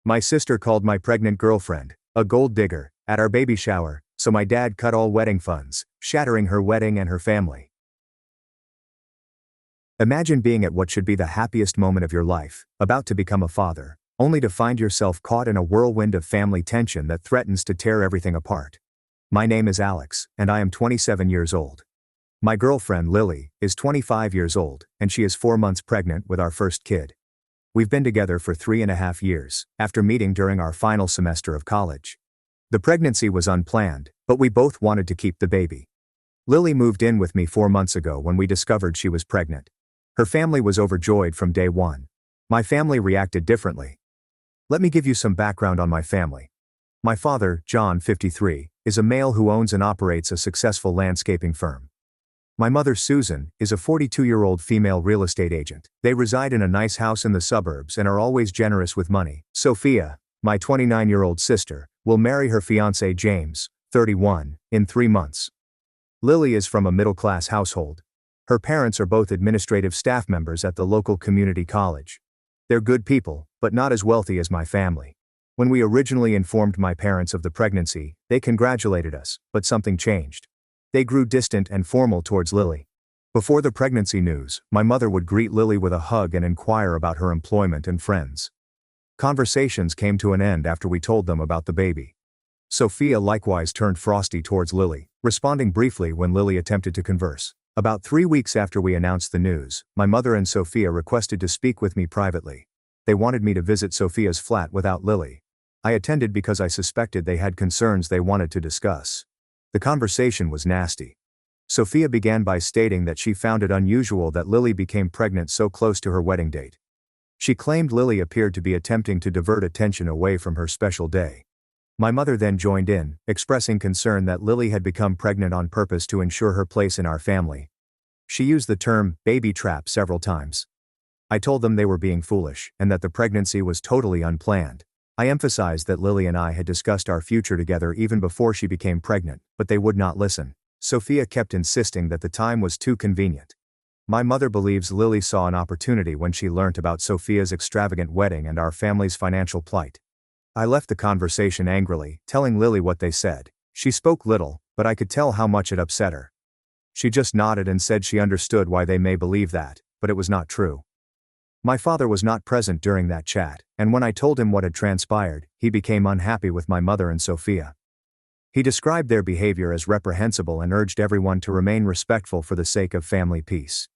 My sister called my pregnant girlfriend a gold digger at our baby shower, so my dad cut all wedding funds, shattering her wedding and her family. Imagine being at what should be the happiest moment of your life, about to become a father, only to find yourself caught in a whirlwind of family tension that threatens to tear everything apart. My name is Alex, and I am 27 years old. My girlfriend Lily is 25 years old, and she is 4 months pregnant with our first kid. We've been together for 3.5 years, after meeting during our final semester of college. The pregnancy was unplanned, but we both wanted to keep the baby. Lily moved in with me 4 months ago when we discovered she was pregnant. Her family was overjoyed from day one. My family reacted differently. Let me give you some background on my family. My father, John, 53, is a male who owns and operates a successful landscaping firm. My mother, Susan, is a 42-year-old female real estate agent. They reside in a nice house in the suburbs and are always generous with money. Sophia, my 29-year-old sister, will marry her fiancé James, 31, in 3 months. Lily is from a middle-class household. Her parents are both administrative staff members at the local community college. They're good people, but not as wealthy as my family. When we originally informed my parents of the pregnancy, they congratulated us, but something changed. They grew distant and formal towards Lily. Before the pregnancy news, my mother would greet Lily with a hug and inquire about her employment and friends. Conversations came to an end after we told them about the baby. Sophia likewise turned frosty towards Lily, responding briefly when Lily attempted to converse. About 3 weeks after we announced the news, my mother and Sophia requested to speak with me privately. They wanted me to visit Sophia's flat without Lily. I attended because I suspected they had concerns they wanted to discuss. The conversation was nasty. Sophia began by stating that she found it unusual that Lily became pregnant so close to her wedding date. She claimed Lily appeared to be attempting to divert attention away from her special day. My mother then joined in, expressing concern that Lily had become pregnant on purpose to ensure her place in our family. She used the term baby trap several times. I told them they were being foolish and that the pregnancy was totally unplanned. I emphasized that Lily and I had discussed our future together even before she became pregnant, but they would not listen. Sophia kept insisting that the time was too convenient. My mother believes Lily saw an opportunity when she learnt about Sophia's extravagant wedding and our family's financial plight. I left the conversation angrily, telling Lily what they said. She spoke little, but I could tell how much it upset her. She just nodded and said she understood why they may believe that, but it was not true. My father was not present during that chat, and when I told him what had transpired, he became unhappy with my mother and Sophia. He described their behavior as reprehensible and urged everyone to remain respectful for the sake of family peace.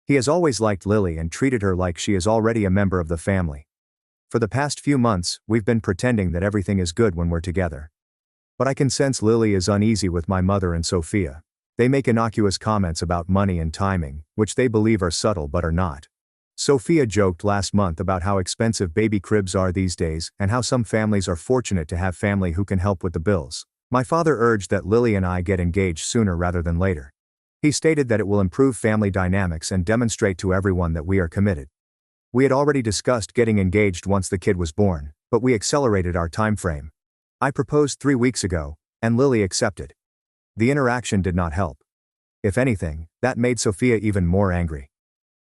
He has always liked Lily and treated her like she is already a member of the family. For the past few months, we've been pretending that everything is good when we're together. But I can sense Lily is uneasy with my mother and Sophia. They make innocuous comments about money and timing, which they believe are subtle but are not. Sophia joked last month about how expensive baby cribs are these days and how some families are fortunate to have family who can help with the bills. My father urged that Lily and I get engaged sooner rather than later. He stated that it will improve family dynamics and demonstrate to everyone that we are committed. We had already discussed getting engaged once the kid was born, but we accelerated our time frame. I proposed 3 weeks ago, and Lily accepted. The interaction did not help. If anything, that made Sophia even more angry.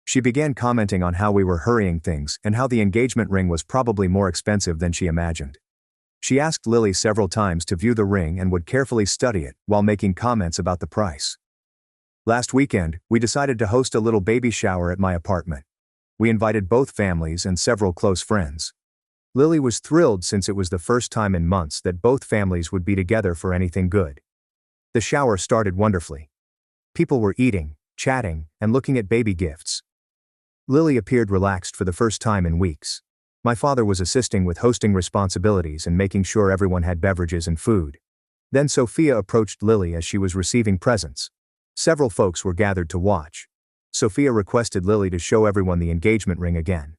She began commenting on how we were hurrying things and how the engagement ring was probably more expensive than she imagined. She asked Lily several times to view the ring and would carefully study it while making comments about the price. Last weekend, we decided to host a little baby shower at my apartment. We invited both families and several close friends. Lily was thrilled since it was the first time in months that both families would be together for anything good. The shower started wonderfully. People were eating, chatting, and looking at baby gifts. Lily appeared relaxed for the first time in weeks. My father was assisting with hosting responsibilities and making sure everyone had beverages and food. Then Sophia approached Lily as she was receiving presents. Several folks were gathered to watch. Sophia requested Lily to show everyone the engagement ring again.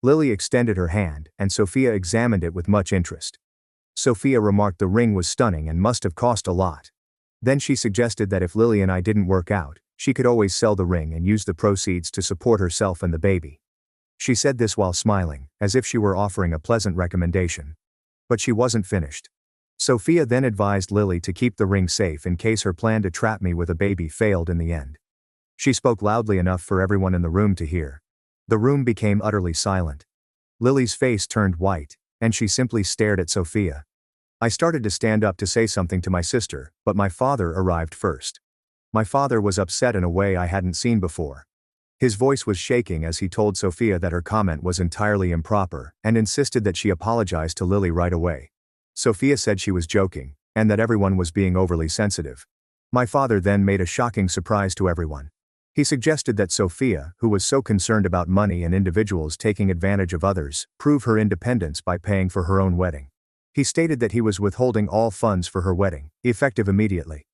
Lily extended her hand, and Sophia examined it with much interest. Sophia remarked the ring was stunning and must have cost a lot. Then she suggested that if Lily and I didn't work out, she could always sell the ring and use the proceeds to support herself and the baby. She said this while smiling, as if she were offering a pleasant recommendation. But she wasn't finished. Sophia then advised Lily to keep the ring safe in case her plan to trap me with a baby failed in the end. She spoke loudly enough for everyone in the room to hear. The room became utterly silent. Lily's face turned white, and she simply stared at Sophia. I started to stand up to say something to my sister, but my father arrived first. My father was upset in a way I hadn't seen before. His voice was shaking as he told Sophia that her comment was entirely improper and insisted that she apologize to Lily right away. Sophia said she was joking, and that everyone was being overly sensitive. My father then made a shocking surprise to everyone. He suggested that Sophia, who was so concerned about money and individuals taking advantage of others, prove her independence by paying for her own wedding. He stated that he was withholding all funds for her wedding, effective immediately.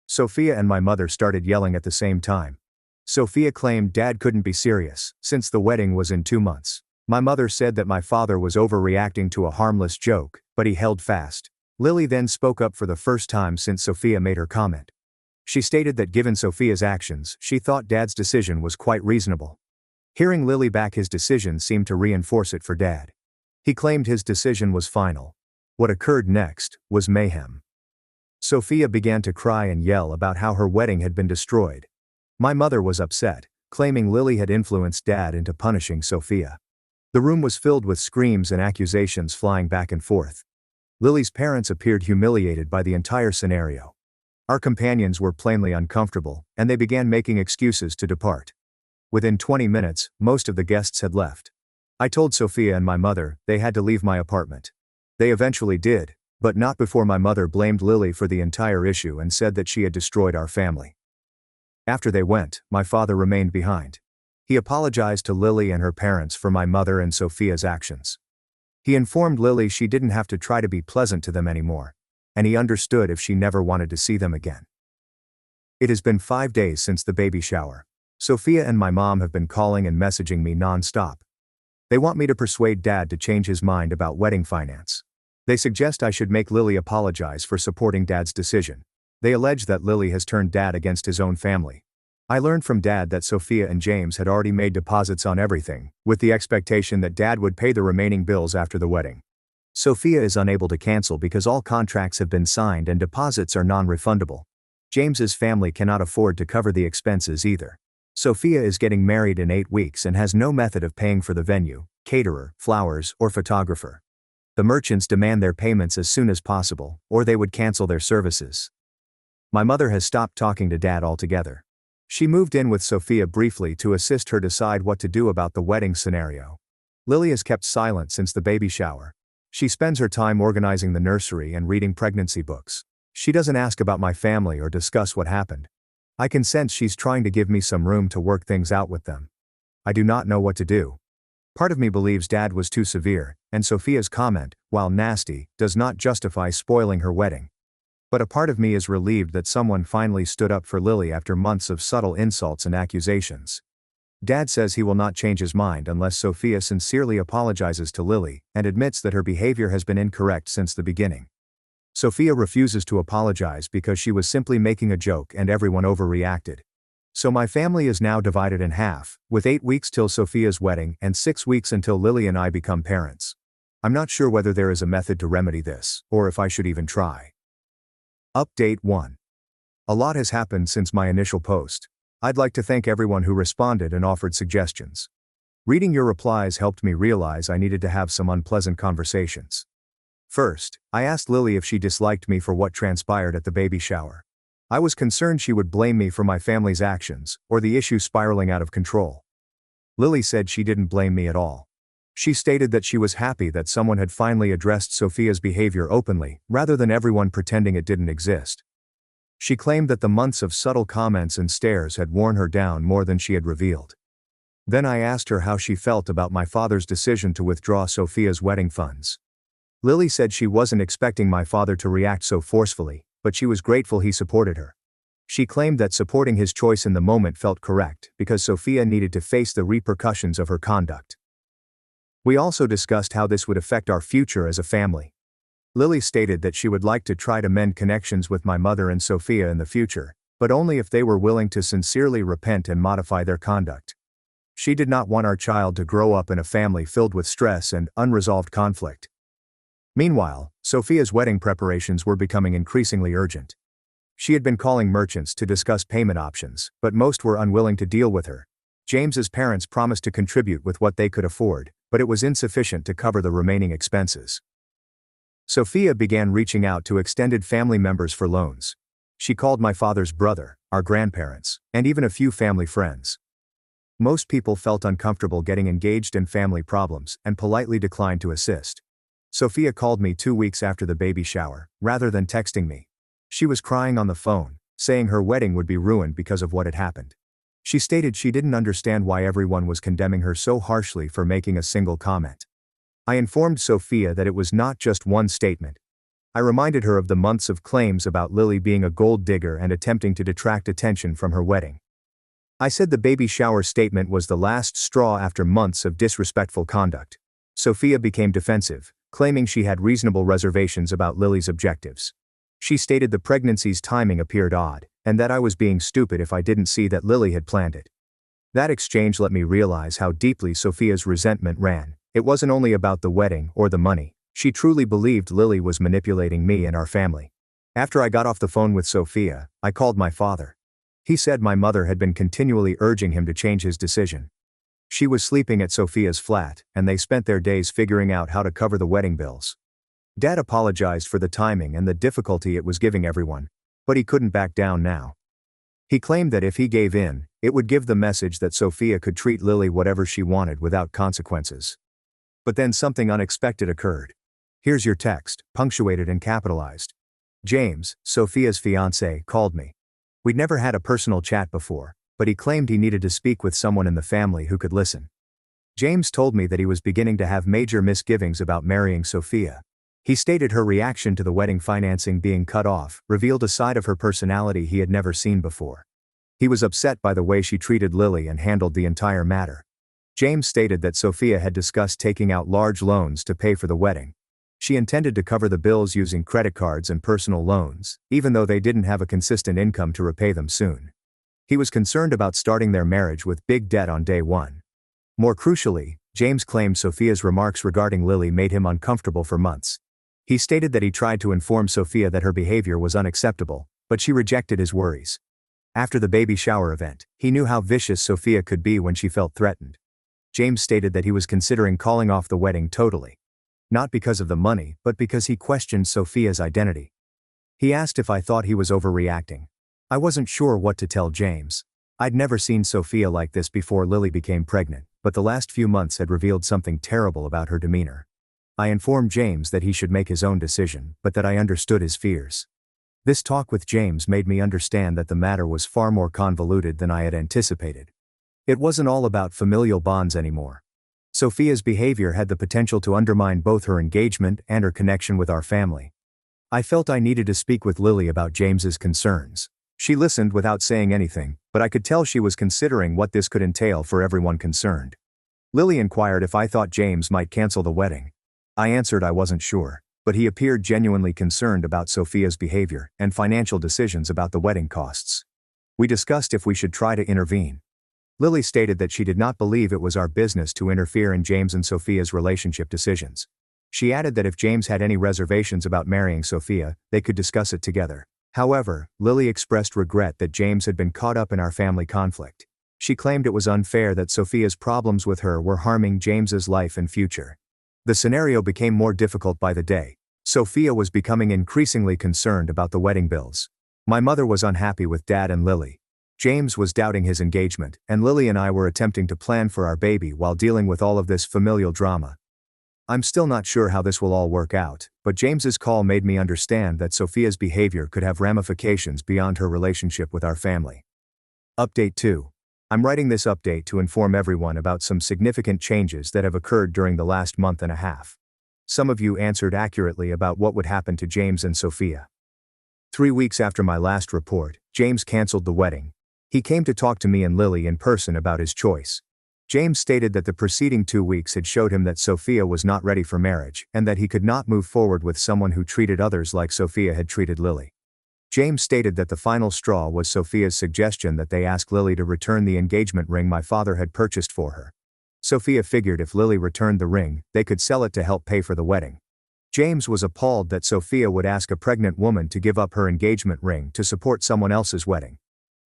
Sophia and my mother started yelling at the same time. Sophia claimed Dad couldn't be serious, since the wedding was in 2 months. My mother said that my father was overreacting to a harmless joke, but he held fast. Lily then spoke up for the first time since Sophia made her comment. She stated that given Sophia's actions, she thought Dad's decision was quite reasonable. Hearing Lily back his decision seemed to reinforce it for Dad. He claimed his decision was final. What occurred next was mayhem. Sophia began to cry and yell about how her wedding had been destroyed. My mother was upset, claiming Lily had influenced Dad into punishing Sophia. The room was filled with screams and accusations flying back and forth. Lily's parents appeared humiliated by the entire scenario. Our companions were plainly uncomfortable, and they began making excuses to depart. Within 20 minutes, most of the guests had left. I told Sophia and my mother they had to leave my apartment. They eventually did, but not before my mother blamed Lily for the entire issue and said that she had destroyed our family. After they went, my father remained behind. He apologized to Lily and her parents for my mother and Sophia's actions. He informed Lily she didn't have to try to be pleasant to them anymore, and he understood if she never wanted to see them again. It has been 5 days since the baby shower. Sophia and my mom have been calling and messaging me non-stop. They want me to persuade Dad to change his mind about wedding finance. They suggest I should make Lily apologize for supporting Dad's decision. They allege that Lily has turned Dad against his own family. I learned from Dad that Sophia and James had already made deposits on everything, with the expectation that Dad would pay the remaining bills after the wedding. Sophia is unable to cancel because all contracts have been signed and deposits are non-refundable. James's family cannot afford to cover the expenses either. Sophia is getting married in 8 weeks and has no method of paying for the venue, caterer, flowers, or photographer. The merchants demand their payments as soon as possible, or they would cancel their services. My mother has stopped talking to Dad altogether. She moved in with Sophia briefly to assist her decide what to do about the wedding scenario. Lily has kept silent since the baby shower. She spends her time organizing the nursery and reading pregnancy books. She doesn't ask about my family or discuss what happened. I can sense she's trying to give me some room to work things out with them. I do not know what to do. Part of me believes Dad was too severe, and Sophia's comment, while nasty, does not justify spoiling her wedding. But a part of me is relieved that someone finally stood up for Lily after months of subtle insults and accusations. Dad says he will not change his mind unless Sophia sincerely apologizes to Lily and admits that her behavior has been incorrect since the beginning. Sophia refuses to apologize because she was simply making a joke and everyone overreacted. So my family is now divided in half, with 8 weeks till Sophia's wedding and 6 weeks until Lily and I become parents. I'm not sure whether there is a method to remedy this, or if I should even try. Update 1. A lot has happened since my initial post. I'd like to thank everyone who responded and offered suggestions. Reading your replies helped me realize I needed to have some unpleasant conversations. First, I asked Lily if she disliked me for what transpired at the baby shower. I was concerned she would blame me for my family's actions, or the issue spiraling out of control. Lily said she didn't blame me at all. She stated that she was happy that someone had finally addressed Sophia's behavior openly, rather than everyone pretending it didn't exist. She claimed that the months of subtle comments and stares had worn her down more than she had revealed. Then I asked her how she felt about my father's decision to withdraw Sophia's wedding funds. Lily said she wasn't expecting my father to react so forcefully, but she was grateful he supported her. She claimed that supporting his choice in the moment felt correct because Sophia needed to face the repercussions of her conduct. We also discussed how this would affect our future as a family. Lily stated that she would like to try to mend connections with my mother and Sophia in the future, but only if they were willing to sincerely repent and modify their conduct. She did not want our child to grow up in a family filled with stress and unresolved conflict. Meanwhile, Sophia's wedding preparations were becoming increasingly urgent. She had been calling merchants to discuss payment options, but most were unwilling to deal with her. James's parents promised to contribute with what they could afford, but it was insufficient to cover the remaining expenses. Sophia began reaching out to extended family members for loans. She called my father's brother, our grandparents, and even a few family friends. Most people felt uncomfortable getting engaged in family problems and politely declined to assist. Sophia called me 2 weeks after the baby shower, rather than texting me. She was crying on the phone, saying her wedding would be ruined because of what had happened. She stated she didn't understand why everyone was condemning her so harshly for making a single comment. I informed Sophia that it was not just one statement. I reminded her of the months of claims about Lily being a gold digger and attempting to detract attention from her wedding. I said the baby shower statement was the last straw after months of disrespectful conduct. Sophia became defensive, claiming she had reasonable reservations about Lily's objectives. She stated the pregnancy's timing appeared odd, and that I was being stupid if I didn't see that Lily had planned it. That exchange let me realize how deeply Sophia's resentment ran. It wasn't only about the wedding or the money. She truly believed Lily was manipulating me and our family. After I got off the phone with Sophia, I called my father. He said my mother had been continually urging him to change his decision. She was sleeping at Sophia's flat, and they spent their days figuring out how to cover the wedding bills. Dad apologized for the timing and the difficulty it was giving everyone, but he couldn't back down now. He claimed that if he gave in, it would give the message that Sophia could treat Lily whatever she wanted without consequences. But then something unexpected occurred. Here's your text, punctuated and capitalized. James, Sophia's fiancé, called me. We'd never had a personal chat before, but he claimed he needed to speak with someone in the family who could listen. James told me that he was beginning to have major misgivings about marrying Sophia. He stated her reaction to the wedding financing being cut off revealed a side of her personality he had never seen before. He was upset by the way she treated Lily and handled the entire matter. James stated that Sophia had discussed taking out large loans to pay for the wedding. She intended to cover the bills using credit cards and personal loans, even though they didn't have a consistent income to repay them soon. He was concerned about starting their marriage with big debt on day one. More crucially, James claimed Sophia's remarks regarding Lily made him uncomfortable for months. He stated that he tried to inform Sophia that her behavior was unacceptable, but she rejected his worries. After the baby shower event, he knew how vicious Sophia could be when she felt threatened. James stated that he was considering calling off the wedding totally. Not because of the money, but because he questioned Sophia's identity. He asked if I thought he was overreacting. I wasn't sure what to tell James. I'd never seen Sophia like this before Lily became pregnant, but the last few months had revealed something terrible about her demeanor. I informed James that he should make his own decision, but that I understood his fears. This talk with James made me understand that the matter was far more convoluted than I had anticipated. It wasn't all about familial bonds anymore. Sophia's behavior had the potential to undermine both her engagement and her connection with our family. I felt I needed to speak with Lily about James's concerns. She listened without saying anything, but I could tell she was considering what this could entail for everyone concerned. Lily inquired if I thought James might cancel the wedding. I answered I wasn't sure, but he appeared genuinely concerned about Sophia's behavior and financial decisions about the wedding costs. We discussed if we should try to intervene. Lily stated that she did not believe it was our business to interfere in James and Sophia's relationship decisions. She added that if James had any reservations about marrying Sophia, they could discuss it together. However, Lily expressed regret that James had been caught up in our family conflict. She claimed it was unfair that Sophia's problems with her were harming James's life and future. The scenario became more difficult by the day. Sophia was becoming increasingly concerned about the wedding bills. My mother was unhappy with Dad and Lily. James was doubting his engagement, and Lily and I were attempting to plan for our baby while dealing with all of this familial drama. I'm still not sure how this will all work out, but James's call made me understand that Sophia's behavior could have ramifications beyond her relationship with our family. Update 2. I'm writing this update to inform everyone about some significant changes that have occurred during the last month and a half. Some of you answered accurately about what would happen to James and Sophia. 3 weeks after my last report, James canceled the wedding. He came to talk to me and Lily in person about his choice. James stated that the preceding 2 weeks had showed him that Sophia was not ready for marriage and that he could not move forward with someone who treated others like Sophia had treated Lily. James stated that the final straw was Sophia's suggestion that they ask Lily to return the engagement ring my father had purchased for her. Sophia figured if Lily returned the ring, they could sell it to help pay for the wedding. James was appalled that Sophia would ask a pregnant woman to give up her engagement ring to support someone else's wedding.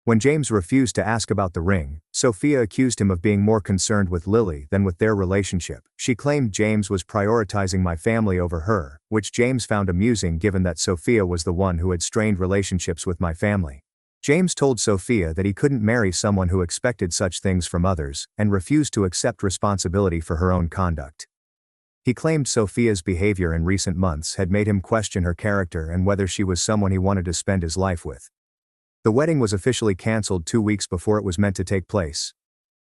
When James refused to ask about the ring, Sophia accused him of being more concerned with Lily than with their relationship. She claimed James was prioritizing my family over her, which James found amusing given that Sophia was the one who had strained relationships with my family. James told Sophia that he couldn't marry someone who expected such things from others and refused to accept responsibility for her own conduct. He claimed Sophia's behavior in recent months had made him question her character and whether she was someone he wanted to spend his life with. The wedding was officially cancelled 2 weeks before it was meant to take place.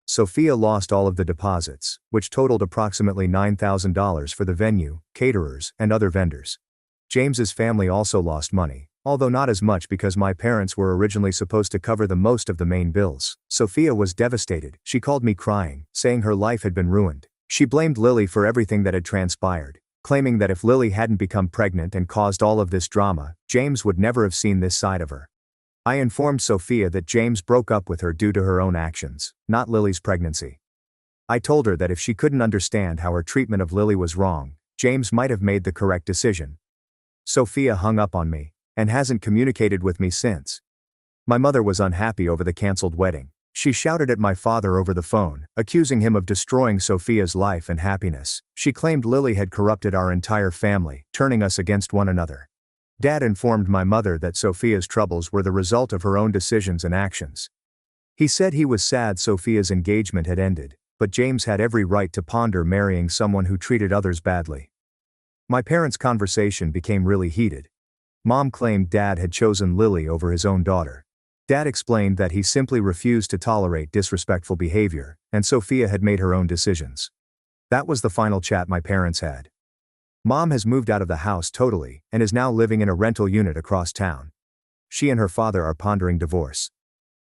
Sophia lost all of the deposits, which totaled approximately $9,000 for the venue, caterers, and other vendors. James's family also lost money, although not as much because my parents were originally supposed to cover the most of the main bills. Sophia was devastated. She called me crying, saying her life had been ruined. She blamed Lily for everything that had transpired, claiming that if Lily hadn't become pregnant and caused all of this drama, James would never have seen this side of her. I informed Sophia that James broke up with her due to her own actions, not Lily's pregnancy. I told her that if she couldn't understand how her treatment of Lily was wrong, James might have made the correct decision. Sophia hung up on me, and hasn't communicated with me since. My mother was unhappy over the cancelled wedding. She shouted at my father over the phone, accusing him of destroying Sophia's life and happiness. She claimed Lily had corrupted our entire family, turning us against one another. Dad informed my mother that Sophia's troubles were the result of her own decisions and actions. He said he was sad Sophia's engagement had ended, but James had every right to ponder marrying someone who treated others badly. My parents' conversation became really heated. Mom claimed Dad had chosen Lily over his own daughter. Dad explained that he simply refused to tolerate disrespectful behavior, and Sophia had made her own decisions. That was the final chat my parents had. Mom has moved out of the house totally and is now living in a rental unit across town. She and her father are pondering divorce.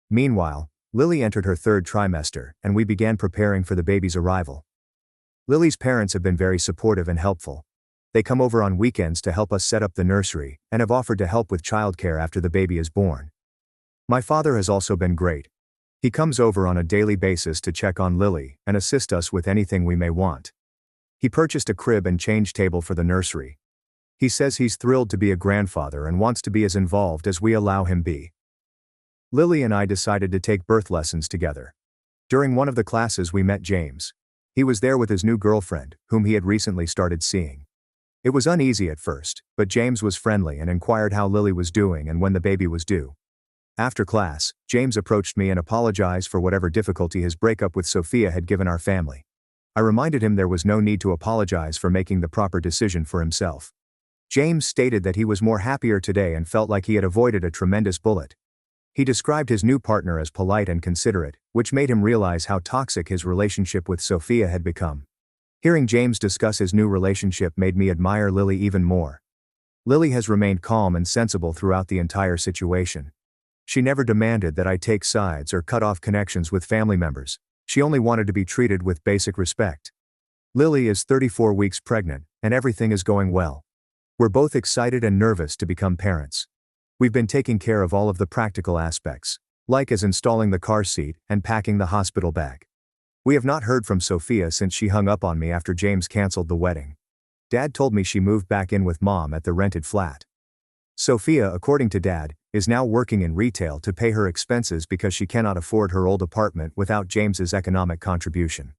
Meanwhile, Lily entered her 3rd trimester and we began preparing for the baby's arrival. Lily's parents have been very supportive and helpful. They come over on weekends to help us set up the nursery and have offered to help with childcare after the baby is born. My father has also been great. He comes over on a daily basis to check on Lily and assist us with anything we may want. He purchased a crib and change table for the nursery. He says he's thrilled to be a grandfather and wants to be as involved as we allow him be. Lily and I decided to take birth lessons together. During one of the classes we met James. He was there with his new girlfriend, whom he had recently started seeing. It was uneasy at first, but James was friendly and inquired how Lily was doing and when the baby was due. After class, James approached me and apologized for whatever difficulty his breakup with Sophia had given our family. I reminded him there was no need to apologize for making the proper decision for himself. James stated that he was more happier today and felt like he had avoided a tremendous bullet. He described his new partner as polite and considerate, which made him realize how toxic his relationship with Sophia had become. Hearing James discuss his new relationship made me admire Lily even more. Lily has remained calm and sensible throughout the entire situation. She never demanded that I take sides or cut off connections with family members. She only wanted to be treated with basic respect. Lily is 34 weeks pregnant, and everything is going well. We're both excited and nervous to become parents. We've been taking care of all of the practical aspects, like as installing the car seat and packing the hospital bag. We have not heard from Sophia since she hung up on me after James canceled the wedding. Dad told me she moved back in with Mom at the rented flat. Sophia, according to Dad, is now working in retail to pay her expenses because she cannot afford her old apartment without James's economic contribution.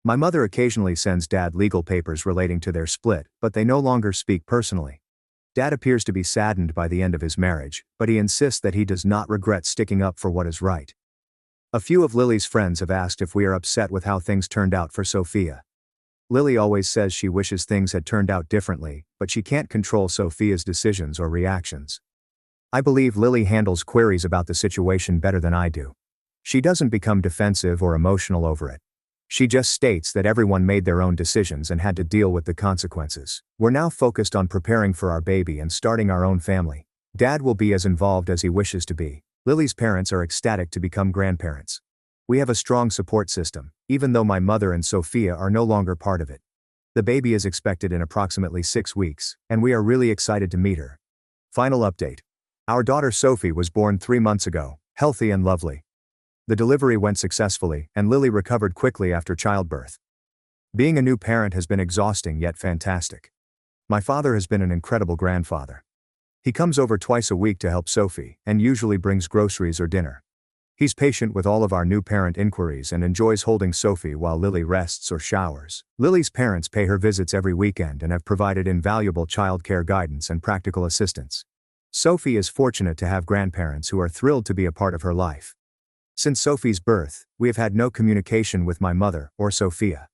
My mother occasionally sends Dad legal papers relating to their split, but they no longer speak personally. Dad appears to be saddened by the end of his marriage, but he insists that he does not regret sticking up for what is right. A few of Lily's friends have asked if we are upset with how things turned out for Sophia. Lily always says she wishes things had turned out differently, but she can't control Sophia's decisions or reactions. I believe Lily handles queries about the situation better than I do. She doesn't become defensive or emotional over it. She just states that everyone made their own decisions and had to deal with the consequences. We're now focused on preparing for our baby and starting our own family. Dad will be as involved as he wishes to be. Lily's parents are ecstatic to become grandparents. We have a strong support system, even though my mother and Sophia are no longer part of it. The baby is expected in approximately 6 weeks, and we are really excited to meet her. Final update. Our daughter Sophie was born 3 months ago, healthy and lovely. The delivery went successfully, and Lily recovered quickly after childbirth. Being a new parent has been exhausting yet fantastic. My father has been an incredible grandfather. He comes over twice a week to help Sophie, and usually brings groceries or dinner. He's patient with all of our new parent inquiries and enjoys holding Sophie while Lily rests or showers. Lily's parents pay her visits every weekend and have provided invaluable childcare guidance and practical assistance. Sophie is fortunate to have grandparents who are thrilled to be a part of her life. Since Sophie's birth, we have had no communication with my mother or Sophia.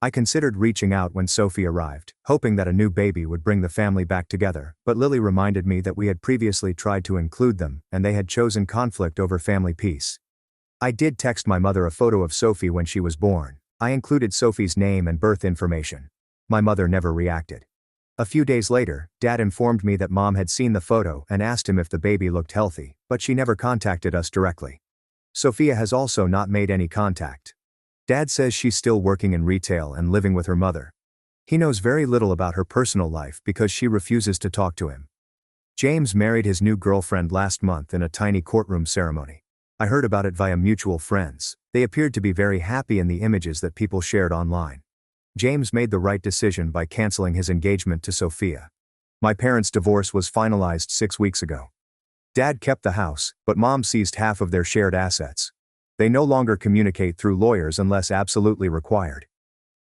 I considered reaching out when Sophie arrived, hoping that a new baby would bring the family back together, but Lily reminded me that we had previously tried to include them, and they had chosen conflict over family peace. I did text my mother a photo of Sophie when she was born. I included Sophie's name and birth information. My mother never reacted. A few days later, Dad informed me that Mom had seen the photo and asked him if the baby looked healthy, but she never contacted us directly. Sophia has also not made any contact. Dad says she's still working in retail and living with her mother. He knows very little about her personal life because she refuses to talk to him. James married his new girlfriend last month in a tiny courtroom ceremony. I heard about it via mutual friends. They appeared to be very happy in the images that people shared online. James made the right decision by canceling his engagement to Sophia. My parents' divorce was finalized 6 weeks ago. Dad kept the house, but Mom seized half of their shared assets. They no longer communicate through lawyers unless absolutely required.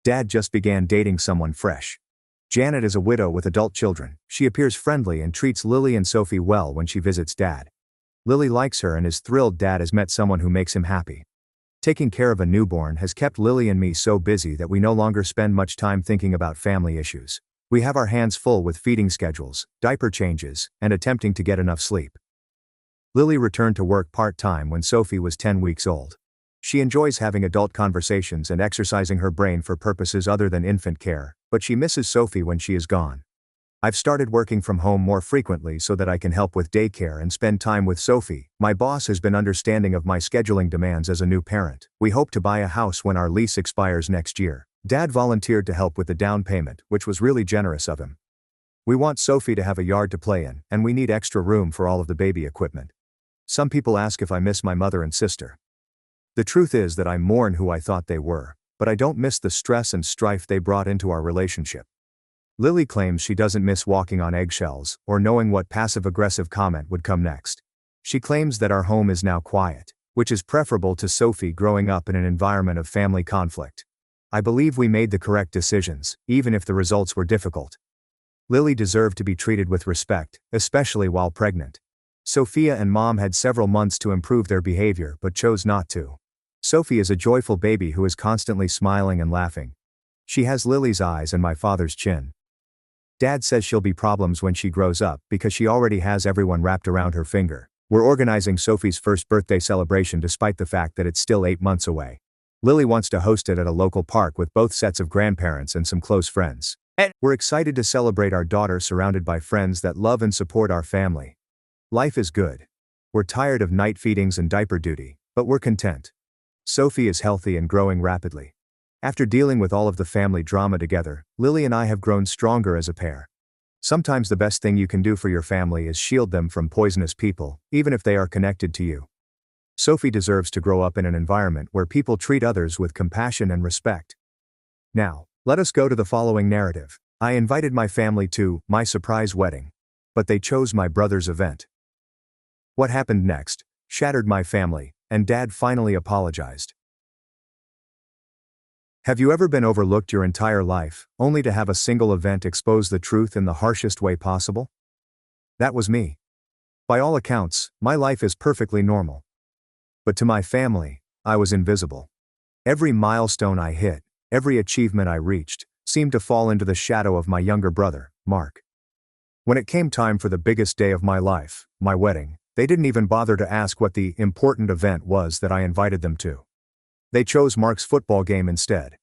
Dad just began dating someone fresh. Janet is a widow with adult children. She appears friendly and treats Lily and Sophie well when she visits Dad. Lily likes her and is thrilled Dad has met someone who makes him happy. Taking care of a newborn has kept Lily and me so busy that we no longer spend much time thinking about family issues. We have our hands full with feeding schedules, diaper changes, and attempting to get enough sleep. Lily returned to work part-time when Sophie was 10 weeks old. She enjoys having adult conversations and exercising her brain for purposes other than infant care, but she misses Sophie when she is gone. I've started working from home more frequently so that I can help with daycare and spend time with Sophie. My boss has been understanding of my scheduling demands as a new parent. We hope to buy a house when our lease expires next year. Dad volunteered to help with the down payment, which was really generous of him. We want Sophie to have a yard to play in, and we need extra room for all of the baby equipment. Some people ask if I miss my mother and sister. The truth is that I mourn who I thought they were, but I don't miss the stress and strife they brought into our relationship. Lily claims she doesn't miss walking on eggshells or knowing what passive-aggressive comment would come next. She claims that our home is now quiet, which is preferable to Sophie growing up in an environment of family conflict. I believe we made the correct decisions, even if the results were difficult. Lily deserved to be treated with respect, especially while pregnant. Sophia and Mom had several months to improve their behavior but chose not to. Sophie is a joyful baby who is constantly smiling and laughing. She has Lily's eyes and my father's chin. Dad says she'll be problems when she grows up because she already has everyone wrapped around her finger. We're organizing Sophie's first birthday celebration despite the fact that it's still 8 months away. Lily wants to host it at a local park with both sets of grandparents and some close friends. We're excited to celebrate our daughter surrounded by friends that love and support our family. Life is good. We're tired of night feedings and diaper duty, but we're content. Sophie is healthy and growing rapidly. After dealing with all of the family drama together, Lily and I have grown stronger as a pair. Sometimes the best thing you can do for your family is shield them from poisonous people, even if they are connected to you. Sophie deserves to grow up in an environment where people treat others with compassion and respect. Now, let us go to the following narrative. I invited my family to my surprise wedding, but they chose my brother's event. What happened next shattered my family, and Dad finally apologized. Have you ever been overlooked your entire life, only to have a single event expose the truth in the harshest way possible? That was me. By all accounts, my life is perfectly normal. But to my family, I was invisible. Every milestone I hit, every achievement I reached, seemed to fall into the shadow of my younger brother, Mark. When it came time for the biggest day of my life, my wedding, they didn't even bother to ask what the important event was that I invited them to. They chose Mark's football game instead.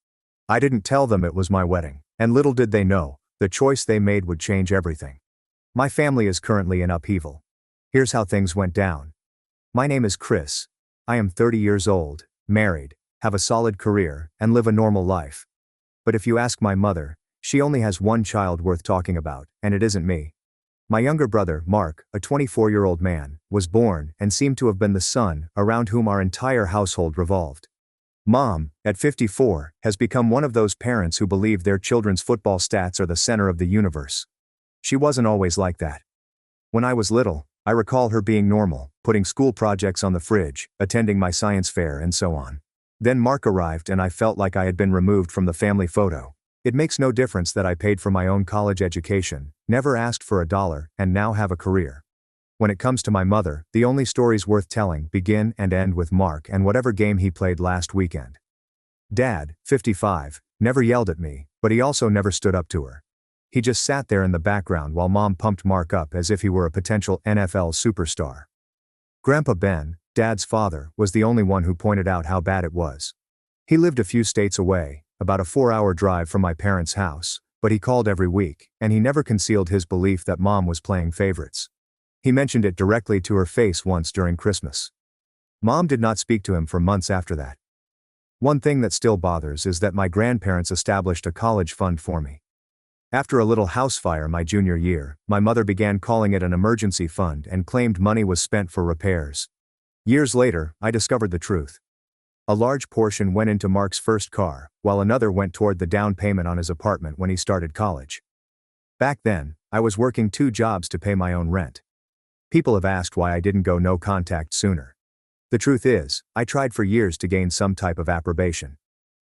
I didn't tell them it was my wedding, and little did they know, the choice they made would change everything. My family is currently in upheaval. Here's how things went down. My name is Chris. I am 30 years old, married, have a solid career, and live a normal life. But if you ask my mother, she only has one child worth talking about, and it isn't me. My younger brother, Mark, a 24-year-old man, was born and seemed to have been the son around whom our entire household revolved. Mom, at 54, has become one of those parents who believe their children's football stats are the center of the universe. She wasn't always like that. When I was little, I recall her being normal, putting school projects on the fridge, attending my science fair, and so on. Then Mark arrived and I felt like I had been removed from the family photo. It makes no difference that I paid for my own college education, never asked for $1, and now have a career. When it comes to my mother, the only stories worth telling begin and end with Mark and whatever game he played last weekend. Dad, 55, never yelled at me, but he also never stood up to her. He just sat there in the background while Mom pumped Mark up as if he were a potential NFL superstar. Grandpa Ben, Dad's father, was the only one who pointed out how bad it was. He lived a few states away, about a 4-hour drive from my parents' house, but he called every week, and he never concealed his belief that Mom was playing favorites. He mentioned it directly to her face once during Christmas. Mom did not speak to him for months after that. One thing that still bothers is that my grandparents established a college fund for me. After a little house fire my junior year, my mother began calling it an emergency fund and claimed money was spent for repairs. Years later, I discovered the truth. A large portion went into Mark's first car, while another went toward the down payment on his apartment when he started college. Back then, I was working 2 jobs to pay my own rent. People have asked why I didn't go no contact sooner. The truth is, I tried for years to gain some type of approbation.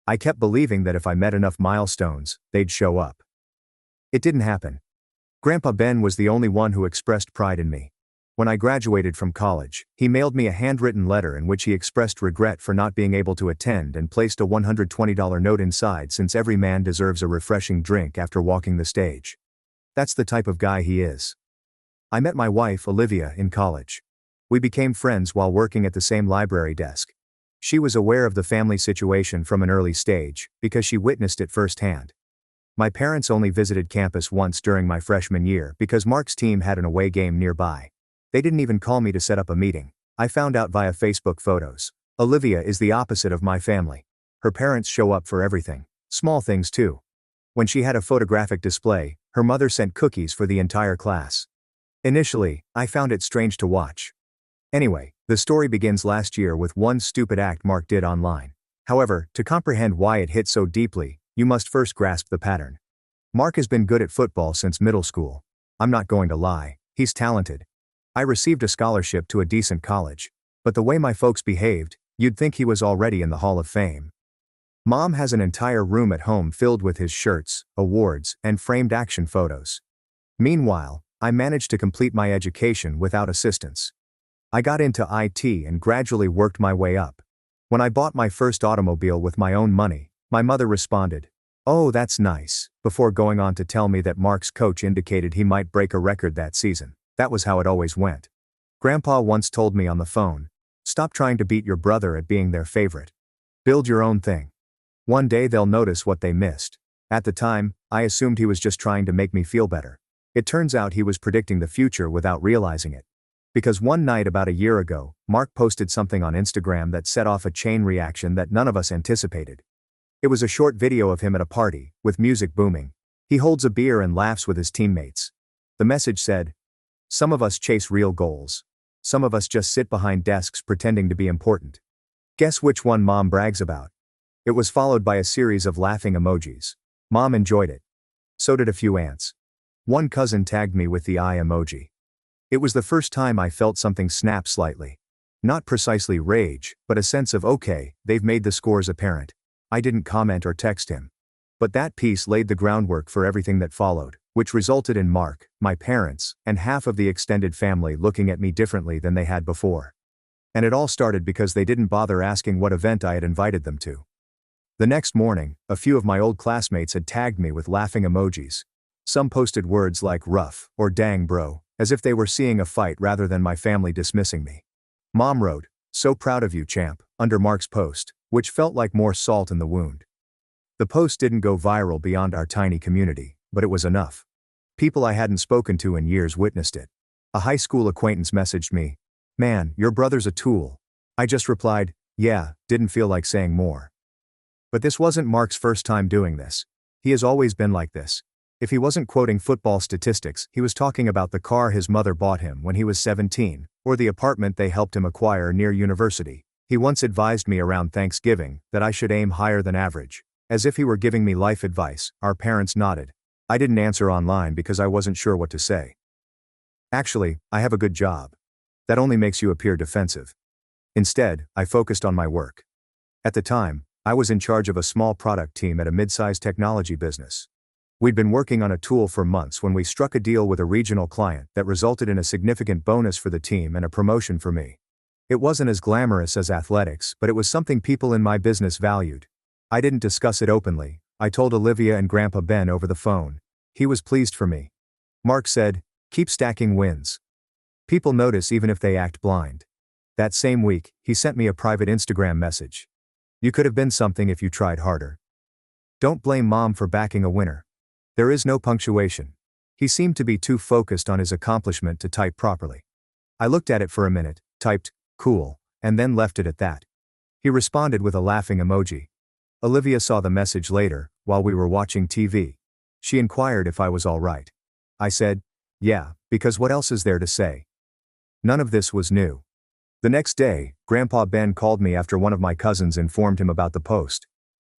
I kept believing that if I met enough milestones, they'd show up. It didn't happen. Grandpa Ben was the only one who expressed pride in me. When I graduated from college, he mailed me a handwritten letter in which he expressed regret for not being able to attend and placed a $120 note inside since every man deserves a refreshing drink after walking the stage. That's the type of guy he is. I met my wife, Olivia, in college. We became friends while working at the same library desk. She was aware of the family situation from an early stage, because she witnessed it firsthand. My parents only visited campus once during my freshman year because Mark's team had an away game nearby. They didn't even call me to set up a meeting. I found out via Facebook photos. Olivia is the opposite of my family. Her parents show up for everything, small things too. When she had a photographic display, her mother sent cookies for the entire class. Initially, I found it strange to watch. Anyway, the story begins last year with one stupid act Mark did online. However, to comprehend why it hit so deeply, you must first grasp the pattern. Mark has been good at football since middle school. I'm not going to lie, he's talented. I received a scholarship to a decent college. But the way my folks behaved, you'd think he was already in the Hall of Fame. Mom has an entire room at home filled with his shirts, awards, and framed action photos. Meanwhile, I managed to complete my education without assistance. I got into IT and gradually worked my way up. When I bought my first automobile with my own money, my mother responded, "Oh, that's nice," before going on to tell me that Mark's coach indicated he might break a record that season. That was how it always went. Grandpa once told me on the phone, "Stop trying to beat your brother at being their favorite. Build your own thing. One day they'll notice what they missed." At the time, I assumed he was just trying to make me feel better. It turns out he was predicting the future without realizing it. Because one night about a year ago, Mark posted something on Instagram that set off a chain reaction that none of us anticipated. It was a short video of him at a party, with music booming. He holds a beer and laughs with his teammates. The message said, "Some of us chase real goals. Some of us just sit behind desks pretending to be important. Guess which one Mom brags about?" It was followed by a series of laughing emojis. Mom enjoyed it. So did a few aunts. One cousin tagged me with the eye emoji. It was the first time I felt something snap slightly. Not precisely rage, but a sense of okay, they've made the scores apparent. I didn't comment or text him. But that piece laid the groundwork for everything that followed, which resulted in Mark, my parents, and half of the extended family looking at me differently than they had before. And it all started because they didn't bother asking what event I had invited them to. The next morning, a few of my old classmates had tagged me with laughing emojis. Some posted words like rough or dang bro, as if they were seeing a fight rather than my family dismissing me. Mom wrote, "So proud of you, champ," under Mark's post, which felt like more salt in the wound. The post didn't go viral beyond our tiny community, but it was enough. People I hadn't spoken to in years witnessed it. A high school acquaintance messaged me, "Man, your brother's a tool." I just replied, "Yeah," didn't feel like saying more. But this wasn't Mark's first time doing this. He has always been like this. If he wasn't quoting football statistics, he was talking about the car his mother bought him when he was 17, or the apartment they helped him acquire near university. He once advised me around Thanksgiving that I should aim higher than average. As if he were giving me life advice, our parents nodded. I didn't answer online because I wasn't sure what to say. Actually, I have a good job. That only makes you appear defensive. Instead, I focused on my work. At the time, I was in charge of a small product team at a mid-sized technology business. We'd been working on a tool for months when we struck a deal with a regional client that resulted in a significant bonus for the team and a promotion for me. It wasn't as glamorous as athletics, but it was something people in my business valued. I didn't discuss it openly. I told Olivia and Grandpa Ben over the phone. He was pleased for me. Mark said, "Keep stacking wins. People notice even if they act blind." That same week, he sent me a private Instagram message. "You could have been something if you tried harder. Don't blame Mom for backing a winner. There is no punctuation." He seemed to be too focused on his accomplishment to type properly. I looked at it for a minute, typed, "Cool," and then left it at that. He responded with a laughing emoji. Olivia saw the message later, while we were watching TV. She inquired if I was all right. I said, "Yeah, because what else is there to say?" None of this was new. The next day, Grandpa Ben called me after one of my cousins informed him about the post.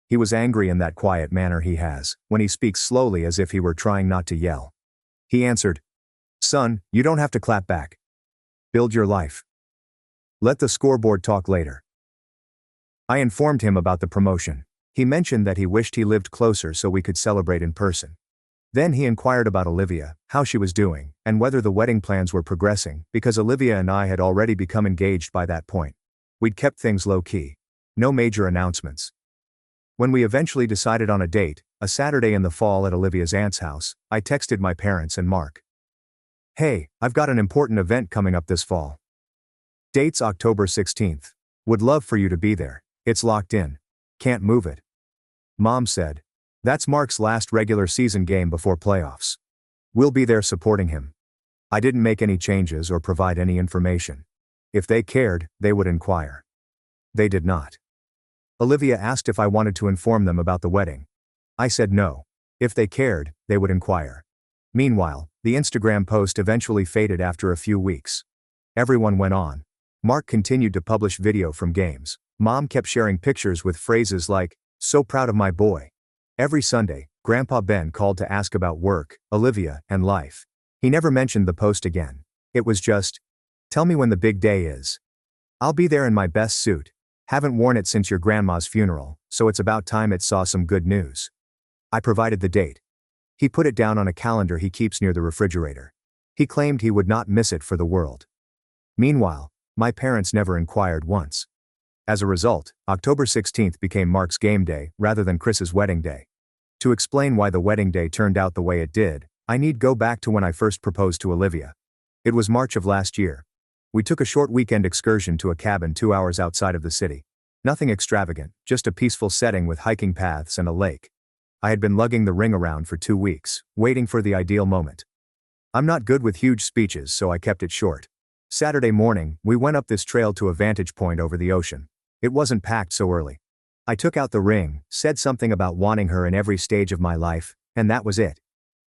He was angry in that quiet manner he has, when he speaks slowly as if he were trying not to yell. He answered, "Son, you don't have to clap back. Build your life. Let the scoreboard talk later." I informed him about the promotion. He mentioned that he wished he lived closer so we could celebrate in person. Then he inquired about Olivia, how she was doing, and whether the wedding plans were progressing, because Olivia and I had already become engaged by that point. We'd kept things low-key. No major announcements. When we eventually decided on a date, a Saturday in the fall at Olivia's aunt's house, I texted my parents and Mark. "Hey, I've got an important event coming up this fall. Date's October 16th. Would love for you to be there. It's locked in. Can't move it." Mom said, "That's Mark's last regular season game before playoffs. We'll be there supporting him." I didn't make any changes or provide any information. If they cared, they would inquire. They did not. Olivia asked if I wanted to inform them about the wedding. I said no. If they cared, they would inquire. Meanwhile, the Instagram post eventually faded after a few weeks. Everyone went on. Mark continued to publish video from games. Mom kept sharing pictures with phrases like, "So proud of my boy." Every Sunday, Grandpa Ben called to ask about work, Olivia, and life. He never mentioned the post again. It was just, "Tell me when the big day is. I'll be there in my best suit. Haven't worn it since your grandma's funeral, so it's about time it saw some good news." I provided the date. He put it down on a calendar he keeps near the refrigerator. He claimed he would not miss it for the world. Meanwhile, my parents never inquired once. As a result, October 16th became Mark's game day rather than Chris's wedding day. To explain why the wedding day turned out the way it did, I need go back to when I first proposed to Olivia. It was March of last year. We took a short weekend excursion to a cabin 2 hours outside of the city. Nothing extravagant, just a peaceful setting with hiking paths and a lake. I had been lugging the ring around for 2 weeks, waiting for the ideal moment. I'm not good with huge speeches, so I kept it short. Saturday morning, we went up this trail to a vantage point over the ocean. It wasn't packed so early. I took out the ring, said something about wanting her in every stage of my life, and that was it.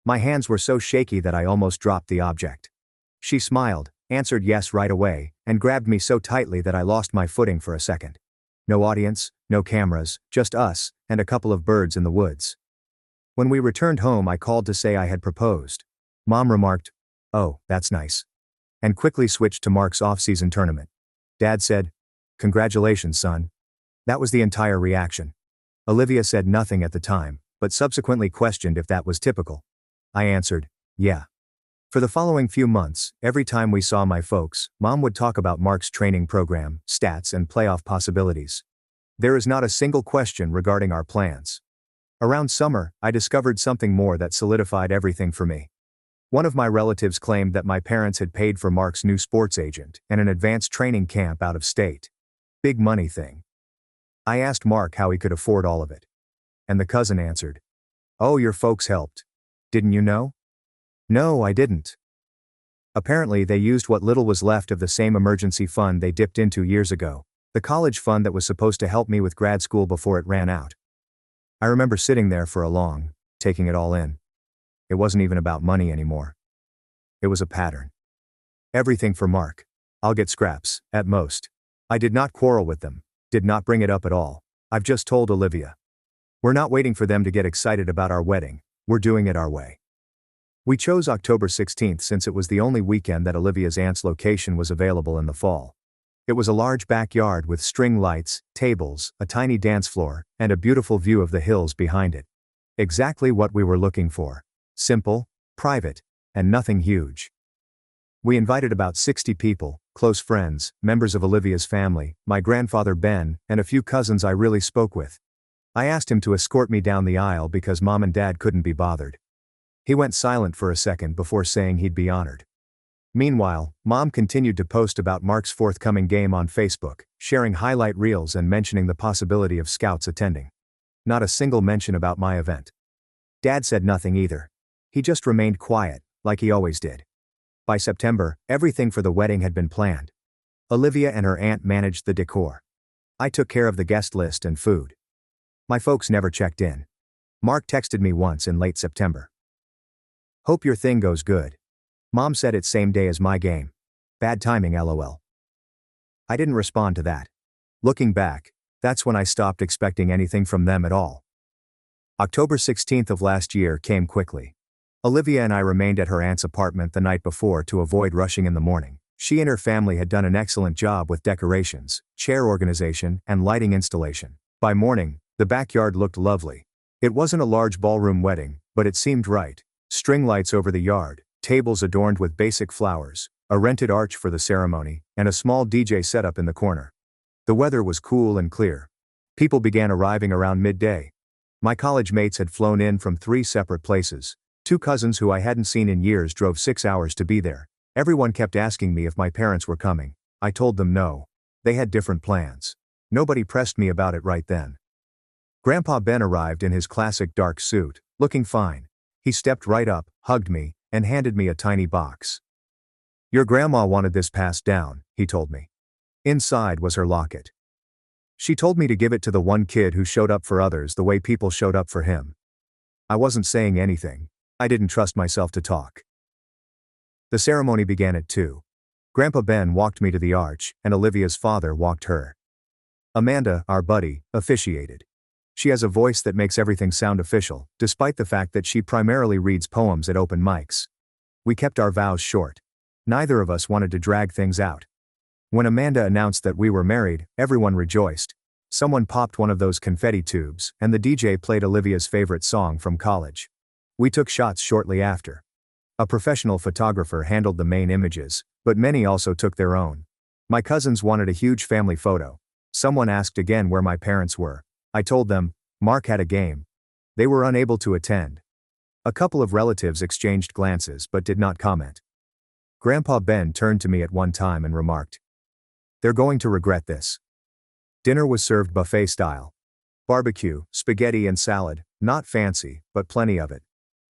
My hands were so shaky that I almost dropped the object. She smiled, answered yes right away, and grabbed me so tightly that I lost my footing for a second. No audience, no cameras, just us, and a couple of birds in the woods. When we returned home, I called to say I had proposed. Mom remarked, "Oh, that's nice," and quickly switched to Mark's off-season tournament. Dad said, "Congratulations, son." That was the entire reaction. Olivia said nothing at the time, but subsequently questioned if that was typical. I answered, "Yeah." For the following few months, every time we saw my folks, Mom would talk about Mark's training program, stats, and playoff possibilities. There is not a single question regarding our plans. Around summer, I discovered something more that solidified everything for me. One of my relatives claimed that my parents had paid for Mark's new sports agent and an advanced training camp out of state. Big money thing. I asked Mark how he could afford all of it. And the cousin answered, "Oh, your folks helped. Didn't you know?" No, I didn't. Apparently they used what little was left of the same emergency fund they dipped into years ago, the college fund that was supposed to help me with grad school before it ran out. I remember sitting there for a long, taking it all in. It wasn't even about money anymore. It was a pattern. Everything for Mark. I'll get scraps, at most. I did not quarrel with them, did not bring it up at all. I've just told Olivia. We're not waiting for them to get excited about our wedding, we're doing it our way. We chose October 16th since it was the only weekend that Olivia's aunt's location was available in the fall. It was a large backyard with string lights, tables, a tiny dance floor, and a beautiful view of the hills behind it. Exactly what we were looking for. Simple, private, and nothing huge. We invited about 60 people, close friends, members of Olivia's family, my grandfather Ben, and a few cousins I really spoke with. I asked him to escort me down the aisle because Mom and Dad couldn't be bothered. He went silent for a second before saying he'd be honored. Meanwhile, Mom continued to post about Mark's forthcoming game on Facebook, sharing highlight reels and mentioning the possibility of scouts attending. Not a single mention about my event. Dad said nothing either. He just remained quiet, like he always did. By September, everything for the wedding had been planned. Olivia and her aunt managed the decor. I took care of the guest list and food. My folks never checked in. Mark texted me once in late September. "Hope your thing goes good." Mom said it same day as my game. Bad timing, lol. I didn't respond to that. Looking back, that's when I stopped expecting anything from them at all. October 16th of last year came quickly. Olivia and I remained at her aunt's apartment the night before to avoid rushing in the morning. She and her family had done an excellent job with decorations, chair organization, and lighting installation. By morning, the backyard looked lovely. It wasn't a large ballroom wedding, but it seemed right. String lights over the yard, tables adorned with basic flowers, a rented arch for the ceremony, and a small DJ setup in the corner. The weather was cool and clear. People began arriving around midday. My college mates had flown in from 3 separate places. 2 cousins who I hadn't seen in years drove 6 hours to be there. Everyone kept asking me if my parents were coming. I told them no. They had different plans. Nobody pressed me about it right then. Grandpa Ben arrived in his classic dark suit, looking fine. He stepped right up, hugged me, and handed me a tiny box. "Your grandma wanted this passed down," he told me. Inside was her locket. She told me to give it to the one kid who showed up for others the way people showed up for him. I wasn't saying anything. I didn't trust myself to talk. The ceremony began at 2. Grandpa Ben walked me to the arch, and Olivia's father walked her. Amanda, our buddy, officiated. She has a voice that makes everything sound official, despite the fact that she primarily reads poems at open mics. We kept our vows short. Neither of us wanted to drag things out. When Amanda announced that we were married, everyone rejoiced. Someone popped one of those confetti tubes, and the DJ played Olivia's favorite song from college. We took shots shortly after. A professional photographer handled the main images, but many also took their own. My cousins wanted a huge family photo. Someone asked again where my parents were. I told them, Mark had a game. They were unable to attend. A couple of relatives exchanged glances but did not comment. Grandpa Ben turned to me at one time and remarked, "They're going to regret this." Dinner was served buffet style. Barbecue, spaghetti and salad, not fancy, but plenty of it.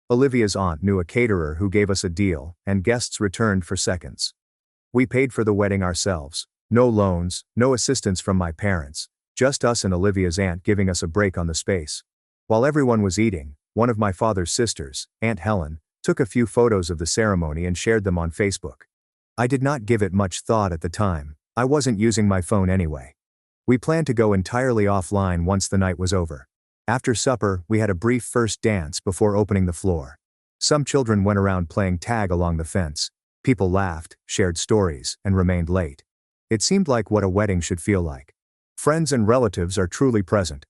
Olivia's aunt knew a caterer who gave us a deal, and guests returned for seconds. We paid for the wedding ourselves. No loans, no assistance from my parents. Just us and Olivia's aunt giving us a break on the space. While everyone was eating, one of my father's sisters, Aunt Helen, took a few photos of the ceremony and shared them on Facebook. I did not give it much thought at the time. I wasn't using my phone anyway. We planned to go entirely offline once the night was over. After supper, we had a brief first dance before opening the floor. Some children went around playing tag along the fence. People laughed, shared stories, and remained late. It seemed like what a wedding should feel like. Friends and relatives are truly present.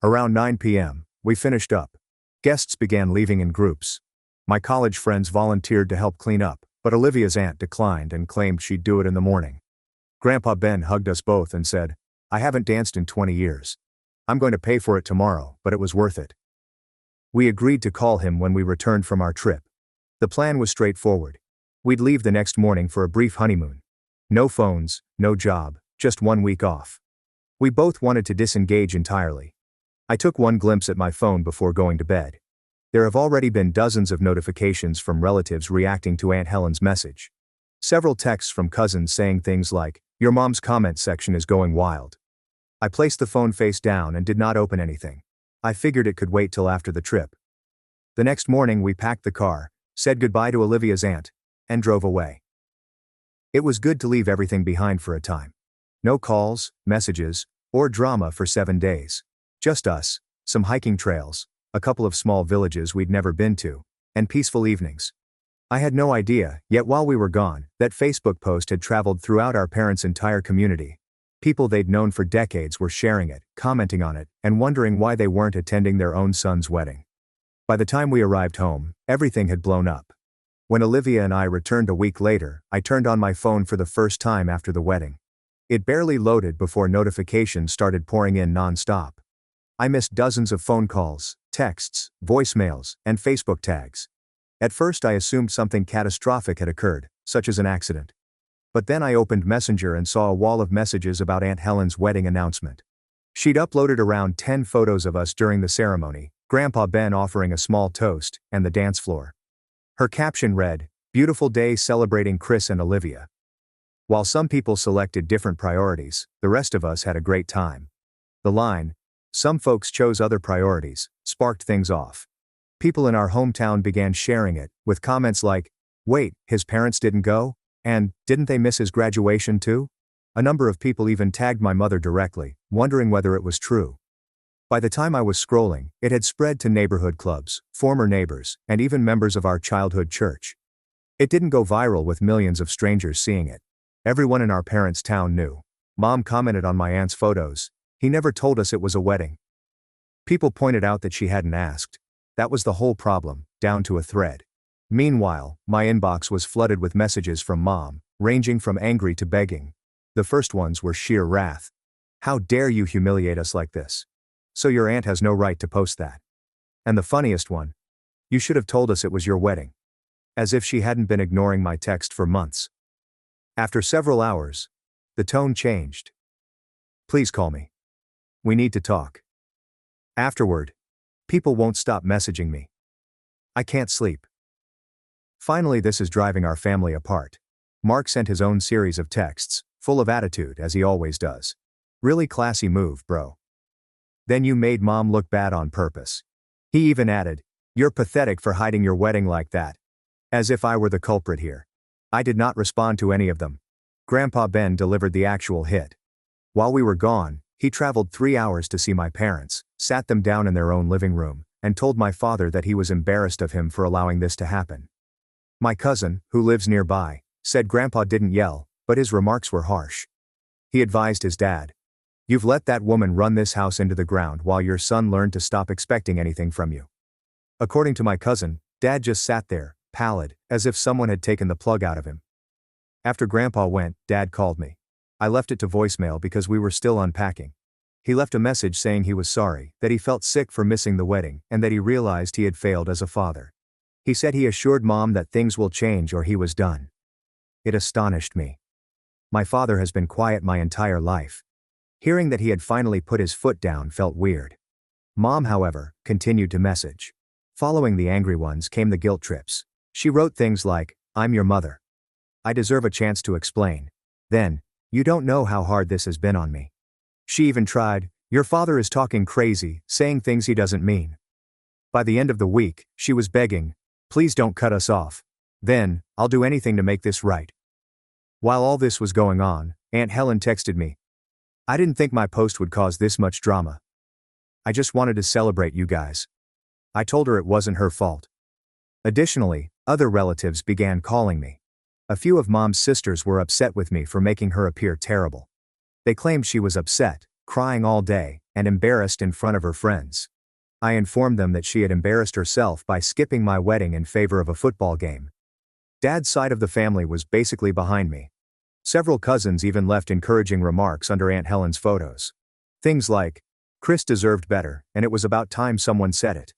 Around 9 p.m., we finished up. Guests began leaving in groups. My college friends volunteered to help clean up, but Olivia's aunt declined and claimed she'd do it in the morning. Grandpa Ben hugged us both and said, "I haven't danced in 20 years. I'm going to pay for it tomorrow, but it was worth it." We agreed to call him when we returned from our trip. The plan was straightforward. We'd leave the next morning for a brief honeymoon. No phones, no job, just 1 week off. We both wanted to disengage entirely. I took one glimpse at my phone before going to bed. There have already been dozens of notifications from relatives reacting to Aunt Helen's message. Several texts from cousins saying things like, "Your mom's comment section is going wild." I placed the phone face down and did not open anything. I figured it could wait till after the trip. The next morning we packed the car, said goodbye to Olivia's aunt, and drove away. It was good to leave everything behind for a time. No calls, messages, or drama for 7 days. Just us, some hiking trails, a couple of small villages we'd never been to, and peaceful evenings. I had no idea, yet while we were gone, that Facebook post had traveled throughout our parents' entire community. People they'd known for decades were sharing it, commenting on it, and wondering why they weren't attending their own son's wedding. By the time we arrived home, everything had blown up. When Olivia and I returned a week later, I turned on my phone for the first time after the wedding. It barely loaded before notifications started pouring in non-stop. I missed dozens of phone calls, texts, voicemails, and Facebook tags. At first I assumed something catastrophic had occurred, such as an accident. But then I opened Messenger and saw a wall of messages about Aunt Helen's wedding announcement. She'd uploaded around 10 photos of us during the ceremony, Grandpa Ben offering a small toast, and the dance floor. Her caption read, "Beautiful day celebrating Chris and Olivia." While some people selected different priorities, the rest of us had a great time. The line, "Some folks chose other priorities," sparked things off. People in our hometown began sharing it, with comments like, "Wait, his parents didn't go? And, didn't they miss his graduation too?" A number of people even tagged my mother directly, wondering whether it was true. By the time I was scrolling, it had spread to neighborhood clubs, former neighbors, and even members of our childhood church. It didn't go viral with millions of strangers seeing it. Everyone in our parents' town knew. Mom commented on my aunt's photos. "He never told us it was a wedding." People pointed out that she hadn't asked. That was the whole problem, down to a thread. Meanwhile, my inbox was flooded with messages from Mom, ranging from angry to begging. The first ones were sheer wrath. "How dare you humiliate us like this? So your aunt has no right to post that." And the funniest one, "You should have told us it was your wedding." As if she hadn't been ignoring my text for months. After several hours, the tone changed. "Please call me. We need to talk." Afterward, "People won't stop messaging me. I can't sleep." Finally, this is driving our family apart. Mark sent his own series of texts, full of attitude as he always does. "Really classy move, bro. Then you made Mom look bad on purpose." He even added, "You're pathetic for hiding your wedding like that." As if I were the culprit here. I did not respond to any of them. Grandpa Ben delivered the actual hit. While we were gone, he traveled 3 hours to see my parents, sat them down in their own living room, and told my father that he was embarrassed of him for allowing this to happen. My cousin, who lives nearby, said Grandpa didn't yell, but his remarks were harsh. He advised his dad, "You've let that woman run this house into the ground while your son learned to stop expecting anything from you." According to my cousin, Dad just sat there, pallid, as if someone had taken the plug out of him. After Grandpa went, Dad called me. I left it to voicemail because we were still unpacking. He left a message saying he was sorry, that he felt sick for missing the wedding, and that he realized he had failed as a father. He said he assured Mom that things will change or he was done. It astonished me. My father has been quiet my entire life. Hearing that he had finally put his foot down felt weird. Mom, however, continued to message. Following the angry ones came the guilt trips. She wrote things like, "I'm your mother. I deserve a chance to explain." Then, "You don't know how hard this has been on me." She even tried, "Your father is talking crazy, saying things he doesn't mean." By the end of the week, she was begging, "Please don't cut us off. Then, I'll do anything to make this right." While all this was going on, Aunt Helen texted me. "I didn't think my post would cause this much drama. I just wanted to celebrate you guys." I told her it wasn't her fault. Additionally, other relatives began calling me. A few of Mom's sisters were upset with me for making her appear terrible. They claimed she was upset, crying all day, and embarrassed in front of her friends. I informed them that she had embarrassed herself by skipping my wedding in favor of a football game. Dad's side of the family was basically behind me. Several cousins even left encouraging remarks under Aunt Helen's photos. Things like, "Chris deserved better, and it was about time someone said it."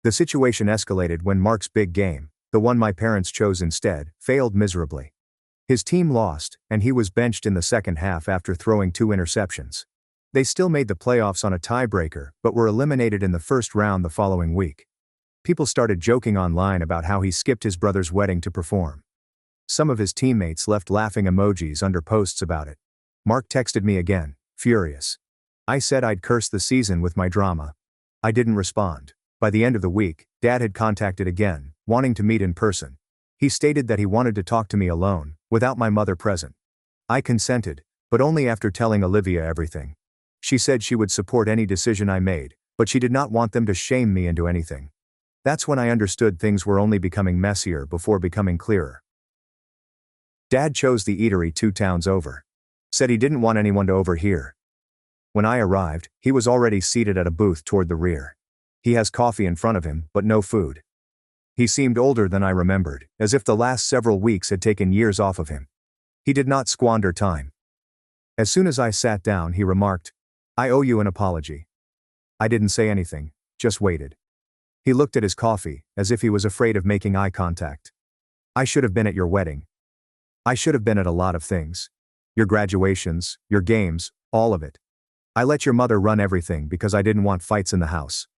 The situation escalated when Mark's big game, the one my parents chose instead, failed miserably. His team lost, and he was benched in the second half after throwing 2 interceptions. They still made the playoffs on a tiebreaker, but were eliminated in the first round the following week. People started joking online about how he skipped his brother's wedding to perform. Some of his teammates left laughing emojis under posts about it. Mark texted me again, furious. I said I'd curse the season with my drama. I didn't respond. By the end of the week, Dad had contacted again, wanting to meet in person. He stated that he wanted to talk to me alone, without my mother present. I consented, but only after telling Olivia everything. She said she would support any decision I made, but she did not want them to shame me into anything. That's when I understood things were only becoming messier before becoming clearer. Dad chose the eatery 2 towns over. Said he didn't want anyone to overhear. When I arrived, he was already seated at a booth toward the rear. He has coffee in front of him, but no food. He seemed older than I remembered, as if the last several weeks had taken years off of him. He did not squander time. As soon as I sat down, he remarked, "I owe you an apology." I didn't say anything, just waited. He looked at his coffee, as if he was afraid of making eye contact. "I should have been at your wedding. I should have been at a lot of things. Your graduations, your games, all of it. I let your mother run everything because I didn't want fights in the house."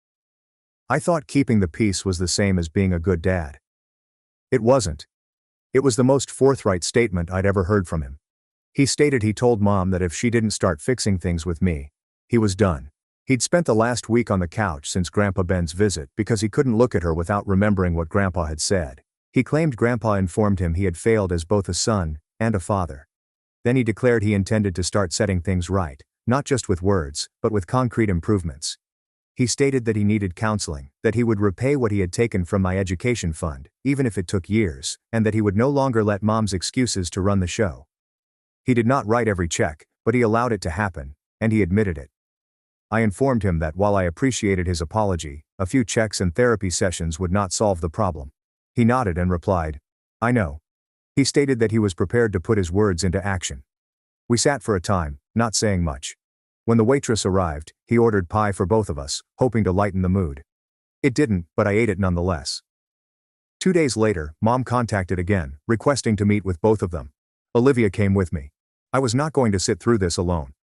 I thought keeping the peace was the same as being a good dad. It wasn't. It was the most forthright statement I'd ever heard from him. He stated he told Mom that if she didn't start fixing things with me, he was done. He'd spent the last week on the couch since Grandpa Ben's visit because he couldn't look at her without remembering what Grandpa had said. He claimed Grandpa informed him he had failed as both a son and a father. Then he declared he intended to start setting things right, not just with words, but with concrete improvements. He stated that he needed counseling, that he would repay what he had taken from my education fund, even if it took years, and that he would no longer let Mom's excuses to run the show. He did not write every check, but he allowed it to happen, and he admitted it. I informed him that while I appreciated his apology, a few checks and therapy sessions would not solve the problem. He nodded and replied, "I know." He stated that he was prepared to put his words into action. We sat for a time, not saying much. When the waitress arrived, he ordered pie for both of us, hoping to lighten the mood. It didn't, but I ate it nonetheless. 2 days later, Mom contacted again, requesting to meet with both of them. Olivia came with me. I was not going to sit through this alone.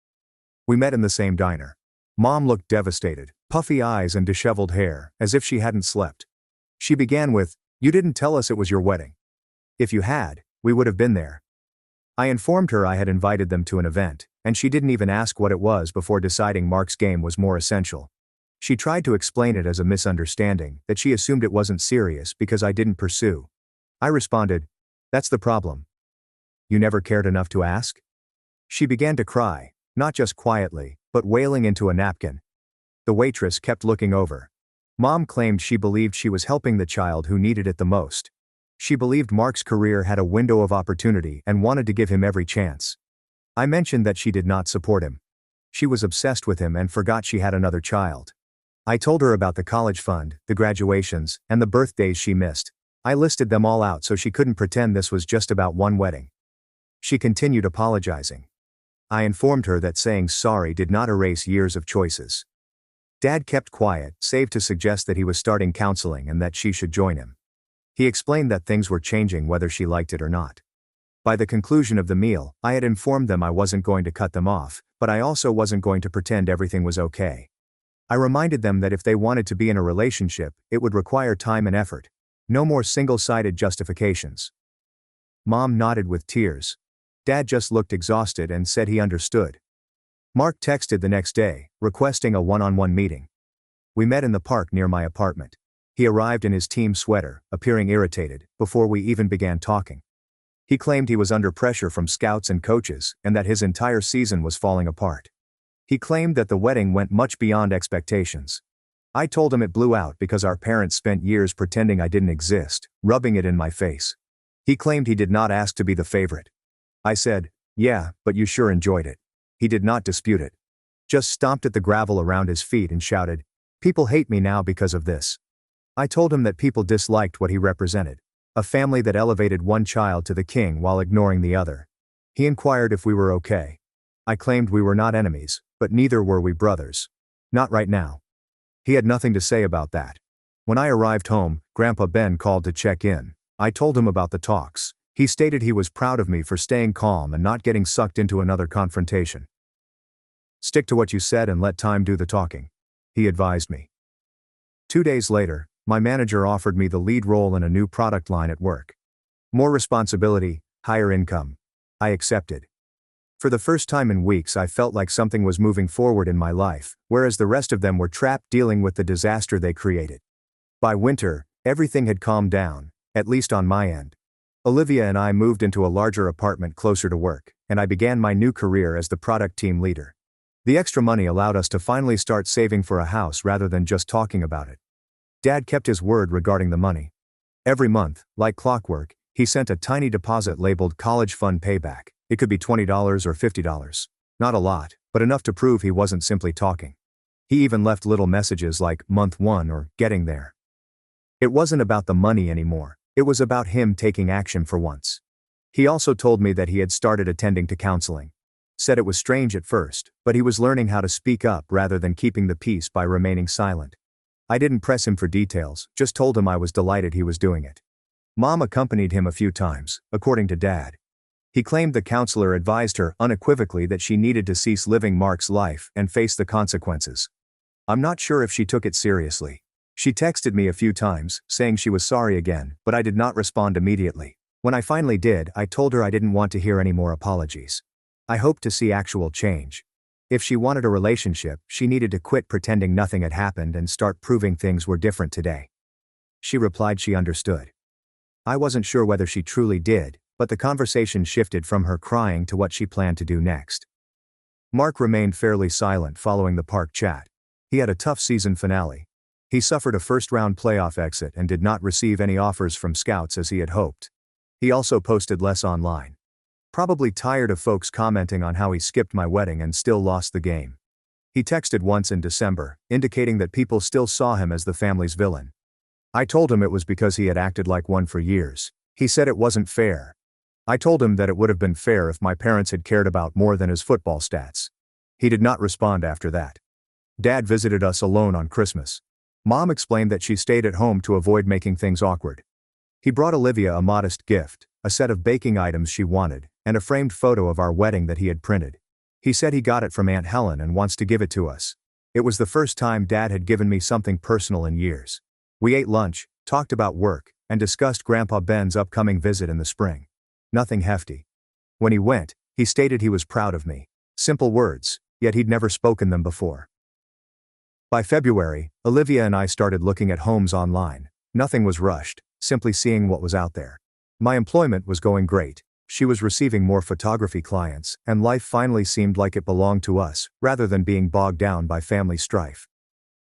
We met in the same diner. Mom looked devastated, puffy eyes and disheveled hair, as if she hadn't slept. She began with, "You didn't tell us it was your wedding. If you had, we would have been there." I informed her I had invited them to an event, and she didn't even ask what it was before deciding Mark's game was more essential. She tried to explain it as a misunderstanding, that she assumed it wasn't serious because I didn't pursue. I responded, "That's the problem. You never cared enough to ask?" She began to cry, not just quietly, but wailing into a napkin. The waitress kept looking over. Mom claimed she believed she was helping the child who needed it the most. She believed Mark's career had a window of opportunity and wanted to give him every chance. I mentioned that she did not support him. She was obsessed with him and forgot she had another child. I told her about the college fund, the graduations, and the birthdays she missed. I listed them all out so she couldn't pretend this was just about one wedding. She continued apologizing. I informed her that saying sorry did not erase years of choices. Dad kept quiet, save to suggest that he was starting counseling and that she should join him. He explained that things were changing whether she liked it or not. By the conclusion of the meal, I had informed them I wasn't going to cut them off, but I also wasn't going to pretend everything was okay. I reminded them that if they wanted to be in a relationship, it would require time and effort. No more single-sided justifications. Mom nodded with tears. Dad just looked exhausted and said he understood. Mark texted the next day, requesting a one-on-one meeting. We met in the park near my apartment. He arrived in his team sweater, appearing irritated, before we even began talking. He claimed he was under pressure from scouts and coaches, and that his entire season was falling apart. He claimed that the wedding went much beyond expectations. I told him it blew out because our parents spent years pretending I didn't exist, rubbing it in my face. He claimed he did not ask to be the favorite. I said, "Yeah, but you sure enjoyed it." He did not dispute it. Just stomped at the gravel around his feet and shouted, "People hate me now because of this." I told him that people disliked what he represented. A family that elevated one child to the king while ignoring the other. He inquired if we were okay. I claimed we were not enemies, but neither were we brothers. Not right now. He had nothing to say about that. When I arrived home, Grandpa Ben called to check in. I told him about the talks. He stated he was proud of me for staying calm and not getting sucked into another confrontation. "Stick to what you said and let time do the talking," he advised me. 2 days later, my manager offered me the lead role in a new product line at work. More responsibility, higher income. I accepted. For the first time in weeks I felt like something was moving forward in my life, whereas the rest of them were trapped dealing with the disaster they created. By winter, everything had calmed down, at least on my end. Olivia and I moved into a larger apartment closer to work, and I began my new career as the product team leader. The extra money allowed us to finally start saving for a house rather than just talking about it. Dad kept his word regarding the money. Every month, like clockwork, he sent a tiny deposit labeled college fund payback. It could be $20 or $50. Not a lot, but enough to prove he wasn't simply talking. He even left little messages like month 1 or getting there. It wasn't about the money anymore. It was about him taking action for once. He also told me that he had started attending to counseling. Said it was strange at first, but he was learning how to speak up rather than keeping the peace by remaining silent. I didn't press him for details, just told him I was delighted he was doing it. Mom accompanied him a few times, according to Dad. He claimed the counselor advised her unequivocally that she needed to cease living Mark's life and face the consequences. I'm not sure if she took it seriously. She texted me a few times, saying she was sorry again, but I did not respond immediately. When I finally did, I told her I didn't want to hear any more apologies. I hoped to see actual change. If she wanted a relationship, she needed to quit pretending nothing had happened and start proving things were different today. She replied she understood. I wasn't sure whether she truly did, but the conversation shifted from her crying to what she planned to do next. Mark remained fairly silent following the park chat. He had a tough season finale. He suffered a first-round playoff exit and did not receive any offers from scouts as he had hoped. He also posted less online. Probably tired of folks commenting on how he skipped my wedding and still lost the game. He texted once in December, indicating that people still saw him as the family's villain. I told him it was because he had acted like one for years. He said it wasn't fair. I told him that it would have been fair if my parents had cared about more than his football stats. He did not respond after that. Dad visited us alone on Christmas. Mom explained that she stayed at home to avoid making things awkward. He brought Olivia a modest gift, a set of baking items she wanted, and a framed photo of our wedding that he had printed. He said he got it from Aunt Helen and wants to give it to us. It was the first time Dad had given me something personal in years. We ate lunch, talked about work, and discussed Grandpa Ben's upcoming visit in the spring. Nothing hefty. When he went, he stated he was proud of me. Simple words, yet he'd never spoken them before. By February, Olivia and I started looking at homes online. Nothing was rushed, simply seeing what was out there. My employment was going great. She was receiving more photography clients, and life finally seemed like it belonged to us, rather than being bogged down by family strife.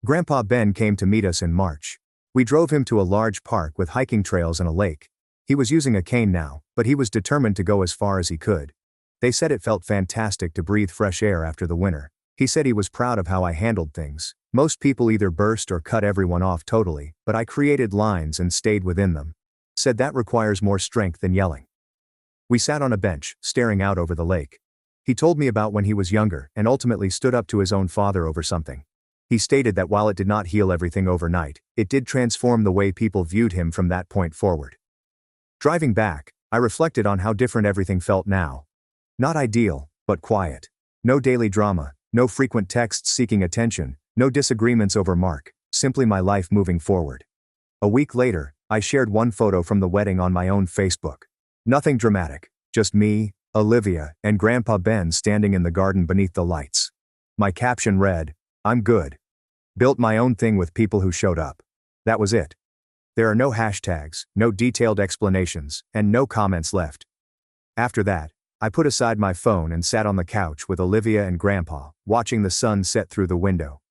Grandpa Ben came to meet us in March. We drove him to a large park with hiking trails and a lake. He was using a cane now, but he was determined to go as far as he could. They said it felt fantastic to breathe fresh air after the winter. He said he was proud of how I handled things. Most people either burst or cut everyone off totally, but I created lines and stayed within them. Said that requires more strength than yelling. We sat on a bench, staring out over the lake. He told me about when he was younger and ultimately stood up to his own father over something. He stated that while it did not heal everything overnight, it did transform the way people viewed him from that point forward. Driving back, I reflected on how different everything felt now. Not ideal, but quiet. No daily drama, no frequent texts seeking attention, no disagreements over Mark, simply my life moving forward. A week later, I shared one photo from the wedding on my own Facebook. Nothing dramatic, just me, Olivia, and Grandpa Ben standing in the garden beneath the lights. My caption read, "I'm good. Built my own thing with people who showed up." That was it. There are no hashtags, no detailed explanations, and no comments left. After that, I put aside my phone and sat on the couch with Olivia and Grandpa, watching the sun set through the window.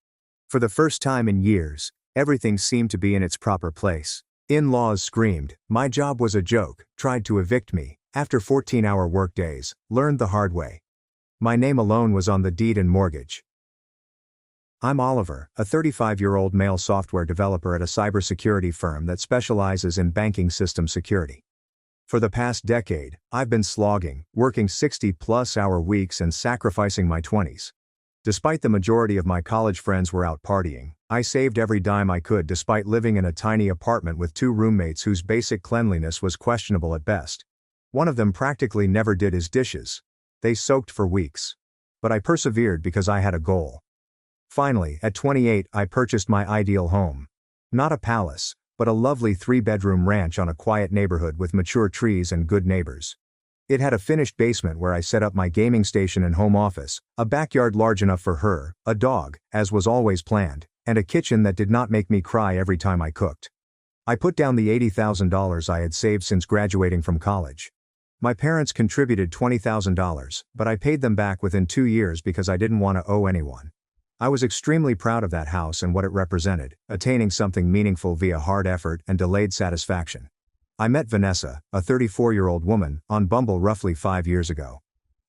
For the first time in years, everything seemed to be in its proper place. In-laws screamed, my job was a joke, tried to evict me, after 14-hour workdays, learned the hard way. My name alone was on the deed and mortgage. I'm Oliver, a 35-year-old male software developer at a cybersecurity firm that specializes in banking system security. For the past decade, I've been slogging, working 60-plus-hour weeks and sacrificing my 20s. Despite the majority of my college friends were out partying, I saved every dime I could despite living in a tiny apartment with 2 roommates whose basic cleanliness was questionable at best. One of them practically never did his dishes. They soaked for weeks. But I persevered because I had a goal. Finally, at 28, I purchased my ideal home. Not a palace, but a lovely 3-bedroom ranch on a quiet neighborhood with mature trees and good neighbors. It had a finished basement where I set up my gaming station and home office, a backyard large enough for her, a dog, as was always planned, and a kitchen that did not make me cry every time I cooked. I put down the $80,000 I had saved since graduating from college. My parents contributed $20,000, but I paid them back within 2 years because I didn't want to owe anyone. I was extremely proud of that house and what it represented, attaining something meaningful via hard effort and delayed satisfaction. I met Vanessa, a 34-year-old woman, on Bumble roughly 5 years ago.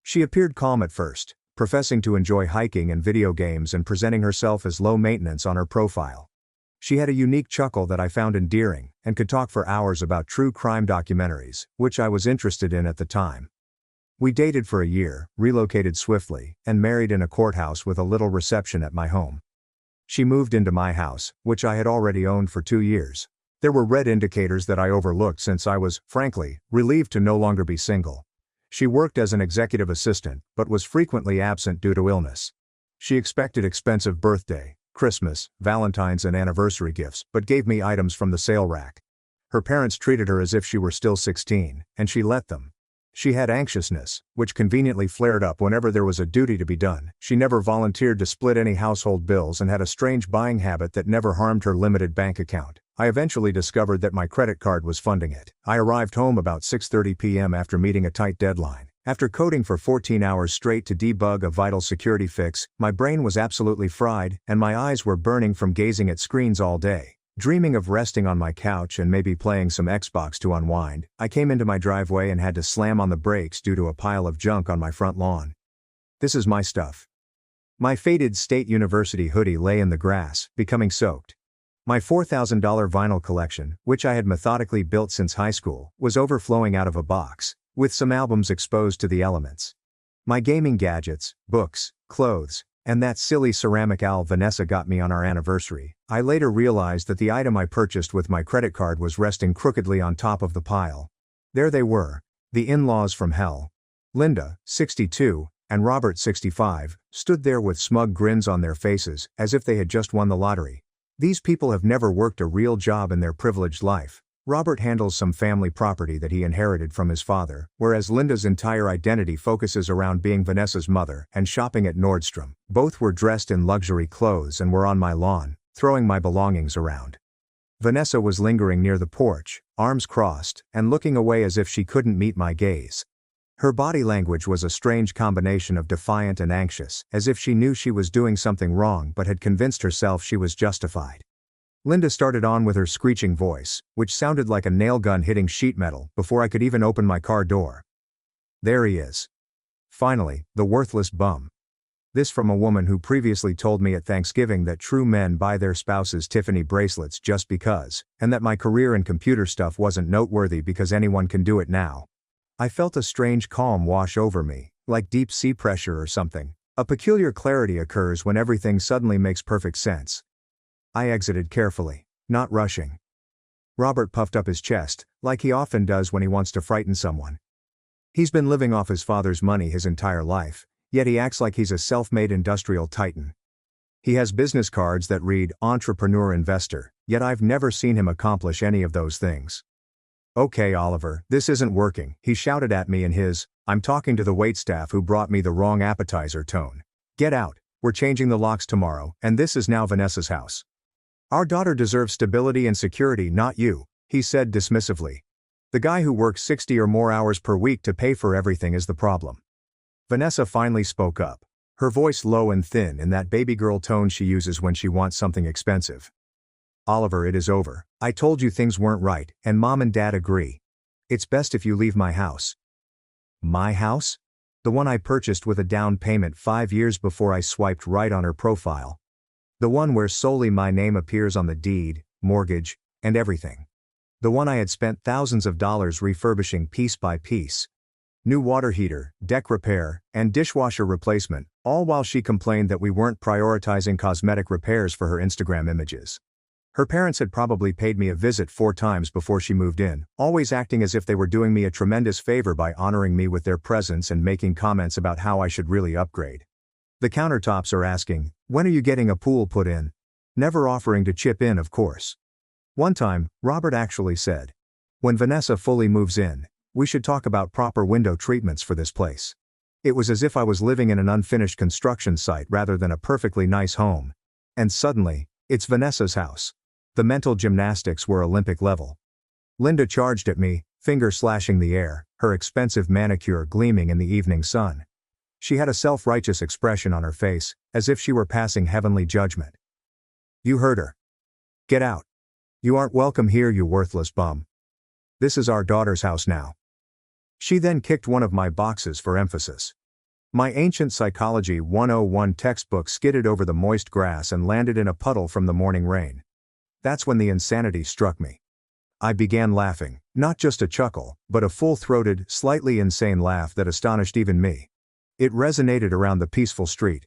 She appeared calm at first, professing to enjoy hiking and video games and presenting herself as low maintenance on her profile. She had a unique chuckle that I found endearing, and could talk for hours about true crime documentaries, which I was interested in at the time. We dated for a year, relocated swiftly, and married in a courthouse with a little reception at my home. She moved into my house, which I had already owned for 2 years. There were red indicators that I overlooked since I was, frankly, relieved to no longer be single. She worked as an executive assistant, but was frequently absent due to illness. She expected expensive birthday, Christmas, Valentine's and anniversary gifts, but gave me items from the sale rack. Her parents treated her as if she were still 16, and she let them. She had anxiousness, which conveniently flared up whenever there was a duty to be done. She never volunteered to split any household bills and had a strange buying habit that never harmed her limited bank account. I eventually discovered that my credit card was funding it. I arrived home about 6:30 p.m. after meeting a tight deadline. After coding for 14 hours straight to debug a vital security fix, my brain was absolutely fried, and my eyes were burning from gazing at screens all day. Dreaming of resting on my couch and maybe playing some Xbox to unwind, I came into my driveway and had to slam on the brakes due to a pile of junk on my front lawn. This is my stuff. My faded State University hoodie lay in the grass, becoming soaked. My $4,000 vinyl collection, which I had methodically built since high school, was overflowing out of a box, with some albums exposed to the elements. My gaming gadgets, books, clothes, and that silly ceramic owl Vanessa got me on our anniversary. I later realized that the item I purchased with my credit card was resting crookedly on top of the pile. There they were, the in-laws from hell. Linda, 62, and Robert, 65, stood there with smug grins on their faces, as if they had just won the lottery. These people have never worked a real job in their privileged life. Robert handles some family property that he inherited from his father, whereas Linda's entire identity focuses around being Vanessa's mother and shopping at Nordstrom. Both were dressed in luxury clothes and were on my lawn, throwing my belongings around. Vanessa was lingering near the porch, arms crossed, and looking away as if she couldn't meet my gaze. Her body language was a strange combination of defiant and anxious, as if she knew she was doing something wrong but had convinced herself she was justified. Linda started on with her screeching voice, which sounded like a nail gun hitting sheet metal, before I could even open my car door. There he is. Finally, the worthless bum. This from a woman who previously told me at Thanksgiving that true men buy their spouses Tiffany bracelets just because, and that my career in computer stuff wasn't noteworthy because anyone can do it now. I felt a strange calm wash over me, like deep sea pressure or something. A peculiar clarity occurs when everything suddenly makes perfect sense. I exited carefully, not rushing. Robert puffed up his chest, like he often does when he wants to frighten someone. He's been living off his father's money his entire life, yet he acts like he's a self-made industrial titan. He has business cards that read entrepreneur investor, yet I've never seen him accomplish any of those things. Okay, Oliver, this isn't working, he shouted at me in his, I'm talking to the waitstaff who brought me the wrong appetizer tone. Get out, we're changing the locks tomorrow, and this is now Vanessa's house. Our daughter deserves stability and security, not you, he said dismissively. The guy who works 60 or more hours per week to pay for everything is the problem. Vanessa finally spoke up, her voice low and thin in that baby girl tone she uses when she wants something expensive. Oliver, it is over. I told you things weren't right, and Mom and Dad agree. It's best if you leave my house. My house? The one I purchased with a down payment 5 years before I swiped right on her profile. The one where solely my name appears on the deed, mortgage, and everything. The one I had spent thousands of dollars refurbishing piece by piece. New water heater, deck repair, and dishwasher replacement, all while she complained that we weren't prioritizing cosmetic repairs for her Instagram images. Her parents had probably paid me a visit 4 times before she moved in, always acting as if they were doing me a tremendous favor by honoring me with their presence and making comments about how I should really upgrade. The countertops are asking, when are you getting a pool put in? Never offering to chip in, of course. One time, Robert actually said, when Vanessa fully moves in, we should talk about proper window treatments for this place. It was as if I was living in an unfinished construction site rather than a perfectly nice home. And suddenly, it's Vanessa's house. The mental gymnastics were Olympic level. Linda charged at me, finger slashing the air, her expensive manicure gleaming in the evening sun. She had a self-righteous expression on her face, as if she were passing heavenly judgment. You heard her. Get out. You aren't welcome here, you worthless bum. This is our daughter's house now. She then kicked one of my boxes for emphasis. My ancient Psychology 101 textbook skidded over the moist grass and landed in a puddle from the morning rain. That's when the insanity struck me. I began laughing, not just a chuckle, but a full-throated, slightly insane laugh that astonished even me. It resonated around the peaceful street.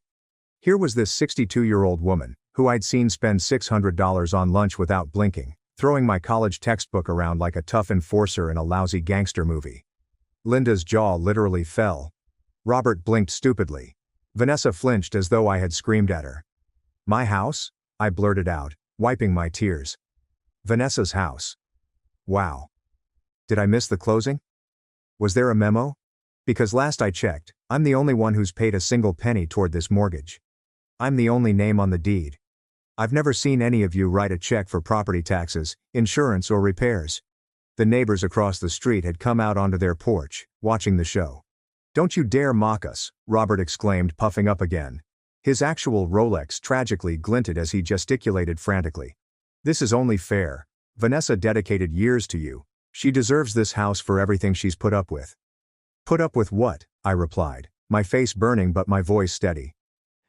Here was this 62-year-old woman, who I'd seen spend $600 on lunch without blinking, throwing my college textbook around like a tough enforcer in a lousy gangster movie. Linda's jaw literally fell. Robert blinked stupidly. Vanessa flinched as though I had screamed at her. My house? I blurted out, wiping my tears. Vanessa's house. Wow. Did I miss the closing? Was there a memo? Because last I checked, I'm the only one who's paid a single penny toward this mortgage. I'm the only name on the deed. I've never seen any of you write a check for property taxes, insurance or repairs. The neighbors across the street had come out onto their porch, watching the show. Don't you dare mock us, Robert exclaimed, puffing up again. His actual Rolex tragically glinted as he gesticulated frantically. This is only fair. Vanessa dedicated years to you. She deserves this house for everything she's put up with. Put up with what? I replied, my face burning but my voice steady.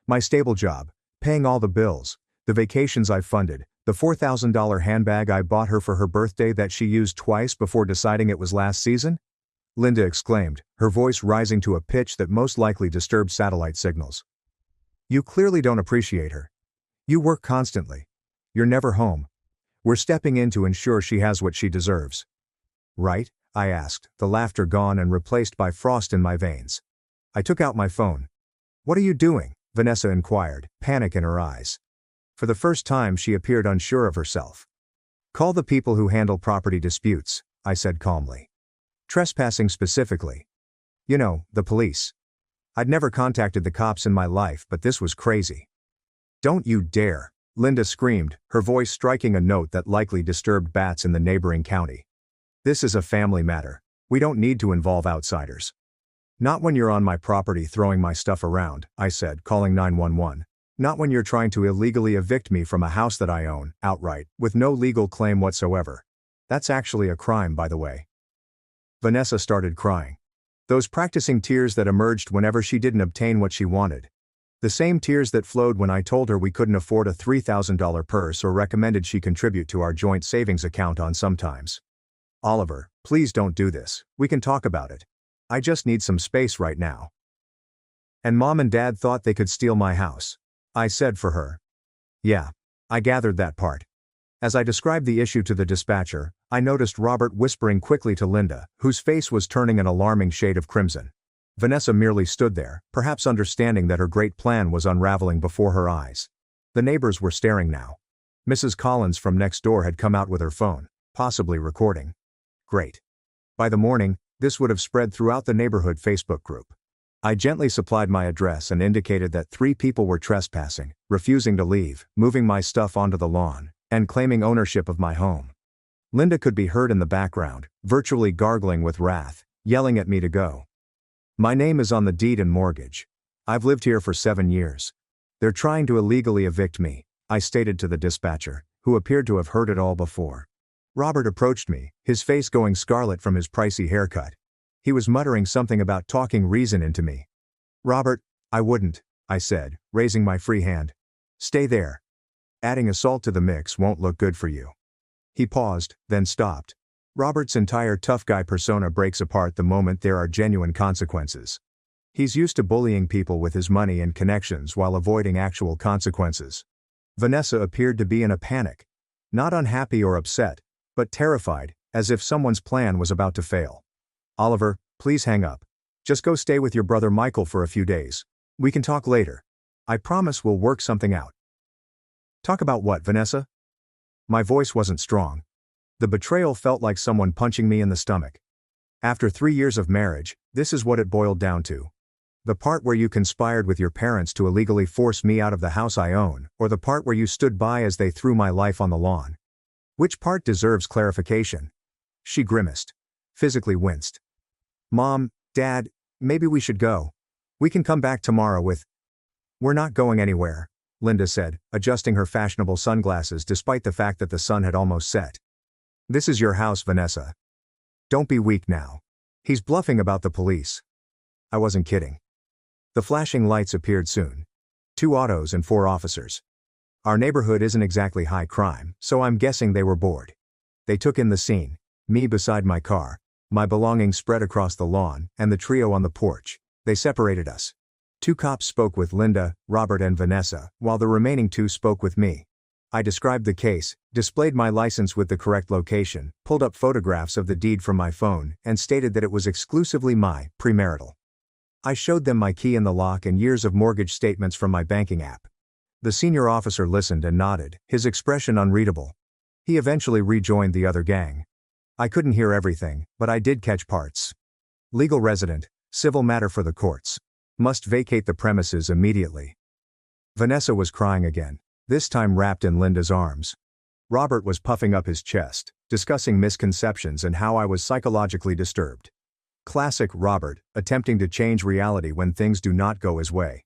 My stable job, paying all the bills, the vacations I've funded, the $4,000 handbag I bought her for her birthday that she used twice before deciding it was last season? Linda exclaimed, her voice rising to a pitch that most likely disturbed satellite signals. You clearly don't appreciate her. You work constantly. You're never home. We're stepping in to ensure she has what she deserves. Right? I asked, the laughter gone and replaced by frost in my veins. I took out my phone. What are you doing? Vanessa inquired, panic in her eyes. For the first time she appeared unsure of herself. Call the people who handle property disputes, I said calmly. Trespassing specifically. You know, the police. I'd never contacted the cops in my life, but this was crazy. Don't you dare, Linda screamed, her voice striking a note that likely disturbed bats in the neighboring county. This is a family matter. We don't need to involve outsiders. Not when you're on my property throwing my stuff around, I said, calling 911. Not when you're trying to illegally evict me from a house that I own, outright, with no legal claim whatsoever. That's actually a crime, by the way. Vanessa started crying. Those practicing tears that emerged whenever she didn't obtain what she wanted. The same tears that flowed when I told her we couldn't afford a $3,000 purse or recommended she contribute to our joint savings account on sometimes. Oliver, please don't do this, we can talk about it. I just need some space right now. And Mom and Dad thought they could steal my house. I said for her. Yeah. I gathered that part. As I described the issue to the dispatcher, I noticed Robert whispering quickly to Linda, whose face was turning an alarming shade of crimson. Vanessa merely stood there, perhaps understanding that her great plan was unraveling before her eyes. The neighbors were staring now. Mrs. Collins from next door had come out with her phone, possibly recording. Great. By the morning, this would have spread throughout the neighborhood Facebook group. I gently supplied my address and indicated that 3 people were trespassing, refusing to leave, moving my stuff onto the lawn, and claiming ownership of my home. Linda could be heard in the background, virtually gargling with wrath, yelling at me to go. My name is on the deed and mortgage. I've lived here for 7 years. They're trying to illegally evict me, I stated to the dispatcher, who appeared to have heard it all before. Robert approached me, his face going scarlet from his pricey haircut. He was muttering something about talking reason into me. Robert, I wouldn't, I said, raising my free hand. Stay there. Adding assault to the mix won't look good for you. He paused, then stopped. Robert's entire tough guy persona breaks apart the moment there are genuine consequences. He's used to bullying people with his money and connections while avoiding actual consequences. Vanessa appeared to be in a panic. Not unhappy or upset, but terrified, as if someone's plan was about to fail. Oliver, please hang up. Just go stay with your brother Michael for a few days. We can talk later. I promise we'll work something out. Talk about what, Vanessa? My voice wasn't strong. The betrayal felt like someone punching me in the stomach. After 3 years of marriage, this is what it boiled down to. The part where you conspired with your parents to illegally force me out of the house I own, or the part where you stood by as they threw my life on the lawn. Which part deserves clarification? She grimaced. Physically winced. Mom, Dad, maybe we should go. We can come back tomorrow with. We're not going anywhere, Linda said, adjusting her fashionable sunglasses despite the fact that the sun had almost set. This is your house, Vanessa. Don't be weak now. He's bluffing about the police. I wasn't kidding. The flashing lights appeared soon. 2 autos and 4 officers. Our neighborhood isn't exactly high crime, so I'm guessing they were bored. They took in the scene, me beside my car, my belongings spread across the lawn, and the trio on the porch. They separated us. 2 cops spoke with Linda, Robert and Vanessa, while the remaining 2 spoke with me. I described the case, displayed my license with the correct location, pulled up photographs of the deed from my phone, and stated that it was exclusively my premarital. I showed them my key in the lock and years of mortgage statements from my banking app. The senior officer listened and nodded, his expression unreadable. He eventually rejoined the other gang. I couldn't hear everything, but I did catch parts. Legal resident, civil matter for the courts. Must vacate the premises immediately. Vanessa was crying again, this time wrapped in Linda's arms. Robert was puffing up his chest, discussing misconceptions and how I was psychologically disturbed. Classic Robert, attempting to change reality when things do not go his way.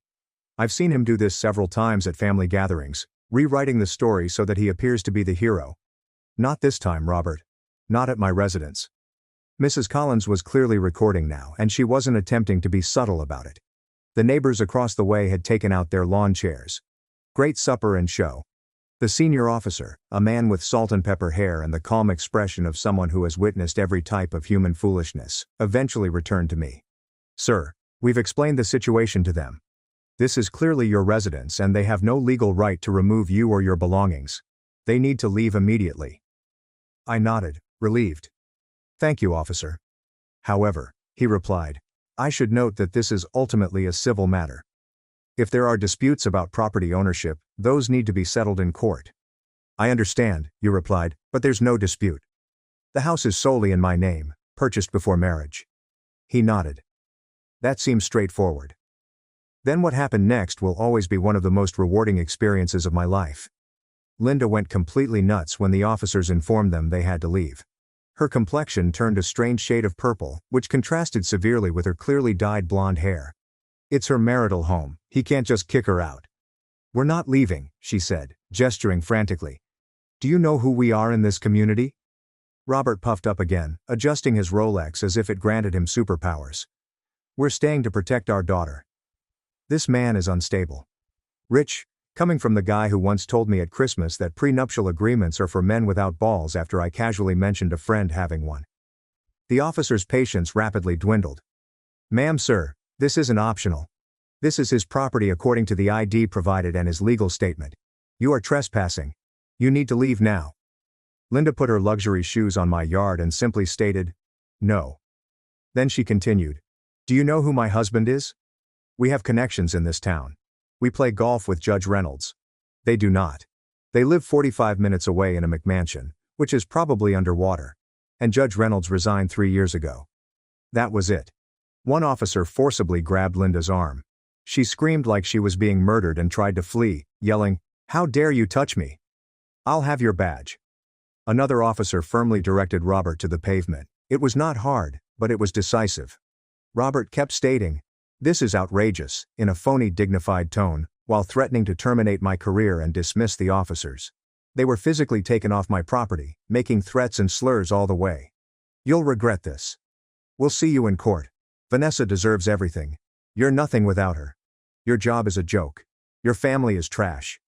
I've seen him do this several times at family gatherings, rewriting the story so that he appears to be the hero. Not this time, Robert. Not at my residence. Mrs. Collins was clearly recording now, and she wasn't attempting to be subtle about it. The neighbors across the way had taken out their lawn chairs. Great supper and show. The senior officer, a man with salt and pepper hair and the calm expression of someone who has witnessed every type of human foolishness, eventually returned to me. Sir, we've explained the situation to them. This is clearly your residence and they have no legal right to remove you or your belongings. They need to leave immediately. I nodded, relieved. Thank you, officer. However, he replied, I should note that this is ultimately a civil matter. If there are disputes about property ownership, those need to be settled in court. I understand, you replied, but there's no dispute. The house is solely in my name, purchased before marriage. He nodded. That seems straightforward. Then what happened next will always be one of the most rewarding experiences of my life. Linda went completely nuts when the officers informed them they had to leave. Her complexion turned a strange shade of purple, which contrasted severely with her clearly dyed blonde hair. It's her marital home, he can't just kick her out. We're not leaving, she said, gesturing frantically. Do you know who we are in this community? Robert puffed up again, adjusting his Rolex as if it granted him superpowers. We're staying to protect our daughter. This man is unstable. Rich, coming from the guy who once told me at Christmas that prenuptial agreements are for men without balls after I casually mentioned a friend having one. The officer's patience rapidly dwindled. Ma'am, sir, this isn't optional. This is his property according to the ID provided and his legal statement. You are trespassing. You need to leave now. Linda put her luxury shoes on my yard and simply stated, no. Then she continued, do you know who my husband is? We have connections in this town. We play golf with Judge Reynolds. They do not. They live 45 minutes away in a McMansion, which is probably underwater. And Judge Reynolds resigned 3 years ago. That was it. One officer forcibly grabbed Linda's arm. She screamed like she was being murdered and tried to flee, yelling, how dare you touch me? I'll have your badge. Another officer firmly directed Robert to the pavement. It was not hard, but it was decisive. Robert kept stating, this is outrageous, in a phony dignified tone, while threatening to terminate my career and dismiss the officers. They were physically taken off my property, making threats and slurs all the way. You'll regret this. We'll see you in court. Vanessa deserves everything. You're nothing without her. Your job is a joke. Your family is trash.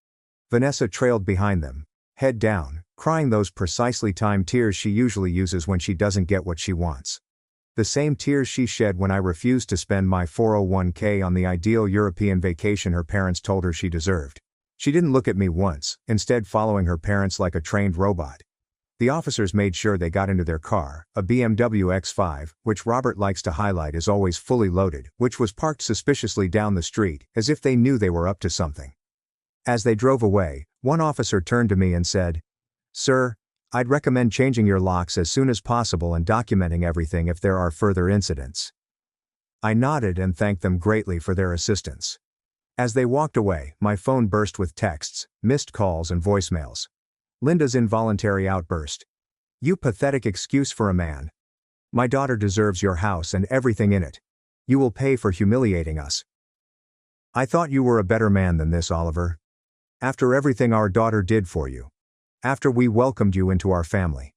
Vanessa trailed behind them, head down, crying those precisely timed tears she usually uses when she doesn't get what she wants. The same tears she shed when I refused to spend my 401k on the ideal European vacation her parents told her she deserved. She didn't look at me once, instead following her parents like a trained robot. The officers made sure they got into their car, a BMW X5, which Robert likes to highlight is always fully loaded, which was parked suspiciously down the street, as if they knew they were up to something. As they drove away, one officer turned to me and said, Sir, I'd recommend changing your locks as soon as possible and documenting everything if there are further incidents. I nodded and thanked them greatly for their assistance. As they walked away, my phone burst with texts, missed calls and voicemails. Linda's involuntary outburst. You pathetic excuse for a man. My daughter deserves your house and everything in it. You will pay for humiliating us. I thought you were a better man than this, Oliver. After everything our daughter did for you. After we welcomed you into our family.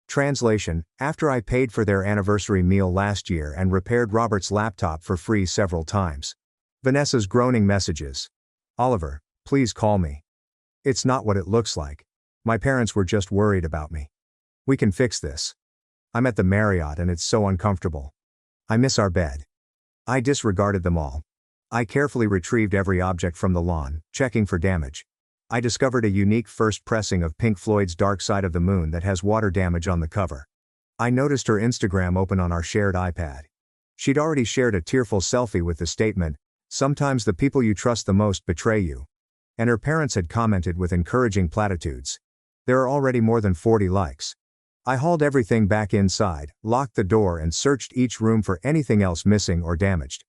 Translation: after I paid for their anniversary meal last year and repaired Robert's laptop for free several times. Vanessa's groaning messages. Oliver, please call me. It's not what it looks like. My parents were just worried about me. We can fix this. I'm at the Marriott and it's so uncomfortable. I miss our bed. I disregarded them all. I carefully retrieved every object from the lawn, checking for damage. I discovered a unique first pressing of Pink Floyd's Dark Side of the Moon that has water damage on the cover. I noticed her Instagram open on our shared iPad. She'd already shared a tearful selfie with the statement, "Sometimes the people you trust the most betray you." And her parents had commented with encouraging platitudes. There are already more than 40 likes. I hauled everything back inside, locked the door and searched each room for anything else missing or damaged.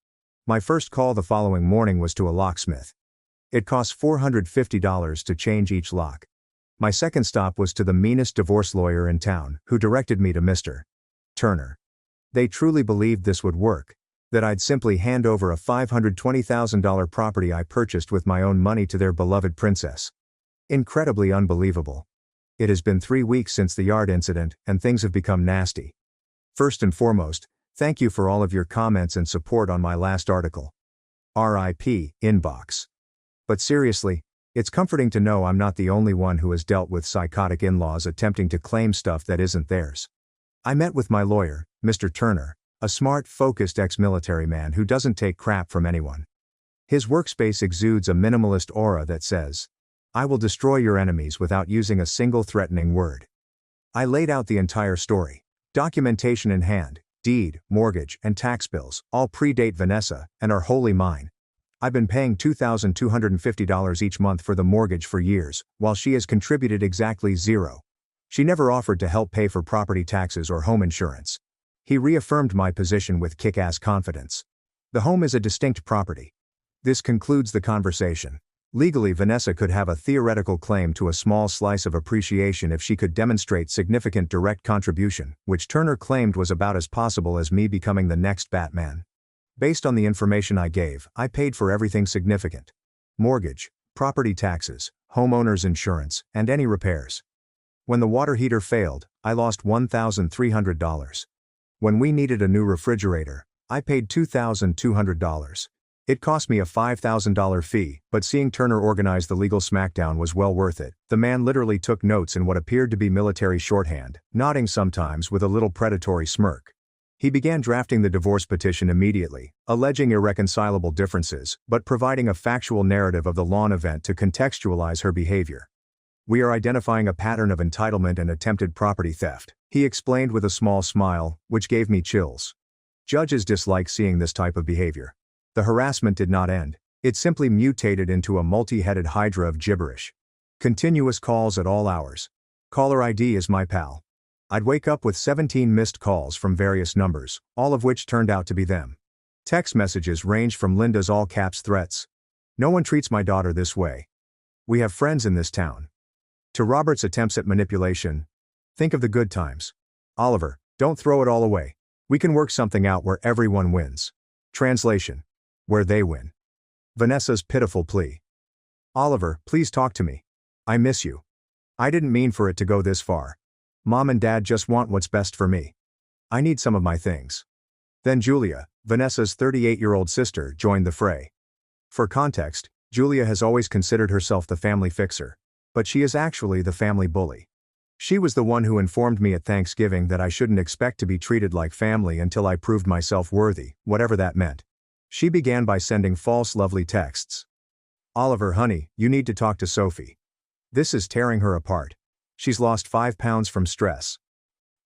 My first call the following morning was to a locksmith. It cost $450 to change each lock. My second stop was to the meanest divorce lawyer in town, who directed me to Mr. Turner. They truly believed this would work, that I'd simply hand over a $520,000 property I purchased with my own money to their beloved princess. Incredibly unbelievable. It has been 3 weeks since the yard incident, and things have become nasty. First and foremost, thank you for all of your comments and support on my last article. RIP, inbox. But seriously, it's comforting to know I'm not the only one who has dealt with psychotic in-laws attempting to claim stuff that isn't theirs. I met with my lawyer, Mr. Turner, a smart, focused ex-military man who doesn't take crap from anyone. His workspace exudes a minimalist aura that says, "I will destroy your enemies without using a single threatening word." I laid out the entire story. Documentation in hand, deed, mortgage, and tax bills, all predate Vanessa, and are wholly mine. I've been paying $2,250 each month for the mortgage for years, while she has contributed exactly zero. She never offered to help pay for property taxes or home insurance. He reaffirmed my position with kick-ass confidence. The home is a distinct property. This concludes the conversation. Legally, Vanessa could have a theoretical claim to a small slice of appreciation if she could demonstrate significant direct contribution, which Turner claimed was about as possible as me becoming the next Batman. Based on the information I gave, I paid for everything significant. Mortgage, property taxes, homeowner's insurance, and any repairs. When the water heater failed, I lost $1,300. When we needed a new refrigerator, I paid $2,200. It cost me a $5,000 fee, but seeing Turner organize the legal smackdown was well worth it. The man literally took notes in what appeared to be military shorthand, nodding sometimes with a little predatory smirk. He began drafting the divorce petition immediately, alleging irreconcilable differences, but providing a factual narrative of the lawn event to contextualize her behavior. "We are identifying a pattern of entitlement and attempted property theft," he explained with a small smile, which gave me chills. Judges dislike seeing this type of behavior. The harassment did not end. It simply mutated into a multi-headed hydra of gibberish. Continuous calls at all hours. Caller ID is my pal. I'd wake up with 17 missed calls from various numbers, all of which turned out to be them. Text messages ranged from Linda's all-caps threats. "No one treats my daughter this way. We have friends in this town." To Robert's attempts at manipulation. "Think of the good times. Oliver, don't throw it all away. We can work something out where everyone wins." Translation: where they win. Vanessa's pitiful plea. "Oliver, please talk to me. I miss you. I didn't mean for it to go this far. Mom and Dad just want what's best for me. I need some of my things." Then Julia, Vanessa's 38-year-old sister, joined the fray. For context, Julia has always considered herself the family fixer, but she is actually the family bully. She was the one who informed me at Thanksgiving that I shouldn't expect to be treated like family until I proved myself worthy, whatever that meant. She began by sending false lovely texts. "Oliver, honey, you need to talk to Sophie. This is tearing her apart. She's lost 5 pounds from stress."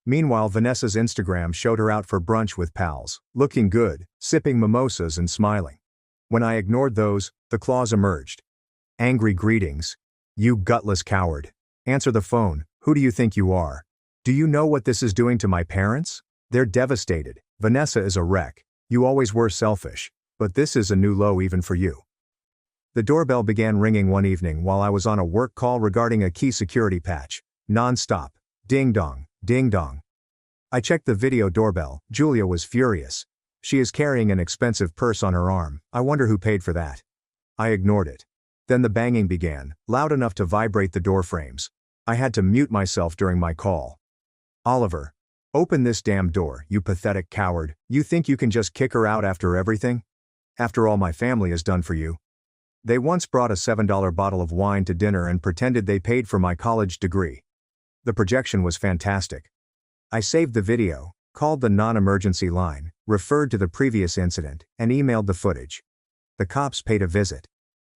Meanwhile, Vanessa's Instagram showed her out for brunch with pals, looking good, sipping mimosas and smiling. When I ignored those, the claws emerged. Angry greetings. "You gutless coward. Answer the phone. Who do you think you are? Do you know what this is doing to my parents? They're devastated. Vanessa is a wreck. You always were selfish. But this is a new low even for you." The doorbell began ringing one evening while I was on a work call regarding a key security patch. Non-stop. Ding dong, ding dong. I checked the video doorbell. Julia was furious. She is carrying an expensive purse on her arm. I wonder who paid for that. I ignored it. Then the banging began, loud enough to vibrate the door frames. I had to mute myself during my call. Oliver. Open this damn door, you pathetic coward. You think you can just kick her out after everything? After all my family has done for you. They once brought a $7 bottle of wine to dinner and pretended they paid for my college degree. The projection was fantastic. I saved the video, called the non-emergency line, referred to the previous incident, and emailed the footage. The cops paid a visit.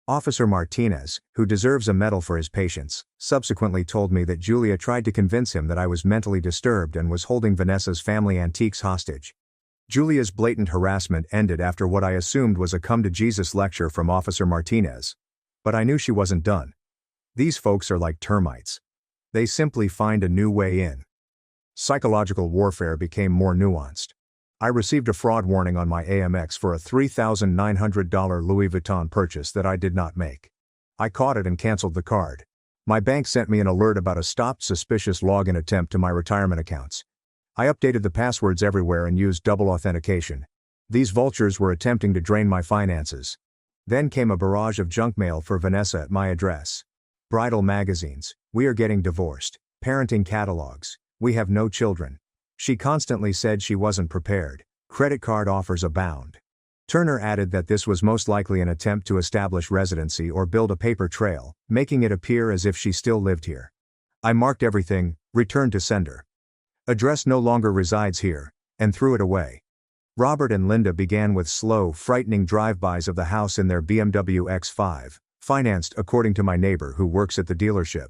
Officer Martinez, who deserves a medal for his patience, subsequently told me that Julia tried to convince him that I was mentally disturbed and was holding Vanessa's family antiques hostage. Julia's blatant harassment ended after what I assumed was a come-to-Jesus lecture from Officer Martinez. But I knew she wasn't done. These folks are like termites. They simply find a new way in. Psychological warfare became more nuanced. I received a fraud warning on my Amex for a $3,900 Louis Vuitton purchase that I did not make. I caught it and canceled the card. My bank sent me an alert about a stopped suspicious login attempt to my retirement accounts. I updated the passwords everywhere and used double authentication. These vultures were attempting to drain my finances. Then came a barrage of junk mail for Vanessa at my address. Bridal magazines, we are getting divorced, parenting catalogs, we have no children. She constantly said she wasn't prepared. Credit card offers abound. Turner added that this was most likely an attempt to establish residency or build a paper trail, making it appear as if she still lived here. I marked everything, returned to sender. Address no longer resides here, and threw it away. Robert and Linda began with slow, frightening drive-bys of the house in their BMW X5, financed according to my neighbor who works at the dealership.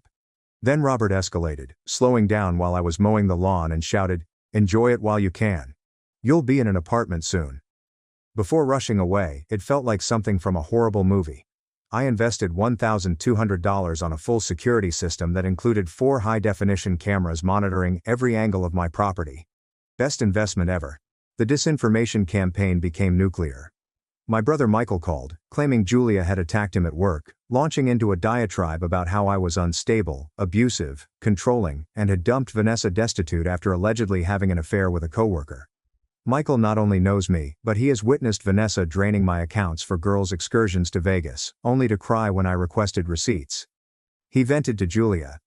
Then Robert escalated, slowing down while I was mowing the lawn and shouted, "Enjoy it while you can. You'll be in an apartment soon." Before rushing away, it felt like something from a horrible movie. I invested $1,200 on a full security system that included 4 high-definition cameras monitoring every angle of my property. Best investment ever. The disinformation campaign became nuclear. My brother Michael called, claiming Julia had attacked him at work, launching into a diatribe about how I was unstable, abusive, controlling, and had dumped Vanessa destitute after allegedly having an affair with a coworker. Michael not only knows me, but he has witnessed Vanessa draining my accounts for girls' excursions to Vegas, only to cry when I requested receipts. He vented to Julia.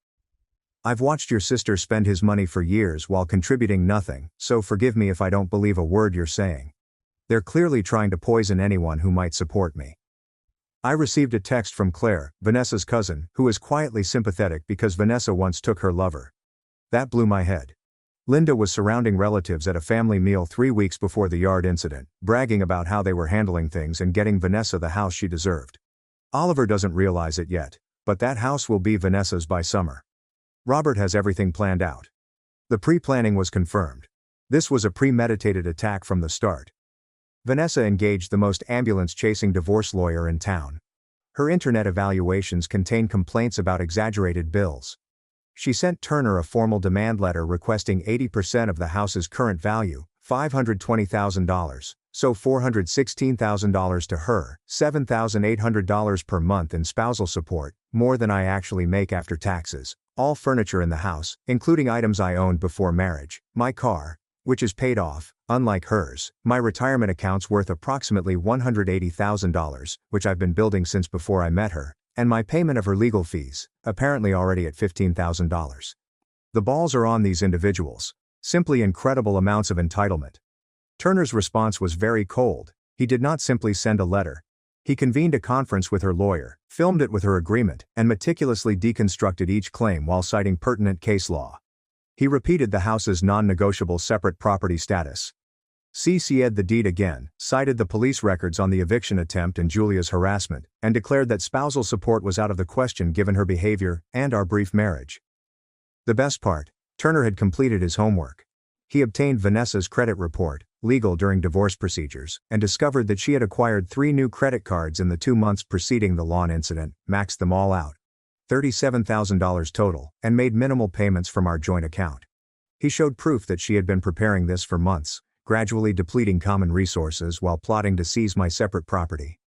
"I've watched your sister spend his money for years while contributing nothing, so forgive me if I don't believe a word you're saying. They're clearly trying to poison anyone who might support me." I received a text from Claire, Vanessa's cousin, who is quietly sympathetic because Vanessa once took her lover. That blew my head. Linda was surrounding relatives at a family meal 3 weeks before the yard incident, bragging about how they were handling things and getting Vanessa the house she deserved. Oliver doesn't realize it yet, but that house will be Vanessa's by summer. Robert has everything planned out. The pre-planning was confirmed. This was a premeditated attack from the start. Vanessa engaged the most ambulance-chasing divorce lawyer in town. Her internet evaluations contain complaints about exaggerated bills. She sent Turner a formal demand letter requesting 80% of the house's current value, $520,000, so $416,000 to her, $7,800 per month in spousal support, more than I actually make after taxes, all furniture in the house, including items I owned before marriage, my car, which is paid off, unlike hers, my retirement account's worth approximately $180,000, which I've been building since before I met her, and my payment of her legal fees, apparently already at $15,000. The balls are on these individuals. Simply incredible amounts of entitlement. Turner's response was very cold. He did not simply send a letter. He convened a conference with her lawyer, filmed it with her agreement, and meticulously deconstructed each claim while citing pertinent case law. He repeated the house's non-negotiable separate property status. CC'd the deed again, cited the police records on the eviction attempt and Julia's harassment, and declared that spousal support was out of the question given her behavior and our brief marriage. The best part, Turner had completed his homework. He obtained Vanessa's credit report, legal during divorce procedures, and discovered that she had acquired 3 new credit cards in the 2 months preceding the lawn incident, maxed them all out. $37,000 total, and made minimal payments from our joint account. He showed proof that she had been preparing this for months, gradually depleting common resources while plotting to seize my separate property.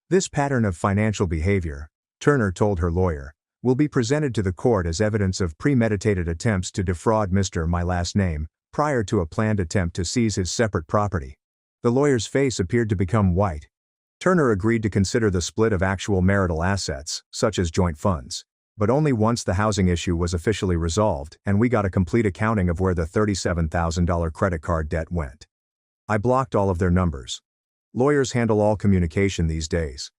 This pattern of financial behavior, Turner told her lawyer, will be presented to the court as evidence of premeditated attempts to defraud Mr. My last name, prior to a planned attempt to seize his separate property. The lawyer's face appeared to become white. Turner agreed to consider the split of actual marital assets, such as joint funds. But only once the housing issue was officially resolved and we got a complete accounting of where the $37,000 credit card debt went. I blocked all of their numbers. Lawyers handle all communication these days.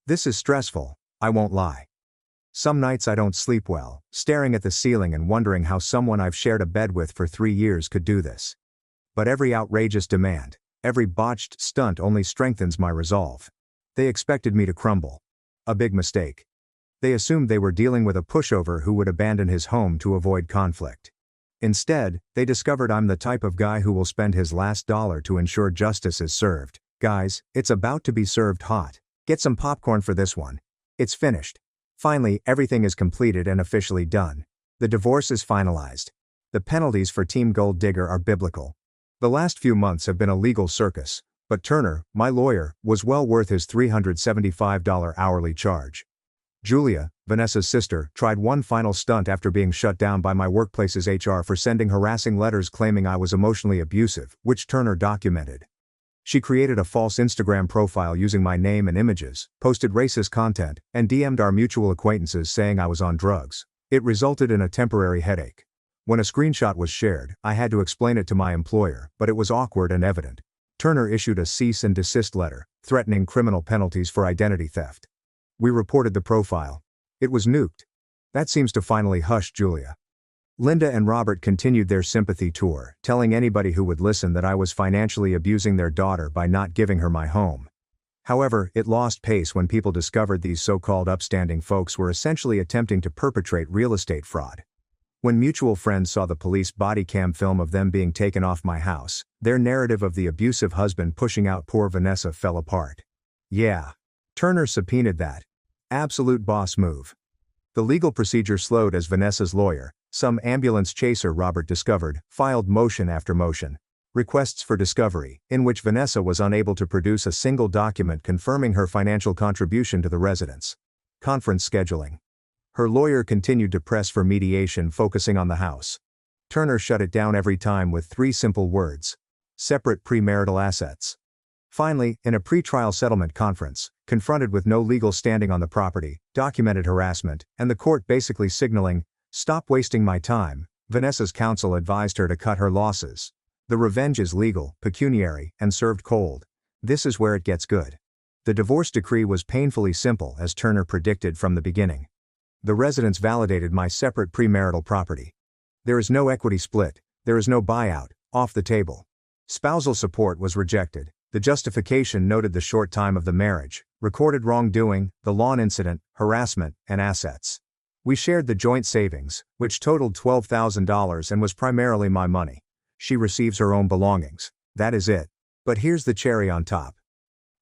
This is stressful, I won't lie. Some nights I don't sleep well, staring at the ceiling and wondering how someone I've shared a bed with for 3 years could do this. But every outrageous demand, every botched stunt only strengthens my resolve. They expected me to crumble. A big mistake. They assumed they were dealing with a pushover who would abandon his home to avoid conflict. Instead, they discovered I'm the type of guy who will spend his last dollar to ensure justice is served. Guys, it's about to be served hot. Get some popcorn for this one. It's finished. Finally, everything is completed and officially done. The divorce is finalized. The penalties for Team Gold Digger are biblical. The last few months have been a legal circus, but Turner, my lawyer, was well worth his $375 hourly charge. Julia, Vanessa's sister, tried one final stunt after being shut down by my workplace's HR for sending harassing letters claiming I was emotionally abusive, which Turner documented. She created a false Instagram profile using my name and images, posted racist content, and DM'd our mutual acquaintances saying I was on drugs. It resulted in a temporary headache. When a screenshot was shared, I had to explain it to my employer, but it was awkward and evident. Turner issued a cease and desist letter, threatening criminal penalties for identity theft. We reported the profile. It was nuked. That seems to finally hush Julia. Linda and Robert continued their sympathy tour, telling anybody who would listen that I was financially abusing their daughter by not giving her my home. However, it lost pace when people discovered these so-called upstanding folks were essentially attempting to perpetrate real estate fraud. When mutual friends saw the police body cam film of them being taken off my house, their narrative of the abusive husband pushing out poor Vanessa fell apart. Yeah. Turner subpoenaed that. Absolute boss move. The legal procedure slowed as Vanessa's lawyer, some ambulance chaser Robert discovered, filed motion after motion. Requests for discovery, in which Vanessa was unable to produce a single document confirming her financial contribution to the residence. Conference scheduling. Her lawyer continued to press for mediation focusing on the house. Turner shut it down every time with 3 simple words. Separate premarital assets. Finally, in a pretrial settlement conference, confronted with no legal standing on the property, documented harassment, and the court basically signaling, "Stop wasting my time," Vanessa's counsel advised her to cut her losses. The revenge is legal, pecuniary, and served cold. This is where it gets good. The divorce decree was painfully simple as Turner predicted from the beginning. The residents validated my separate premarital property. There is no equity split, there is no buyout, off the table. Spousal support was rejected. The justification noted the short time of the marriage, recorded wrongdoing, the lawn incident, harassment, and assets. We shared the joint savings, which totaled $12,000 and was primarily my money. She receives her own belongings. That is it. But here's the cherry on top.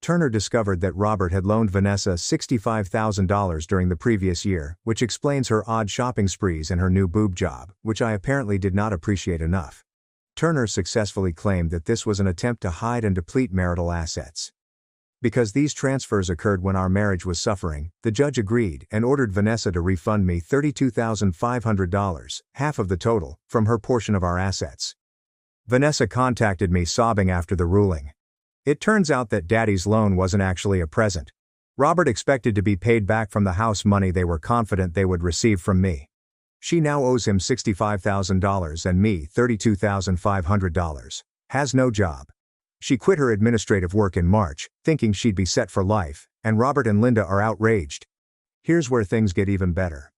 Turner discovered that Robert had loaned Vanessa $65,000 during the previous year, which explains her odd shopping sprees and her new boob job, which I apparently did not appreciate enough. Turner successfully claimed that this was an attempt to hide and deplete marital assets. Because these transfers occurred when our marriage was suffering, the judge agreed and ordered Vanessa to refund me $32,500, half of the total, from her portion of our assets. Vanessa contacted me sobbing after the ruling. It turns out that Daddy's loan wasn't actually a present. Robert expected to be paid back from the house money they were confident they would receive from me. She now owes him $65,000 and me $32,500. Has no job. She quit her administrative work in March, thinking she'd be set for life, and Robert and Linda are outraged. Here's where things get even better.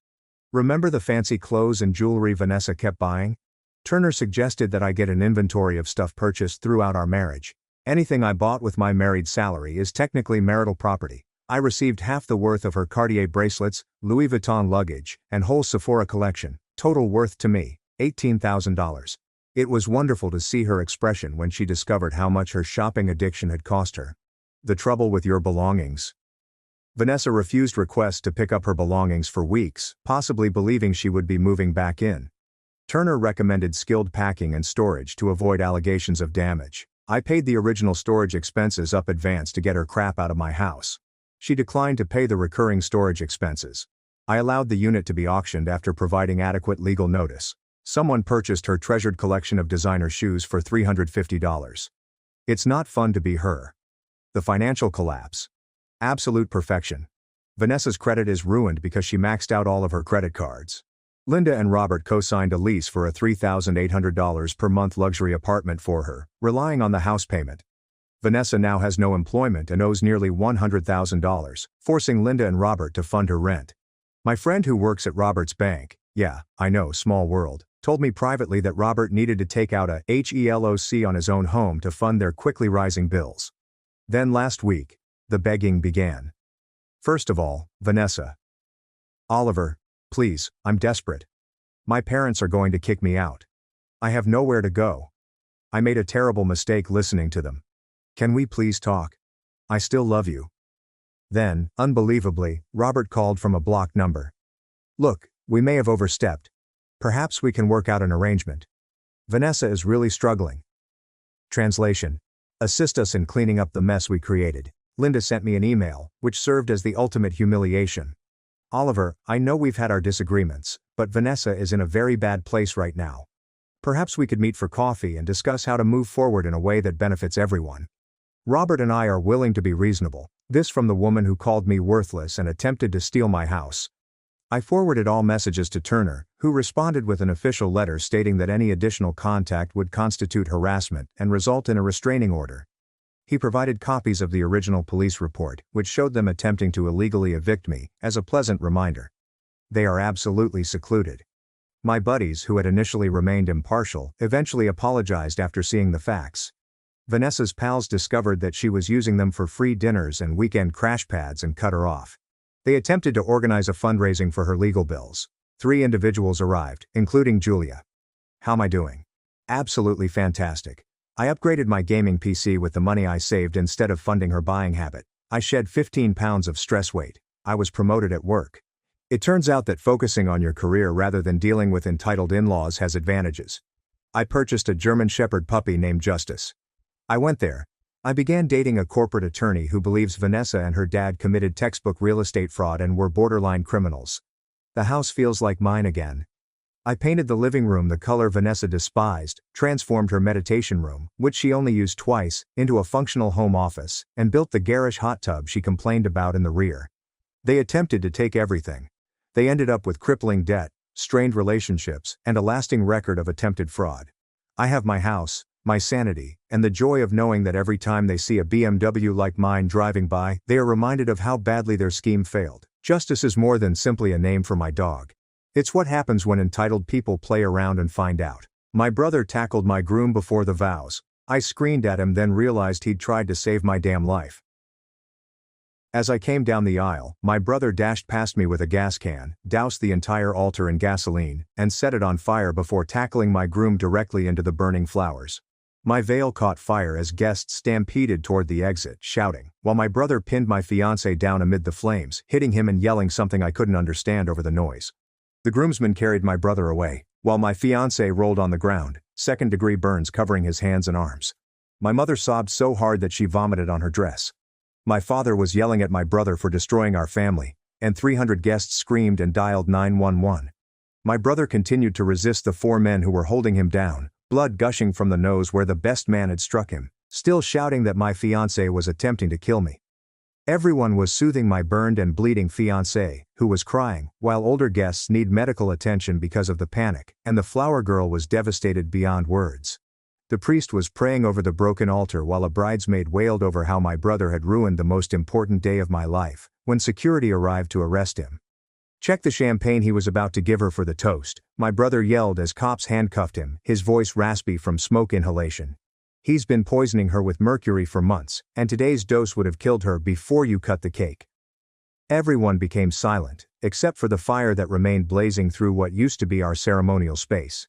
Remember the fancy clothes and jewelry Vanessa kept buying? Turner suggested that I get an inventory of stuff purchased throughout our marriage. Anything I bought with my married salary is technically marital property. I received half the worth of her Cartier bracelets, Louis Vuitton luggage, and whole Sephora collection, total worth to me, $18,000. It was wonderful to see her expression when she discovered how much her shopping addiction had cost her. The trouble with your belongings. Vanessa refused requests to pick up her belongings for weeks, possibly believing she would be moving back in. Turner recommended skilled packing and storage to avoid allegations of damage. I paid the original storage expenses up advance to get her crap out of my house. She declined to pay the recurring storage expenses. I allowed the unit to be auctioned after providing adequate legal notice. Someone purchased her treasured collection of designer shoes for $350. It's not fun to be her. The financial collapse. Absolute perfection. Vanessa's credit is ruined because she maxed out all of her credit cards. Linda and Robert co-signed a lease for a $3,800 per month luxury apartment for her, relying on the house payment. Vanessa now has no employment and owes nearly $100,000, forcing Linda and Robert to fund her rent. My friend who works at Robert's bank, yeah, I know, small world, told me privately that Robert needed to take out a HELOC on his own home to fund their quickly rising bills. Then last week, the begging began. First of all, Vanessa. Oliver, please, I'm desperate. My parents are going to kick me out. I have nowhere to go. I made a terrible mistake listening to them. Can we please talk? I still love you. Then, unbelievably, Robert called from a blocked number. Look, we may have overstepped. Perhaps we can work out an arrangement. Vanessa is really struggling. Translation. Assist us in cleaning up the mess we created. Linda sent me an email, which served as the ultimate humiliation. Oliver, I know we've had our disagreements, but Vanessa is in a very bad place right now. Perhaps we could meet for coffee and discuss how to move forward in a way that benefits everyone. Robert and I are willing to be reasonable. This from the woman who called me worthless and attempted to steal my house. I forwarded all messages to Turner, who responded with an official letter stating that any additional contact would constitute harassment and result in a restraining order. He provided copies of the original police report, which showed them attempting to illegally evict me, as a pleasant reminder. They are absolutely secluded. My buddies, who had initially remained impartial, eventually apologized after seeing the facts. Vanessa's pals discovered that she was using them for free dinners and weekend crash pads and cut her off. They attempted to organize a fundraising for her legal bills. 3 individuals arrived, including Julia. How am I doing? Absolutely fantastic. I upgraded my gaming PC with the money I saved instead of funding her buying habit. I shed 15 pounds of stress weight. I was promoted at work. It turns out that focusing on your career rather than dealing with entitled in-laws has advantages. I purchased a German Shepherd puppy named Justice. I went there. I began dating a corporate attorney who believes Vanessa and her dad committed textbook real estate fraud and were borderline criminals. The house feels like mine again. I painted the living room the color Vanessa despised, transformed her meditation room, which she only used twice, into a functional home office, and built the garish hot tub she complained about in the rear. They attempted to take everything. They ended up with crippling debt, strained relationships, and a lasting record of attempted fraud. I have my house, my sanity, and the joy of knowing that every time they see a BMW like mine driving by, they are reminded of how badly their scheme failed. Justice is more than simply a name for my dog. It's what happens when entitled people play around and find out. My brother tackled my groom before the vows. I screamed at him, then realized he'd tried to save my damn life. As I came down the aisle, my brother dashed past me with a gas can, doused the entire altar in gasoline, and set it on fire before tackling my groom directly into the burning flowers. My veil caught fire as guests stampeded toward the exit, shouting, while my brother pinned my fiancé down amid the flames, hitting him and yelling something I couldn't understand over the noise. The groomsmen carried my brother away, while my fiancé rolled on the ground, second-degree burns covering his hands and arms. My mother sobbed so hard that she vomited on her dress. My father was yelling at my brother for destroying our family, and 300 guests screamed and dialed 911. My brother continued to resist the 4 men who were holding him down, blood gushing from the nose where the best man had struck him, still shouting that my fiancé was attempting to kill me. Everyone was soothing my burned and bleeding fiancé, who was crying, while older guests need medical attention because of the panic, and the flower girl was devastated beyond words. The priest was praying over the broken altar while a bridesmaid wailed over how my brother had ruined the most important day of my life, when security arrived to arrest him. "Check the champagne he was about to give her for the toast," my brother yelled as cops handcuffed him, his voice raspy from smoke inhalation. "He's been poisoning her with mercury for months, and today's dose would have killed her before you cut the cake." Everyone became silent, except for the fire that remained blazing through what used to be our ceremonial space.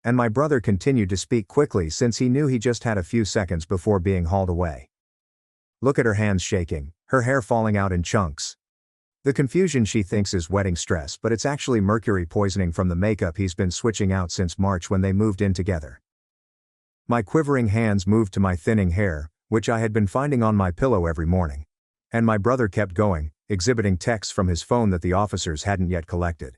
And my brother continued to speak quickly since he knew he just had a few seconds before being hauled away. "Look at her hands shaking, her hair falling out in chunks. The confusion she thinks is wedding stress, but it's actually mercury poisoning from the makeup he's been switching out since March when they moved in together." My quivering hands moved to my thinning hair, which I had been finding on my pillow every morning. And my brother kept going, exhibiting texts from his phone that the officers hadn't yet collected.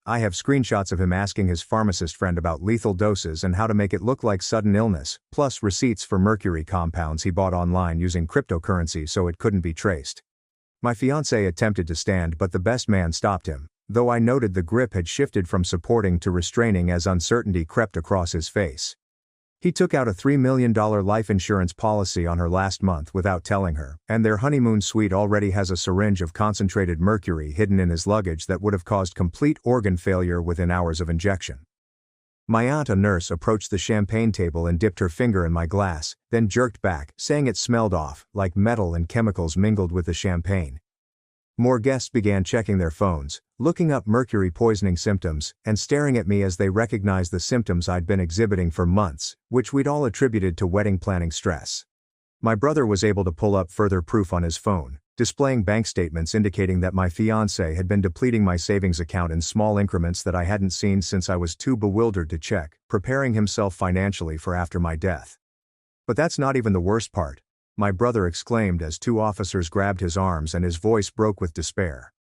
I have screenshots of him asking his pharmacist friend about lethal doses and how to make it look like sudden illness, plus receipts for mercury compounds he bought online using cryptocurrency so it couldn't be traced. My fiancé attempted to stand, but the best man stopped him, though I noted the grip had shifted from supporting to restraining as uncertainty crept across his face. He took out a $3 million life insurance policy on her last month without telling her, and their honeymoon suite already has a syringe of concentrated mercury hidden in his luggage that would have caused complete organ failure within hours of injection. My aunt, a nurse, approached the champagne table and dipped her finger in my glass, then jerked back, saying it smelled off, like metal and chemicals mingled with the champagne. More guests began checking their phones, looking up mercury poisoning symptoms, and staring at me as they recognized the symptoms I'd been exhibiting for months, which we'd all attributed to wedding planning stress. My brother was able to pull up further proof on his phone, displaying bank statements indicating that my fiancé had been depleting my savings account in small increments that I hadn't seen since I was too bewildered to check, preparing himself financially for after my death. But that's not even the worst part, my brother exclaimed as two officers grabbed his arms and his voice broke with despair.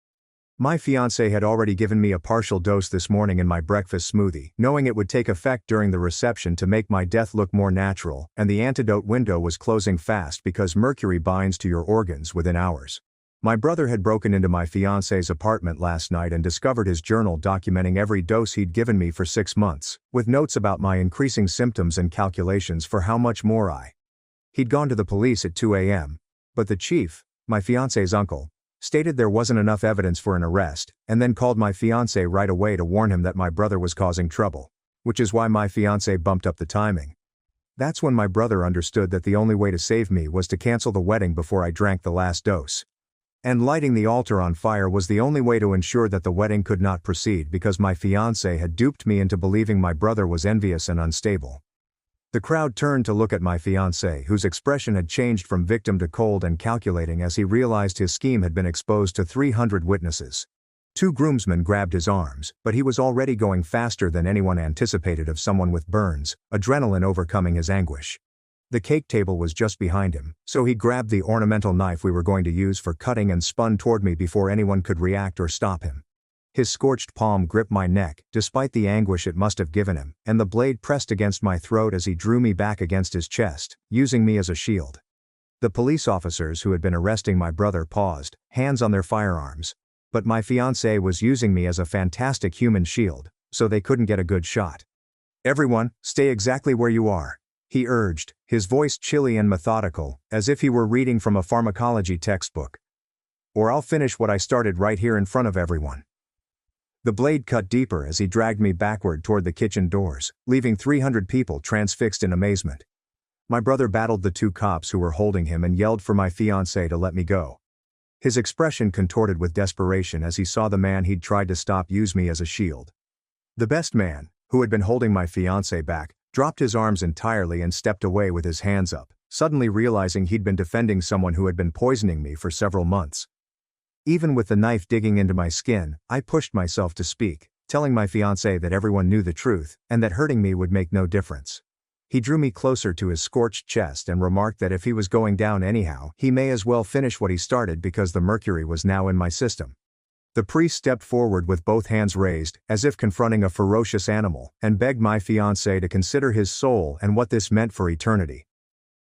My fiancé had already given me a partial dose this morning in my breakfast smoothie, knowing it would take effect during the reception to make my death look more natural, and the antidote window was closing fast because mercury binds to your organs within hours. My brother had broken into my fiancé's apartment last night and discovered his journal documenting every dose he'd given me for 6 months, with notes about my increasing symptoms and calculations for how much more He'd gone to the police at 2 a.m., but the chief, my fiancé's uncle, stated there wasn't enough evidence for an arrest, and then called my fiancé right away to warn him that my brother was causing trouble, which is why my fiancé bumped up the timing. That's when my brother understood that the only way to save me was to cancel the wedding before I drank the last dose. And lighting the altar on fire was the only way to ensure that the wedding could not proceed because my fiancé had duped me into believing my brother was envious and unstable. The crowd turned to look at my fiancé, whose expression had changed from victim to cold and calculating as he realized his scheme had been exposed to 300 witnesses. 2 groomsmen grabbed his arms, but he was already going faster than anyone anticipated of someone with burns, adrenaline overcoming his anguish. The cake table was just behind him, so he grabbed the ornamental knife we were going to use for cutting and spun toward me before anyone could react or stop him. His scorched palm gripped my neck, despite the anguish it must have given him, and the blade pressed against my throat as he drew me back against his chest, using me as a shield. The police officers who had been arresting my brother paused, hands on their firearms. But my fiancé was using me as a fantastic human shield, so they couldn't get a good shot. "Everyone, stay exactly where you are," he urged, his voice chilly and methodical, as if he were reading from a pharmacology textbook. "Or I'll finish what I started right here in front of everyone." The blade cut deeper as he dragged me backward toward the kitchen doors, leaving 300 people transfixed in amazement. My brother battled the 2 cops who were holding him and yelled for my fiancé to let me go. His expression contorted with desperation as he saw the man he'd tried to stop use me as a shield. The best man, who had been holding my fiancé back, dropped his arms entirely and stepped away with his hands up, suddenly realizing he'd been defending someone who had been poisoning me for several months. Even with the knife digging into my skin, I pushed myself to speak, telling my fiancé that everyone knew the truth, and that hurting me would make no difference. He drew me closer to his scorched chest and remarked that if he was going down anyhow, he may as well finish what he started because the mercury was now in my system. The priest stepped forward with both hands raised, as if confronting a ferocious animal, and begged my fiancé to consider his soul and what this meant for eternity.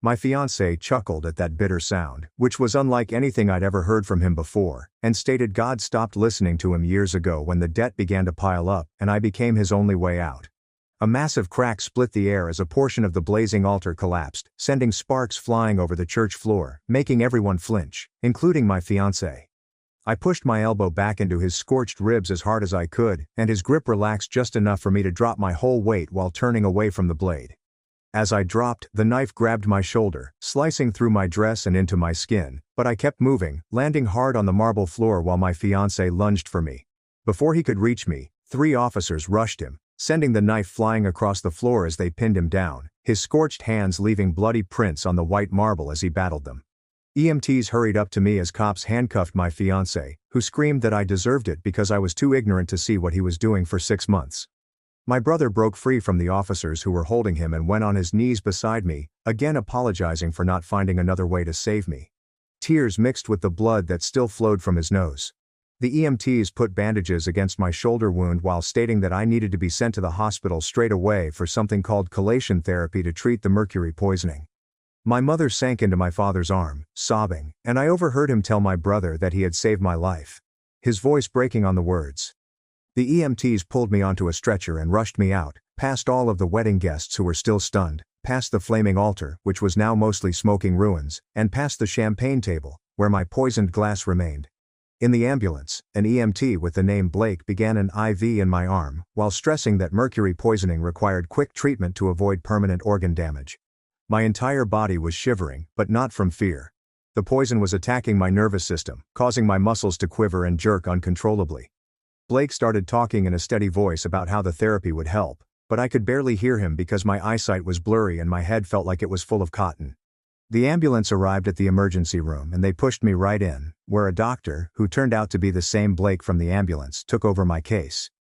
My fiancé chuckled at that bitter sound, which was unlike anything I'd ever heard from him before, and stated God stopped listening to him years ago when the debt began to pile up and I became his only way out. A massive crack split the air as a portion of the blazing altar collapsed, sending sparks flying over the church floor, making everyone flinch, including my fiancé. I pushed my elbow back into his scorched ribs as hard as I could, and his grip relaxed just enough for me to drop my whole weight while turning away from the blade. As I dropped, the knife grabbed my shoulder, slicing through my dress and into my skin, but I kept moving, landing hard on the marble floor while my fiancé lunged for me. Before he could reach me, 3 officers rushed him, sending the knife flying across the floor as they pinned him down, his scorched hands leaving bloody prints on the white marble as he battled them. EMTs hurried up to me as cops handcuffed my fiancé, who screamed that I deserved it because I was too ignorant to see what he was doing for 6 months. My brother broke free from the officers who were holding him and went on his knees beside me, again apologizing for not finding another way to save me. Tears mixed with the blood that still flowed from his nose. The EMTs put bandages against my shoulder wound while stating that I needed to be sent to the hospital straight away for something called chelation therapy to treat the mercury poisoning. My mother sank into my father's arm, sobbing, and I overheard him tell my brother that he had saved my life. His voice breaking on the words. The EMTs pulled me onto a stretcher and rushed me out, past all of the wedding guests who were still stunned, past the flaming altar, which was now mostly smoking ruins, and past the champagne table, where my poisoned glass remained. In the ambulance, an EMT with the name Blake began an IV in my arm, while stressing that mercury poisoning required quick treatment to avoid permanent organ damage. My entire body was shivering, but not from fear. The poison was attacking my nervous system, causing my muscles to quiver and jerk uncontrollably. Blake started talking in a steady voice about how the therapy would help, but I could barely hear him because my eyesight was blurry and my head felt like it was full of cotton. The ambulance arrived at the emergency room and they pushed me right in, where a doctor, who turned out to be the same Blake from the ambulance, took over my case.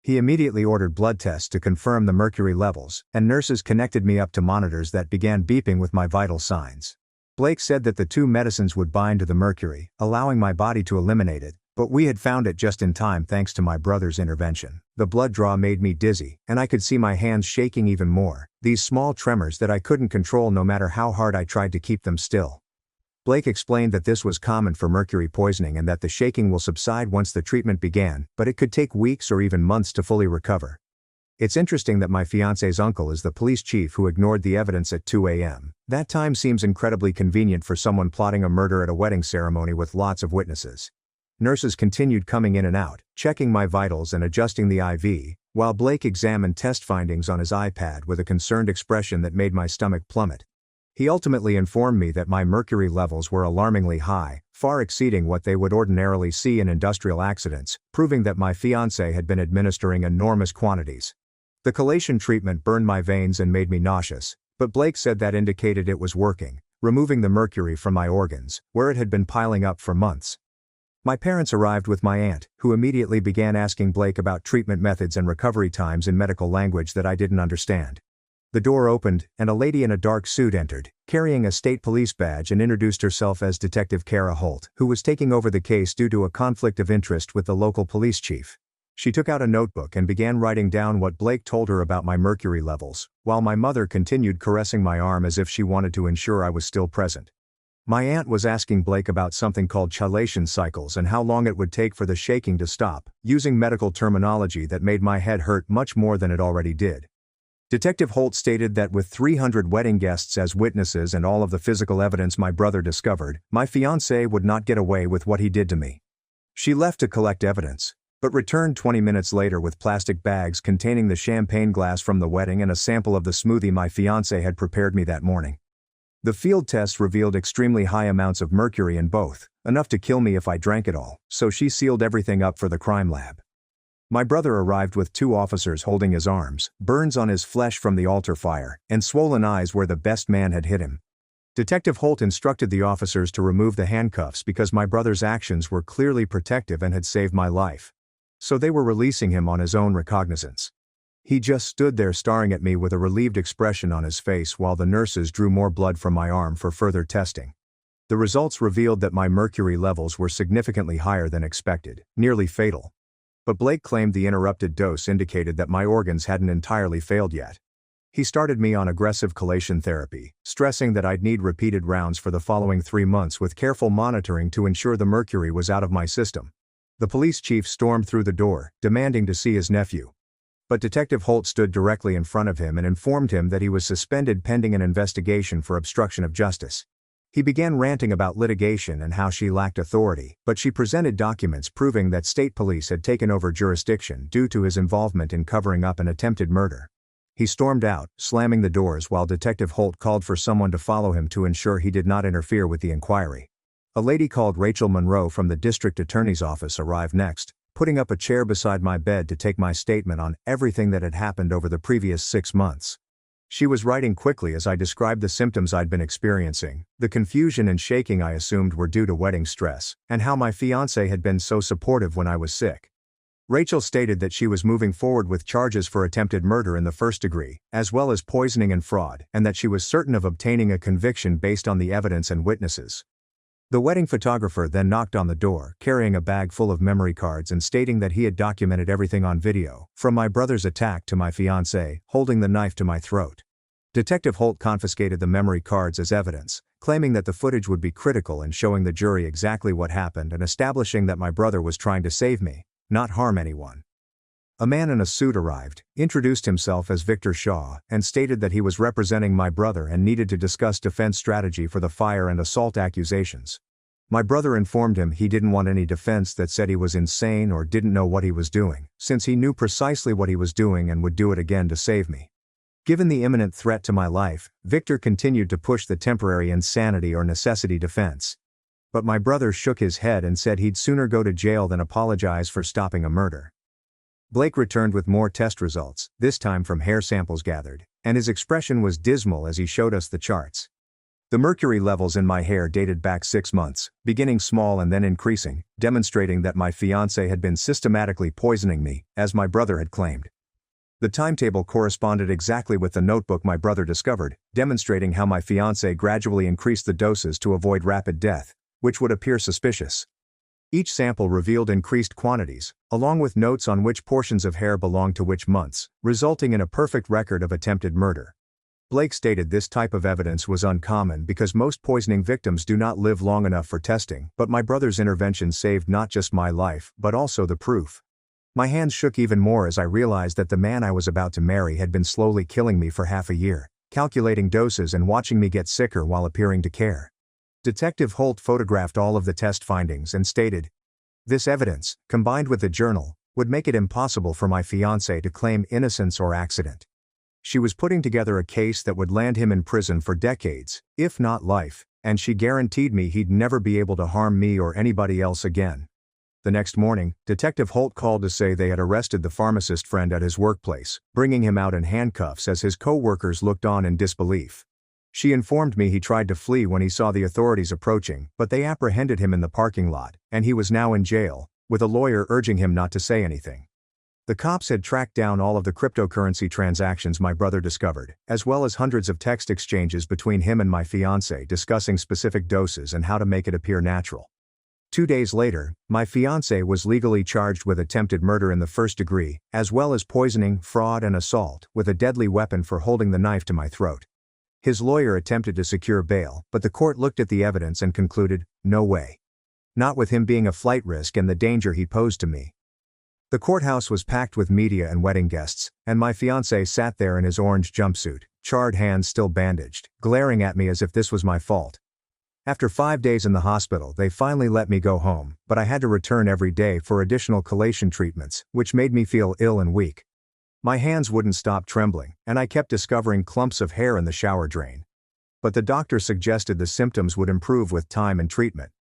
He immediately ordered blood tests to confirm the mercury levels, and nurses connected me up to monitors that began beeping with my vital signs. Blake said that the two medicines would bind to the mercury, allowing my body to eliminate it, but we had found it just in time thanks to my brother's intervention. The blood draw made me dizzy, and I could see my hands shaking even more, these small tremors that I couldn't control no matter how hard I tried to keep them still. Blake explained that this was common for mercury poisoning and that the shaking will subside once the treatment began, but it could take weeks or even months to fully recover. It's interesting that my fiance's uncle is the police chief who ignored the evidence at 2 a.m. That time seems incredibly convenient for someone plotting a murder at a wedding ceremony with lots of witnesses. Nurses continued coming in and out, checking my vitals and adjusting the IV, while Blake examined test findings on his iPad with a concerned expression that made my stomach plummet. He ultimately informed me that my mercury levels were alarmingly high, far exceeding what they would ordinarily see in industrial accidents, proving that my fiancé had been administering enormous quantities. The chelation treatment burned my veins and made me nauseous, but Blake said that indicated it was working, removing the mercury from my organs, where it had been piling up for months. My parents arrived with my aunt, who immediately began asking Blake about treatment methods and recovery times in medical language that I didn't understand. The door opened, and a lady in a dark suit entered, carrying a state police badge, and introduced herself as Detective Kara Holt, who was taking over the case due to a conflict of interest with the local police chief. She took out a notebook and began writing down what Blake told her about my mercury levels, while my mother continued caressing my arm as if she wanted to ensure I was still present. My aunt was asking Blake about something called chelation cycles and how long it would take for the shaking to stop, using medical terminology that made my head hurt much more than it already did. Detective Holt stated that with 300 wedding guests as witnesses and all of the physical evidence my brother discovered, my fiancé would not get away with what he did to me. She left to collect evidence, but returned 20 minutes later with plastic bags containing the champagne glass from the wedding and a sample of the smoothie my fiancé had prepared me that morning. The field tests revealed extremely high amounts of mercury in both, enough to kill me if I drank it all, so she sealed everything up for the crime lab. My brother arrived with 2 officers holding his arms, burns on his flesh from the altar fire, and swollen eyes where the best man had hit him. Detective Holt instructed the officers to remove the handcuffs because my brother's actions were clearly protective and had saved my life. So they were releasing him on his own recognizance. He just stood there staring at me with a relieved expression on his face while the nurses drew more blood from my arm for further testing. The results revealed that my mercury levels were significantly higher than expected, nearly fatal. But Blake claimed the interrupted dose indicated that my organs hadn't entirely failed yet. He started me on aggressive chelation therapy, stressing that I'd need repeated rounds for the following 3 months with careful monitoring to ensure the mercury was out of my system. The police chief stormed through the door, demanding to see his nephew. But Detective Holt stood directly in front of him and informed him that he was suspended pending an investigation for obstruction of justice. He began ranting about litigation and how she lacked authority, but she presented documents proving that state police had taken over jurisdiction due to his involvement in covering up an attempted murder. He stormed out, slamming the doors while Detective Holt called for someone to follow him to ensure he did not interfere with the inquiry. A lady called Rachel Monroe from the district attorney's office arrived next, putting up a chair beside my bed to take my statement on everything that had happened over the previous 6 months. She was writing quickly as I described the symptoms I'd been experiencing, the confusion and shaking I assumed were due to wedding stress, and how my fiancé had been so supportive when I was sick. Rachel stated that she was moving forward with charges for attempted murder in the first degree, as well as poisoning and fraud, and that she was certain of obtaining a conviction based on the evidence and witnesses. The wedding photographer then knocked on the door, carrying a bag full of memory cards and stating that he had documented everything on video, from my brother's attack to my fiancé holding the knife to my throat. Detective Holt confiscated the memory cards as evidence, claiming that the footage would be critical in showing the jury exactly what happened and establishing that my brother was trying to save me, not harm anyone. A man in a suit arrived, introduced himself as Victor Shaw, and stated that he was representing my brother and needed to discuss defense strategy for the fire and assault accusations. My brother informed him he didn't want any defense that said he was insane or didn't know what he was doing, since he knew precisely what he was doing and would do it again to save me. Given the imminent threat to my life, Victor continued to push the temporary insanity or necessity defense. But my brother shook his head and said he'd sooner go to jail than apologize for stopping a murder. Blake returned with more test results, this time from hair samples gathered, and his expression was dismal as he showed us the charts. The mercury levels in my hair dated back 6 months, beginning small and then increasing, demonstrating that my fiancé had been systematically poisoning me, as my brother had claimed. The timetable corresponded exactly with the notebook my brother discovered, demonstrating how my fiancé gradually increased the doses to avoid rapid death, which would appear suspicious. Each sample revealed increased quantities, along with notes on which portions of hair belonged to which months, resulting in a perfect record of attempted murder. Blake stated this type of evidence was uncommon because most poisoning victims do not live long enough for testing, but my brother's intervention saved not just my life, but also the proof. My hands shook even more as I realized that the man I was about to marry had been slowly killing me for half a year, calculating doses and watching me get sicker while appearing to care. Detective Holt photographed all of the test findings and stated, "This evidence, combined with the journal, would make it impossible for my fiancé to claim innocence or accident. She was putting together a case that would land him in prison for decades, if not life, and she guaranteed me he'd never be able to harm me or anybody else again." The next morning, Detective Holt called to say they had arrested the pharmacist friend at his workplace, bringing him out in handcuffs as his co-workers looked on in disbelief. She informed me he tried to flee when he saw the authorities approaching, but they apprehended him in the parking lot, and he was now in jail, with a lawyer urging him not to say anything. The cops had tracked down all of the cryptocurrency transactions my brother discovered, as well as hundreds of text exchanges between him and my fiancé discussing specific doses and how to make it appear natural. 2 days later, my fiancé was legally charged with attempted murder in the first degree, as well as poisoning, fraud and assault, with a deadly weapon for holding the knife to my throat. His lawyer attempted to secure bail, but the court looked at the evidence and concluded, no way. Not with him being a flight risk and the danger he posed to me. The courthouse was packed with media and wedding guests, and my fiancé sat there in his orange jumpsuit, charred hands still bandaged, glaring at me as if this was my fault. After 5 days in the hospital, they finally let me go home, but I had to return every day for additional chelation treatments, which made me feel ill and weak. My hands wouldn't stop trembling, and I kept discovering clumps of hair in the shower drain. But the doctor suggested the symptoms would improve with time and treatment.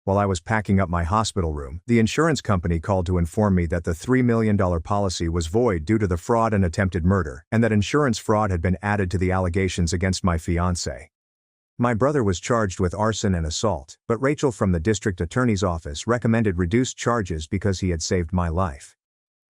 While I was packing up my hospital room, the insurance company called to inform me that the $3 million policy was void due to the fraud and attempted murder, and that insurance fraud had been added to the allegations against my fiancé. My brother was charged with arson and assault, but Rachel from the district attorney's office recommended reduced charges because he had saved my life.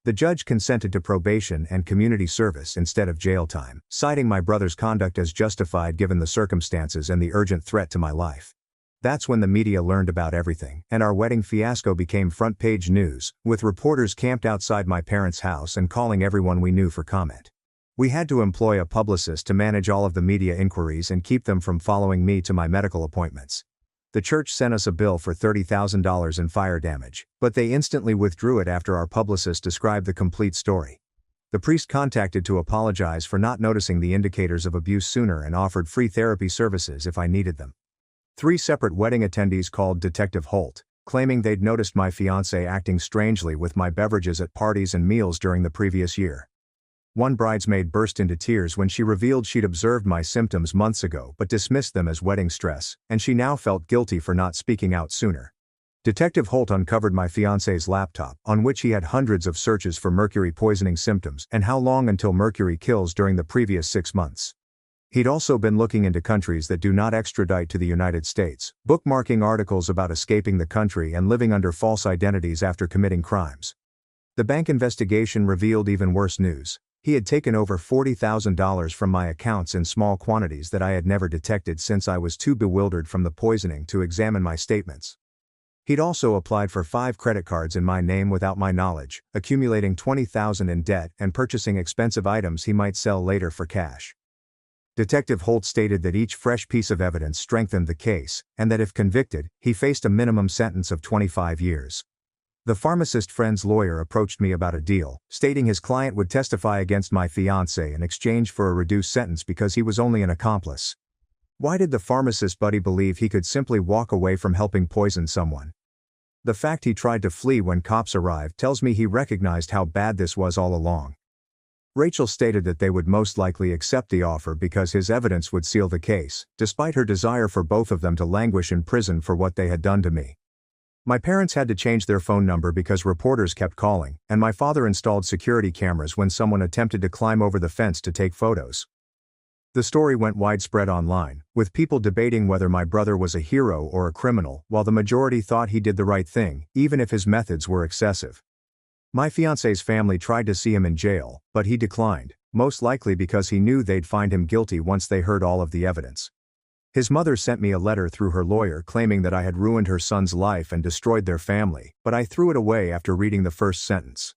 The judge consented to probation and community service instead of jail time, citing my brother's conduct as justified given the circumstances and the urgent threat to my life. That's when the media learned about everything, and our wedding fiasco became front-page news, with reporters camped outside my parents' house and calling everyone we knew for comment. We had to employ a publicist to manage all of the media inquiries and keep them from following me to my medical appointments. The church sent us a bill for $30,000 in fire damage, but they instantly withdrew it after our publicist described the complete story. The priest contacted to apologize for not noticing the indicators of abuse sooner and offered free therapy services if I needed them. 3 separate wedding attendees called Detective Holt, claiming they'd noticed my fiancé acting strangely with my beverages at parties and meals during the previous year. One bridesmaid burst into tears when she revealed she'd observed my symptoms months ago but dismissed them as wedding stress, and she now felt guilty for not speaking out sooner. Detective Holt uncovered my fiancé's laptop, on which he had hundreds of searches for mercury poisoning symptoms and how long until mercury kills during the previous 6 months. He'd also been looking into countries that do not extradite to the United States, bookmarking articles about escaping the country and living under false identities after committing crimes. The bank investigation revealed even worse news. He had taken over $40,000 from my accounts in small quantities that I had never detected since I was too bewildered from the poisoning to examine my statements. He'd also applied for 5 credit cards in my name without my knowledge, accumulating $20,000 in debt and purchasing expensive items he might sell later for cash. Detective Holt stated that each fresh piece of evidence strengthened the case, and that if convicted, he faced a minimum sentence of 25 years. The pharmacist friend's lawyer approached me about a deal, stating his client would testify against my fiancé in exchange for a reduced sentence because he was only an accomplice. Why did the pharmacist buddy believe he could simply walk away from helping poison someone? The fact he tried to flee when cops arrived tells me he recognized how bad this was all along. Rachel stated that they would most likely accept the offer because his evidence would seal the case, despite her desire for both of them to languish in prison for what they had done to me. My parents had to change their phone number because reporters kept calling, and my father installed security cameras when someone attempted to climb over the fence to take photos. The story went widespread online, with people debating whether my brother was a hero or a criminal, while the majority thought he did the right thing, even if his methods were excessive. My fiancé's family tried to see him in jail, but he declined, most likely because he knew they'd find him guilty once they heard all of the evidence. His mother sent me a letter through her lawyer claiming that I had ruined her son's life and destroyed their family, but I threw it away after reading the first sentence.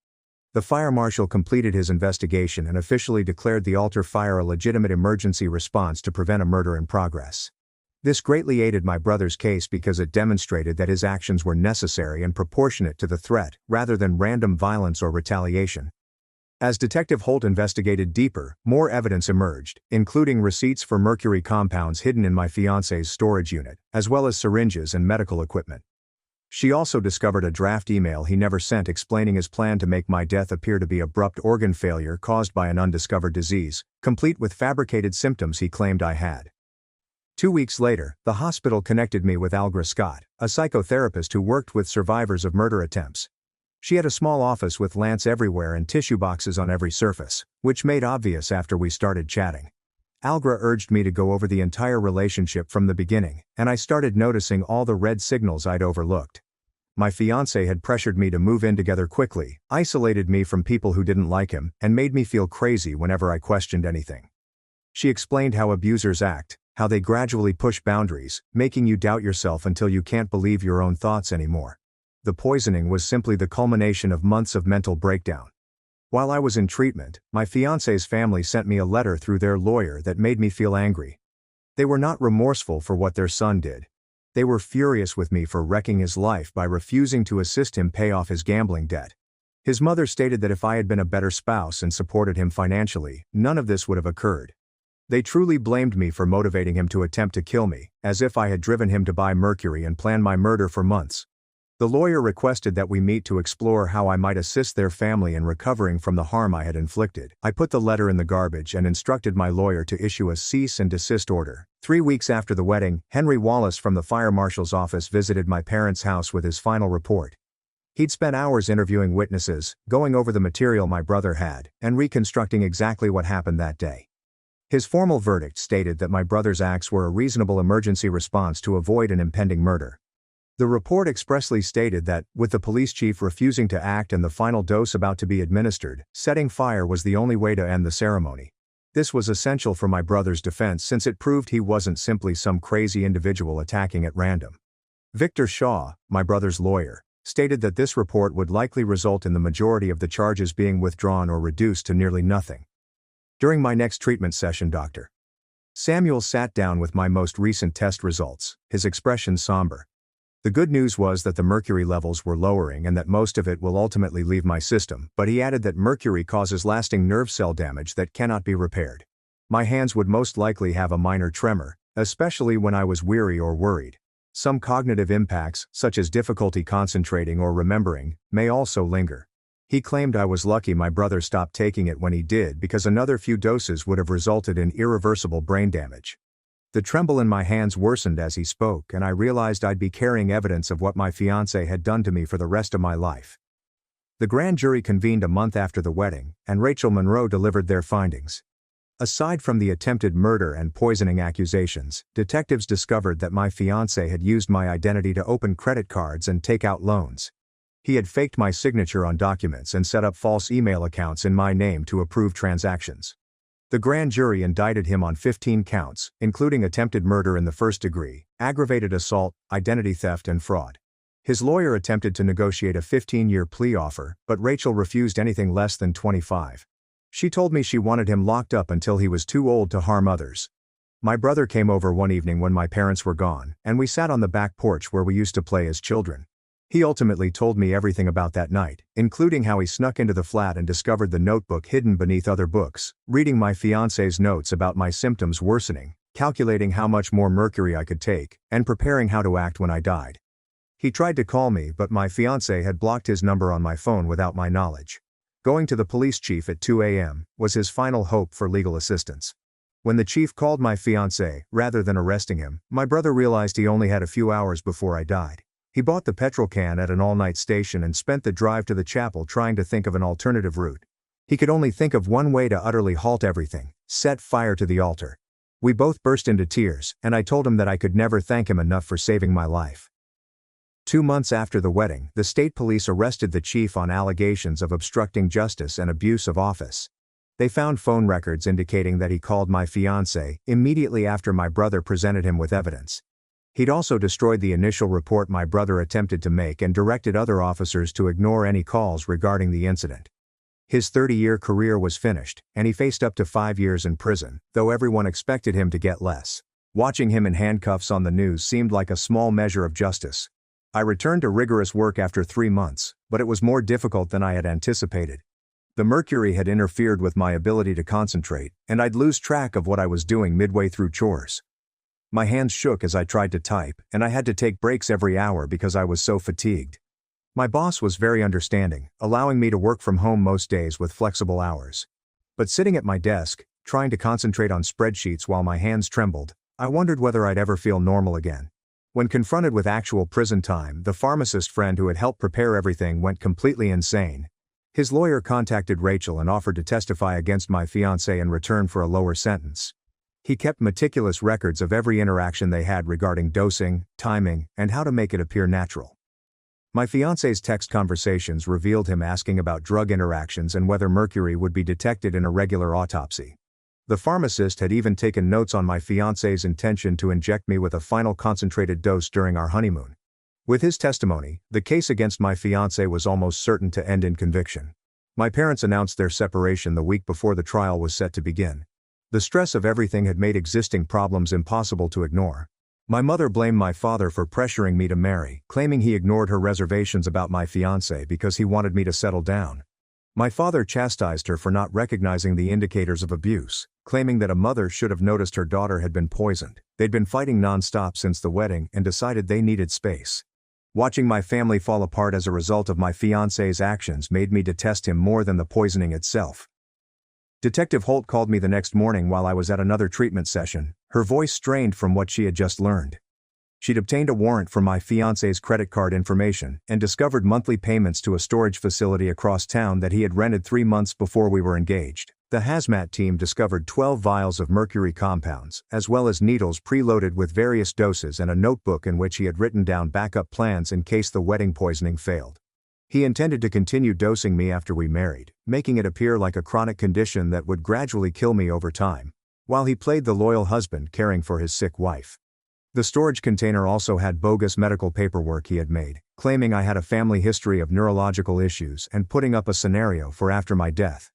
The fire marshal completed his investigation and officially declared the altar fire a legitimate emergency response to prevent a murder in progress. This greatly aided my brother's case because it demonstrated that his actions were necessary and proportionate to the threat, rather than random violence or retaliation. As Detective Holt investigated deeper, more evidence emerged, including receipts for mercury compounds hidden in my fiancé's storage unit, as well as syringes and medical equipment. She also discovered a draft email he never sent explaining his plan to make my death appear to be abrupt organ failure caused by an undiscovered disease, complete with fabricated symptoms he claimed I had. 2 weeks later, the hospital connected me with Algra Scott, a psychotherapist who worked with survivors of murder attempts. She had a small office with lamps everywhere and tissue boxes on every surface, which made obvious after we started chatting. Algra urged me to go over the entire relationship from the beginning, and I started noticing all the red signals I'd overlooked. My fiancé had pressured me to move in together quickly, isolated me from people who didn't like him, and made me feel crazy whenever I questioned anything. She explained how abusers act, how they gradually push boundaries, making you doubt yourself until you can't believe your own thoughts anymore. The poisoning was simply the culmination of months of mental breakdown. While I was in treatment, my fiancé's family sent me a letter through their lawyer that made me feel angry. They were not remorseful for what their son did. They were furious with me for wrecking his life by refusing to assist him pay off his gambling debt. His mother stated that if I had been a better spouse and supported him financially, none of this would have occurred. They truly blamed me for motivating him to attempt to kill me, as if I had driven him to buy mercury and plan my murder for months. The lawyer requested that we meet to explore how I might assist their family in recovering from the harm I had inflicted. I put the letter in the garbage and instructed my lawyer to issue a cease and desist order. 3 weeks after the wedding, Henry Wallace from the fire marshal's office visited my parents' house with his final report. He'd spent hours interviewing witnesses, going over the material my brother had, and reconstructing exactly what happened that day. His formal verdict stated that my brother's acts were a reasonable emergency response to avoid an impending murder. The report expressly stated that, with the police chief refusing to act and the final dose about to be administered, setting fire was the only way to end the ceremony. This was essential for my brother's defense since it proved he wasn't simply some crazy individual attacking at random. Victor Shaw, my brother's lawyer, stated that this report would likely result in the majority of the charges being withdrawn or reduced to nearly nothing. During my next treatment session, Dr. Samuel sat down with my most recent test results, his expression somber. The good news was that the mercury levels were lowering and that most of it will ultimately leave my system, but he added that mercury causes lasting nerve cell damage that cannot be repaired. My hands would most likely have a minor tremor, especially when I was weary or worried. Some cognitive impacts, such as difficulty concentrating or remembering, may also linger. He claimed I was lucky my brother stopped taking it when he did because another few doses would have resulted in irreversible brain damage. The tremble in my hands worsened as he spoke, and I realized I'd be carrying evidence of what my fiancé had done to me for the rest of my life. The grand jury convened a month after the wedding, and Rachel Monroe delivered their findings. Aside from the attempted murder and poisoning accusations, detectives discovered that my fiancé had used my identity to open credit cards and take out loans. He had faked my signature on documents and set up false email accounts in my name to approve transactions. The grand jury indicted him on 15 counts, including attempted murder in the first degree, aggravated assault, identity theft and fraud. His lawyer attempted to negotiate a 15-year plea offer, but Rachel refused anything less than 25. She told me she wanted him locked up until he was too old to harm others. My brother came over one evening when my parents were gone, and we sat on the back porch where we used to play as children. He ultimately told me everything about that night, including how he snuck into the flat and discovered the notebook hidden beneath other books, reading my fiancé's notes about my symptoms worsening, calculating how much more mercury I could take, and preparing how to act when I died. He tried to call me, but my fiancé had blocked his number on my phone without my knowledge. Going to the police chief at 2 a.m. was his final hope for legal assistance. When the chief called my fiancé, rather than arresting him, my brother realized he only had a few hours before I died. He bought the petrol can at an all-night station and spent the drive to the chapel trying to think of an alternative route. He could only think of one way to utterly halt everything: set fire to the altar. We both burst into tears, and I told him that I could never thank him enough for saving my life. 2 months after the wedding, the state police arrested the chief on allegations of obstructing justice and abuse of office. They found phone records indicating that he called my fiancé immediately after my brother presented him with evidence. He'd also destroyed the initial report my brother attempted to make and directed other officers to ignore any calls regarding the incident. His 30-year career was finished, and he faced up to 5 years in prison, though everyone expected him to get less. Watching him in handcuffs on the news seemed like a small measure of justice. I returned to rigorous work after 3 months, but it was more difficult than I had anticipated. The mercury had interfered with my ability to concentrate, and I'd lose track of what I was doing midway through chores. My hands shook as I tried to type, and I had to take breaks every hour because I was so fatigued. My boss was very understanding, allowing me to work from home most days with flexible hours. But sitting at my desk, trying to concentrate on spreadsheets while my hands trembled, I wondered whether I'd ever feel normal again. When confronted with actual prison time, the pharmacist friend who had helped prepare everything went completely insane. His lawyer contacted Rachel and offered to testify against my fiancé in return for a lower sentence. He kept meticulous records of every interaction they had regarding dosing, timing, and how to make it appear natural. My fiancé's text conversations revealed him asking about drug interactions and whether mercury would be detected in a regular autopsy. The pharmacist had even taken notes on my fiancé's intention to inject me with a final concentrated dose during our honeymoon. With his testimony, the case against my fiancé was almost certain to end in conviction. My parents announced their separation the week before the trial was set to begin. The stress of everything had made existing problems impossible to ignore. My mother blamed my father for pressuring me to marry, claiming he ignored her reservations about my fiancé because he wanted me to settle down. My father chastised her for not recognizing the indicators of abuse, claiming that a mother should have noticed her daughter had been poisoned. They'd been fighting non-stop since the wedding and decided they needed space. Watching my family fall apart as a result of my fiancé's actions made me detest him more than the poisoning itself. Detective Holt called me the next morning while I was at another treatment session, her voice strained from what she had just learned. She'd obtained a warrant for my fiancé's credit card information and discovered monthly payments to a storage facility across town that he had rented 3 months before we were engaged. The hazmat team discovered 12 vials of mercury compounds, as well as needles preloaded with various doses and a notebook in which he had written down backup plans in case the wedding poisoning failed. He intended to continue dosing me after we married, making it appear like a chronic condition that would gradually kill me over time, while he played the loyal husband caring for his sick wife. The storage container also had bogus medical paperwork he had made, claiming I had a family history of neurological issues and putting up a scenario for after my death.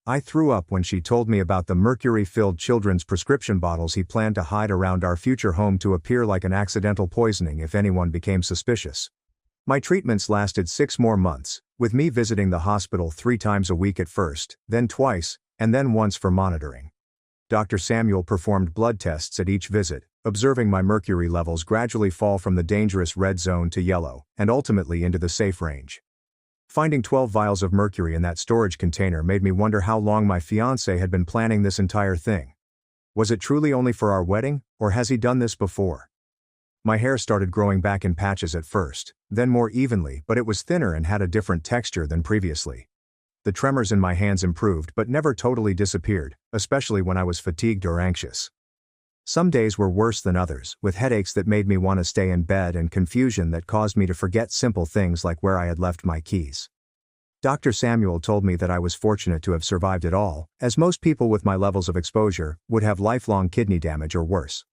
I threw up when she told me about the mercury-filled children's prescription bottles he planned to hide around our future home to appear like an accidental poisoning if anyone became suspicious. My treatments lasted 6 more months, with me visiting the hospital 3 times a week at first, then twice, and then once for monitoring. Dr. Samuel performed blood tests at each visit, observing my mercury levels gradually fall from the dangerous red zone to yellow, and ultimately into the safe range. Finding 12 vials of mercury in that storage container made me wonder how long my fiancé had been planning this entire thing. Was it truly only for our wedding, or has he done this before? My hair started growing back in patches at first, then more evenly, but it was thinner and had a different texture than previously. The tremors in my hands improved but never totally disappeared, especially when I was fatigued or anxious. Some days were worse than others, with headaches that made me want to stay in bed and confusion that caused me to forget simple things like where I had left my keys. Dr. Samuel told me that I was fortunate to have survived it all, as most people with my levels of exposure would have lifelong kidney damage or worse.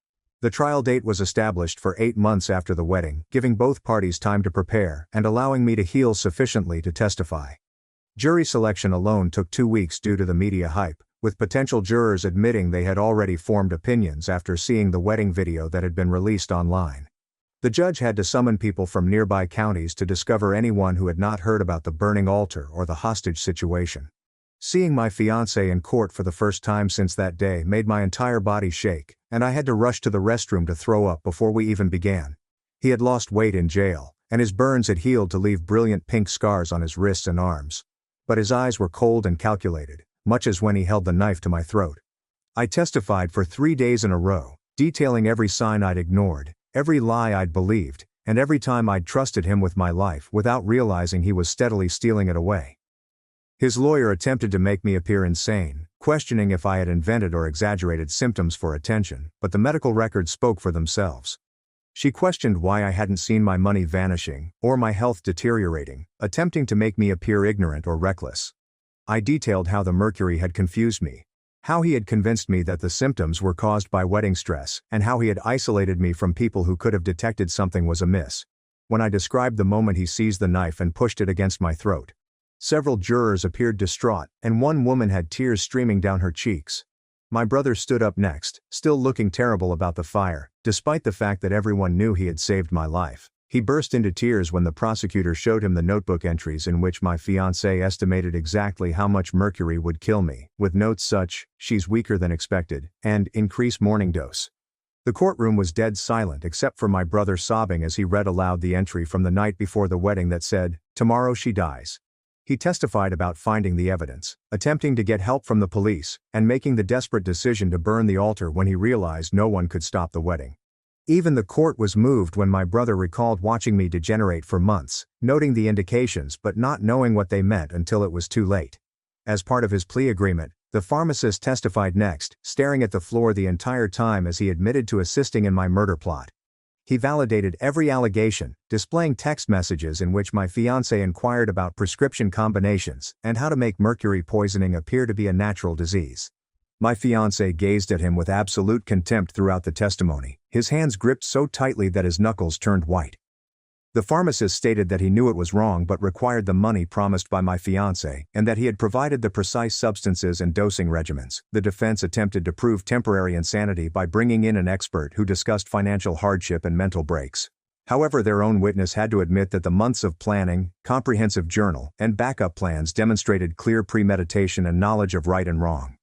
The trial date was established for 8 months after the wedding, giving both parties time to prepare and allowing me to heal sufficiently to testify. Jury selection alone took 2 weeks due to the media hype, with potential jurors admitting they had already formed opinions after seeing the wedding video that had been released online. The judge had to summon people from nearby counties to discover anyone who had not heard about the burning altar or the hostage situation. Seeing my fiancé in court for the first time since that day made my entire body shake, and I had to rush to the restroom to throw up before we even began. He had lost weight in jail, and his burns had healed to leave brilliant pink scars on his wrists and arms. But his eyes were cold and calculated, much as when he held the knife to my throat. I testified for 3 days in a row, detailing every sign I'd ignored, every lie I'd believed, and every time I'd trusted him with my life without realizing he was steadily stealing it away. His lawyer attempted to make me appear insane, questioning if I had invented or exaggerated symptoms for attention, but the medical records spoke for themselves. She questioned why I hadn't seen my money vanishing, or my health deteriorating, attempting to make me appear ignorant or reckless. I detailed how the mercury had confused me, how he had convinced me that the symptoms were caused by wedding stress, and how he had isolated me from people who could have detected something was amiss. When I described the moment he seized the knife and pushed it against my throat, several jurors appeared distraught, and one woman had tears streaming down her cheeks. My brother stood up next, still looking terrible about the fire, despite the fact that everyone knew he had saved my life. He burst into tears when the prosecutor showed him the notebook entries in which my fiancé estimated exactly how much mercury would kill me, with notes such, "She's weaker than expected," and "Increase morning dose." The courtroom was dead silent except for my brother sobbing as he read aloud the entry from the night before the wedding that said, "Tomorrow she dies." He testified about finding the evidence, attempting to get help from the police, and making the desperate decision to burn the altar when he realized no one could stop the wedding. Even the court was moved when my brother recalled watching me degenerate for months, noting the indications but not knowing what they meant until it was too late. As part of his plea agreement, the pharmacist testified next, staring at the floor the entire time as he admitted to assisting in my murder plot. He validated every allegation, displaying text messages in which my fiancé inquired about prescription combinations and how to make mercury poisoning appear to be a natural disease. My fiancé gazed at him with absolute contempt throughout the testimony, his hands gripped so tightly that his knuckles turned white. The pharmacist stated that he knew it was wrong but required the money promised by my fiancé, and that he had provided the precise substances and dosing regimens. The defense attempted to prove temporary insanity by bringing in an expert who discussed financial hardship and mental breaks. However, their own witness had to admit that the months of planning, comprehensive journal, and backup plans demonstrated clear premeditation and knowledge of right and wrong.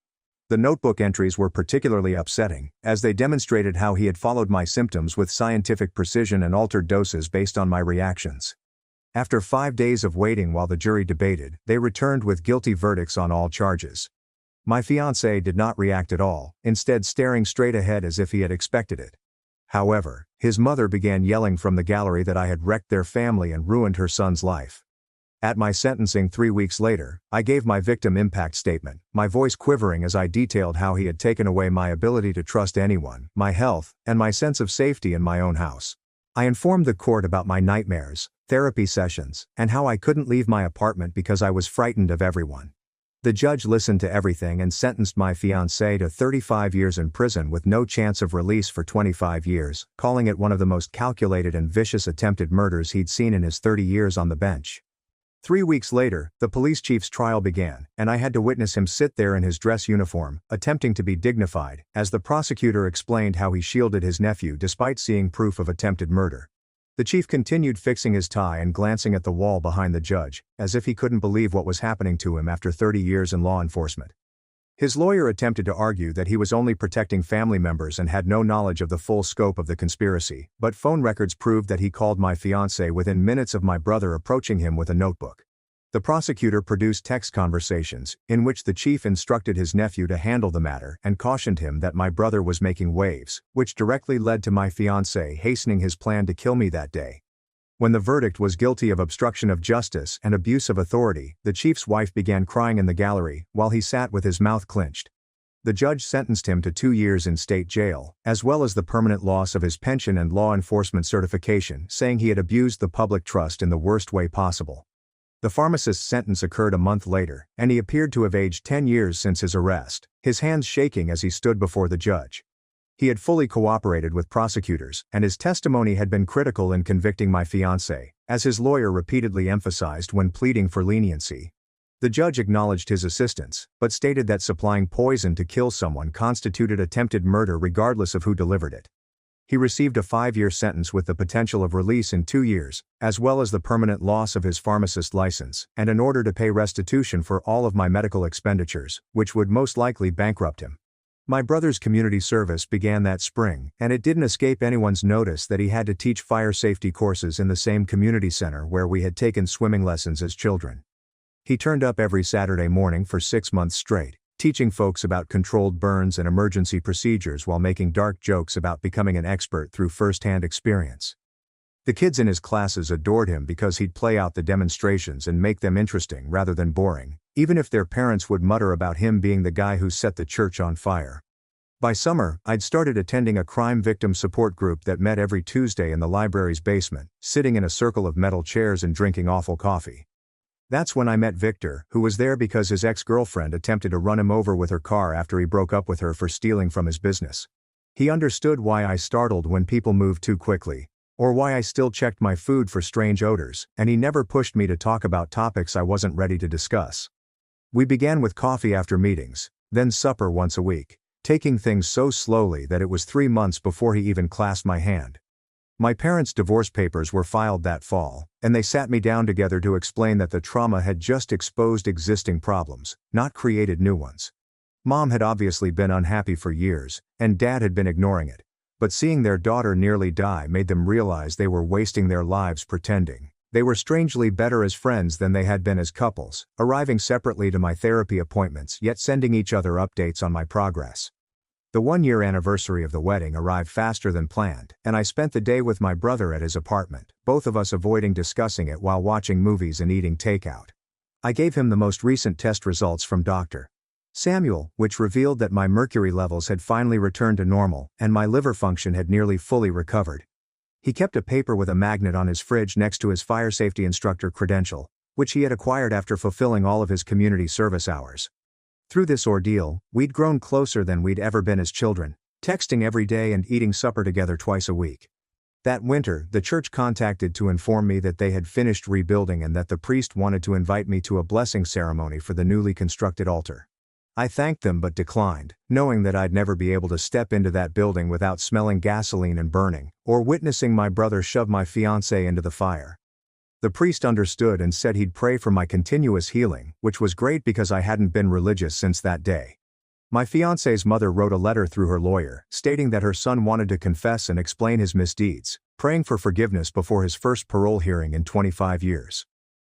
The notebook entries were particularly upsetting, as they demonstrated how he had followed my symptoms with scientific precision and altered doses based on my reactions. After 5 days of waiting while the jury debated, they returned with guilty verdicts on all charges. My fiancé did not react at all, instead staring straight ahead as if he had expected it. However, his mother began yelling from the gallery that I had wrecked their family and ruined her son's life. At my sentencing 3 weeks later, I gave my victim impact statement, my voice quivering as I detailed how he had taken away my ability to trust anyone, my health, and my sense of safety in my own house. I informed the court about my nightmares, therapy sessions, and how I couldn't leave my apartment because I was frightened of everyone. The judge listened to everything and sentenced my fiancé to 35 years in prison with no chance of release for 25 years, calling it one of the most calculated and vicious attempted murders he'd seen in his 30 years on the bench. 3 weeks later, the police chief's trial began, and I had to witness him sit there in his dress uniform, attempting to be dignified, as the prosecutor explained how he shielded his nephew despite seeing proof of attempted murder. The chief continued fixing his tie and glancing at the wall behind the judge, as if he couldn't believe what was happening to him after 30 years in law enforcement. His lawyer attempted to argue that he was only protecting family members and had no knowledge of the full scope of the conspiracy, but phone records proved that he called my fiancé within minutes of my brother approaching him with a notebook. The prosecutor produced text conversations, in which the chief instructed his nephew to handle the matter and cautioned him that my brother was making waves, which directly led to my fiancé hastening his plan to kill me that day. When the verdict was guilty of obstruction of justice and abuse of authority, the chief's wife began crying in the gallery, while he sat with his mouth clenched. The judge sentenced him to 2 years in state jail, as well as the permanent loss of his pension and law enforcement certification, saying he had abused the public trust in the worst way possible. The pharmacist's sentence occurred a month later, and he appeared to have aged 10 years since his arrest, his hands shaking as he stood before the judge. He had fully cooperated with prosecutors, and his testimony had been critical in convicting my fiancé, as his lawyer repeatedly emphasized when pleading for leniency. The judge acknowledged his assistance, but stated that supplying poison to kill someone constituted attempted murder regardless of who delivered it. He received a 5-year sentence with the potential of release in 2 years, as well as the permanent loss of his pharmacist license, and an order to pay restitution for all of my medical expenditures, which would most likely bankrupt him. My brother's community service began that spring, and it didn't escape anyone's notice that he had to teach fire safety courses in the same community center where we had taken swimming lessons as children. He turned up every Saturday morning for 6 months straight, teaching folks about controlled burns and emergency procedures while making dark jokes about becoming an expert through first-hand experience. The kids in his classes adored him because he'd play out the demonstrations and make them interesting rather than boring, even if their parents would mutter about him being the guy who set the church on fire. By summer, I'd started attending a crime victim support group that met every Tuesday in the library's basement, sitting in a circle of metal chairs and drinking awful coffee. That's when I met Victor, who was there because his ex-girlfriend attempted to run him over with her car after he broke up with her for stealing from his business. He understood why I startled when people moved too quickly, or why I still checked my food for strange odors, and he never pushed me to talk about topics I wasn't ready to discuss. We began with coffee after meetings, then supper once a week, taking things so slowly that it was 3 months before he even clasped my hand. My parents' divorce papers were filed that fall, and they sat me down together to explain that the trauma had just exposed existing problems, not created new ones. Mom had obviously been unhappy for years, and Dad had been ignoring it, but seeing their daughter nearly die made them realize they were wasting their lives pretending. They were strangely better as friends than they had been as couples, arriving separately to my therapy appointments yet sending each other updates on my progress. The 1-year anniversary of the wedding arrived faster than planned, and I spent the day with my brother at his apartment, both of us avoiding discussing it while watching movies and eating takeout. I gave him the most recent test results from Dr. Samuel, which revealed that my mercury levels had finally returned to normal, and my liver function had nearly fully recovered. He kept a paper with a magnet on his fridge next to his fire safety instructor credential, which he had acquired after fulfilling all of his community service hours. Through this ordeal, we'd grown closer than we'd ever been as children, texting every day and eating supper together twice a week. That winter, the church contacted to inform me that they had finished rebuilding and that the priest wanted to invite me to a blessing ceremony for the newly constructed altar. I thanked them but declined, knowing that I'd never be able to step into that building without smelling gasoline and burning, or witnessing my brother shove my fiancée into the fire. The priest understood and said he'd pray for my continuous healing, which was great because I hadn't been religious since that day. My fiancé's mother wrote a letter through her lawyer, stating that her son wanted to confess and explain his misdeeds, praying for forgiveness before his first parole hearing in 25 years.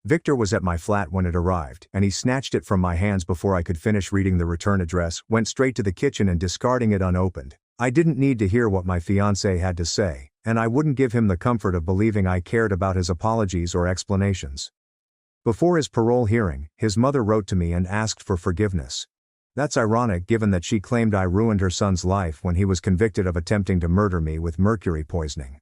Victor was at my flat when it arrived, and he snatched it from my hands before I could finish reading the return address, went straight to the kitchen and discarding it unopened. I didn't need to hear what my fiancé had to say, and I wouldn't give him the comfort of believing I cared about his apologies or explanations. Before his parole hearing, his mother wrote to me and asked for forgiveness. That's ironic given that she claimed I ruined her son's life when he was convicted of attempting to murder me with mercury poisoning.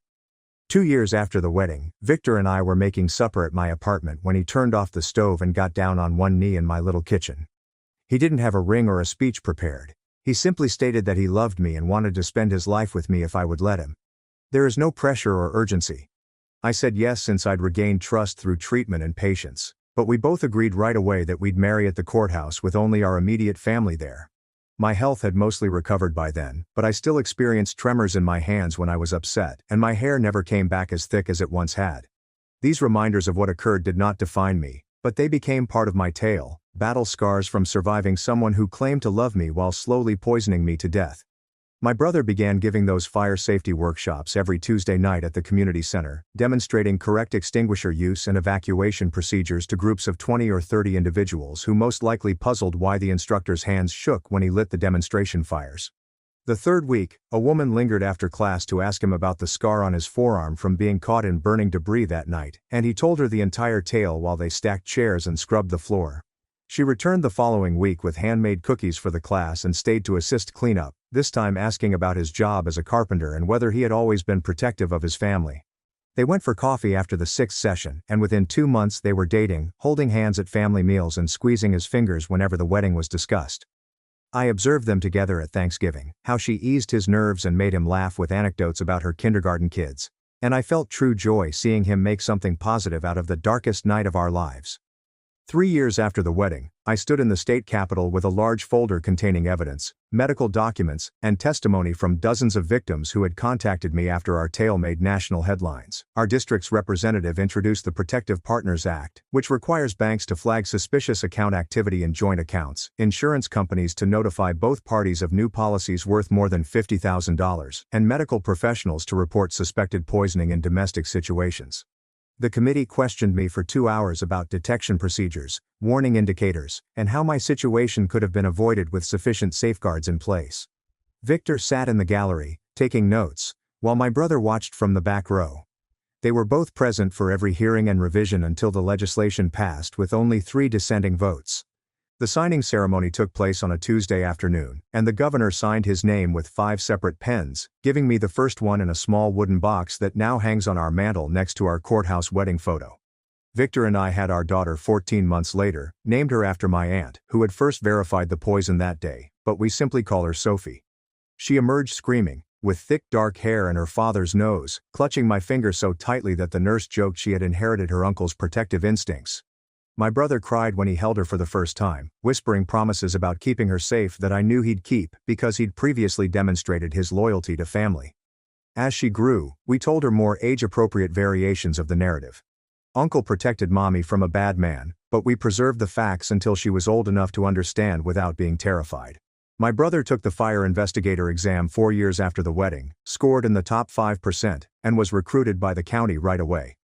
2 years after the wedding, Victor and I were making supper at my apartment when he turned off the stove and got down on one knee in my little kitchen. He didn't have a ring or a speech prepared. He simply stated that he loved me and wanted to spend his life with me if I would let him. There is no pressure or urgency. I said yes since I'd regained trust through treatment and patience, but we both agreed right away that we'd marry at the courthouse with only our immediate family there. My health had mostly recovered by then, but I still experienced tremors in my hands when I was upset, and my hair never came back as thick as it once had. These reminders of what occurred did not define me, but they became part of my tale, battle scars from surviving someone who claimed to love me while slowly poisoning me to death. My brother began giving those fire safety workshops every Tuesday night at the community center, demonstrating correct extinguisher use and evacuation procedures to groups of 20 or 30 individuals who most likely puzzled why the instructor's hands shook when he lit the demonstration fires. The third week, a woman lingered after class to ask him about the scar on his forearm from being caught in burning debris that night, and he told her the entire tale while they stacked chairs and scrubbed the floor. She returned the following week with handmade cookies for the class and stayed to assist cleanup, this time asking about his job as a carpenter and whether he had always been protective of his family. They went for coffee after the 6th session, and within 2 months they were dating, holding hands at family meals and squeezing his fingers whenever the wedding was discussed. I observed them together at Thanksgiving, how she eased his nerves and made him laugh with anecdotes about her kindergarten kids, and I felt true joy seeing him make something positive out of the darkest night of our lives. 3 years after the wedding, I stood in the state capitol with a large folder containing evidence, medical documents, and testimony from dozens of victims who had contacted me after our tale made national headlines. Our district's representative introduced the Protective Partners Act, which requires banks to flag suspicious account activity in joint accounts, insurance companies to notify both parties of new policies worth more than $50,000, and medical professionals to report suspected poisoning in domestic situations. The committee questioned me for 2 hours about detection procedures, warning indicators, and how my situation could have been avoided with sufficient safeguards in place. Victor sat in the gallery, taking notes, while my brother watched from the back row. They were both present for every hearing and revision until the legislation passed with only 3 dissenting votes. The signing ceremony took place on a Tuesday afternoon, and the governor signed his name with 5 separate pens, giving me the first one in a small wooden box that now hangs on our mantel next to our courthouse wedding photo. Victor and I had our daughter 14 months later, named her after my aunt, who had first verified the poison that day, but we simply call her Sophie. She emerged screaming, with thick dark hair and her father's nose, clutching my finger so tightly that the nurse joked she had inherited her uncle's protective instincts. My brother cried when he held her for the first time, whispering promises about keeping her safe that I knew he'd keep because he'd previously demonstrated his loyalty to family. As she grew, we told her more age-appropriate variations of the narrative. Uncle protected Mommy from a bad man, but we preserved the facts until she was old enough to understand without being terrified. My brother took the fire investigator exam 4 years after the wedding, scored in the top 5%, and was recruited by the county right away.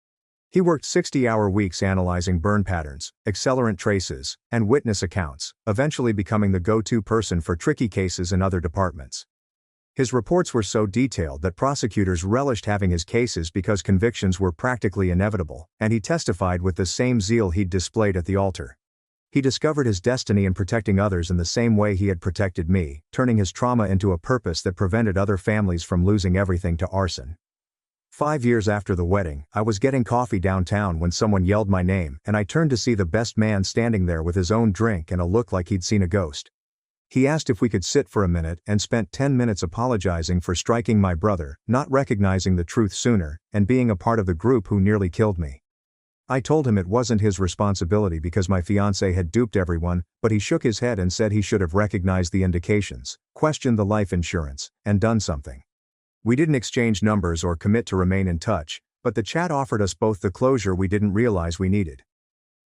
He worked 60-hour weeks analyzing burn patterns, accelerant traces, and witness accounts, eventually becoming the go-to person for tricky cases in other departments. His reports were so detailed that prosecutors relished having his cases because convictions were practically inevitable, and he testified with the same zeal he'd displayed at the altar. He discovered his destiny in protecting others in the same way he had protected me, turning his trauma into a purpose that prevented other families from losing everything to arson. 5 years after the wedding, I was getting coffee downtown when someone yelled my name, and I turned to see the best man standing there with his own drink and a look like he'd seen a ghost. He asked if we could sit for a minute and spent 10 minutes apologizing for striking my brother, not recognizing the truth sooner, and being a part of the group who nearly killed me. I told him it wasn't his responsibility because my fiancé had duped everyone, but he shook his head and said he should have recognized the indications, questioned the life insurance, and done something. We didn't exchange numbers or commit to remain in touch, but the chat offered us both the closure we didn't realize we needed.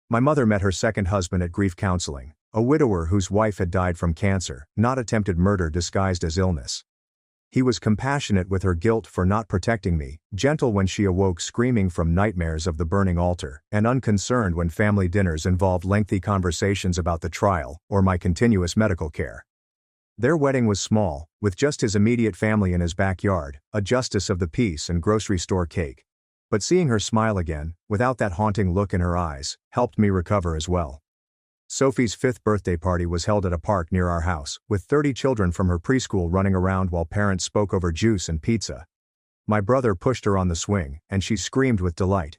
My mother met her second husband at grief counseling, a widower whose wife had died from cancer, not attempted murder disguised as illness. He was compassionate with her guilt for not protecting me, gentle when she awoke screaming from nightmares of the burning altar, and unconcerned when family dinners involved lengthy conversations about the trial or my continuous medical care. Their wedding was small, with just his immediate family in his backyard, a justice of the peace and grocery store cake. But seeing her smile again, without that haunting look in her eyes, helped me recover as well. Sophie's 5th birthday party was held at a park near our house, with 30 children from her preschool running around while parents spoke over juice and pizza. My brother pushed her on the swing, and she screamed with delight.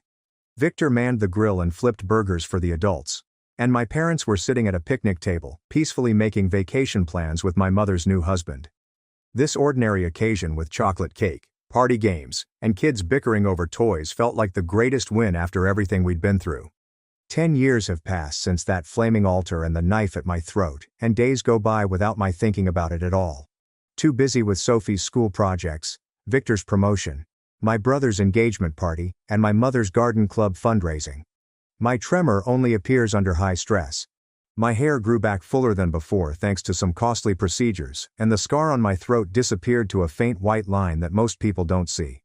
Victor manned the grill and flipped burgers for the adults. And my parents were sitting at a picnic table, peacefully making vacation plans with my mother's new husband. This ordinary occasion with chocolate cake, party games, and kids bickering over toys felt like the greatest win after everything we'd been through. 10 years have passed since that flaming altar and the knife at my throat, and days go by without my thinking about it at all. Too busy with Sophie's school projects, Victor's promotion, my brother's engagement party, and my mother's garden club fundraising. My tremor only appears under high stress. My hair grew back fuller than before thanks to some costly procedures, and the scar on my throat disappeared to a faint white line that most people don't see.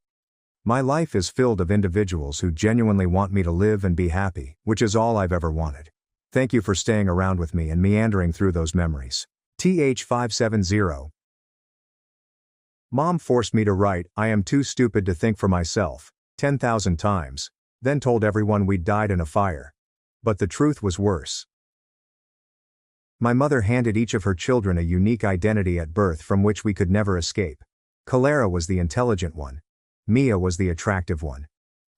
My life is filled of individuals who genuinely want me to live and be happy, which is all I've ever wanted. Thank you for staying around with me and meandering through those memories. TH570. Mom forced me to write, "I am too stupid to think for myself," 10,000 times. Then told everyone we'd died in a fire. But the truth was worse. My mother handed each of her children a unique identity at birth from which we could never escape. Clara was the intelligent one. Mia was the attractive one.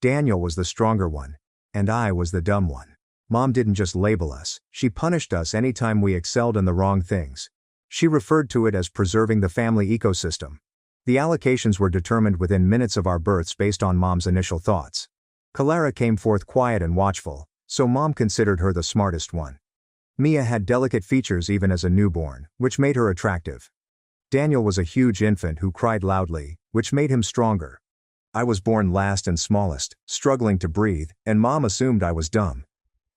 Daniel was the stronger one. And I was the dumb one. Mom didn't just label us, she punished us anytime we excelled in the wrong things. She referred to it as preserving the family ecosystem. The allocations were determined within minutes of our births based on Mom's initial thoughts. Clara came forth quiet and watchful, so Mom considered her the smartest one. Mia had delicate features even as a newborn, which made her attractive. Daniel was a huge infant who cried loudly, which made him stronger. I was born last and smallest, struggling to breathe, and Mom assumed I was dumb.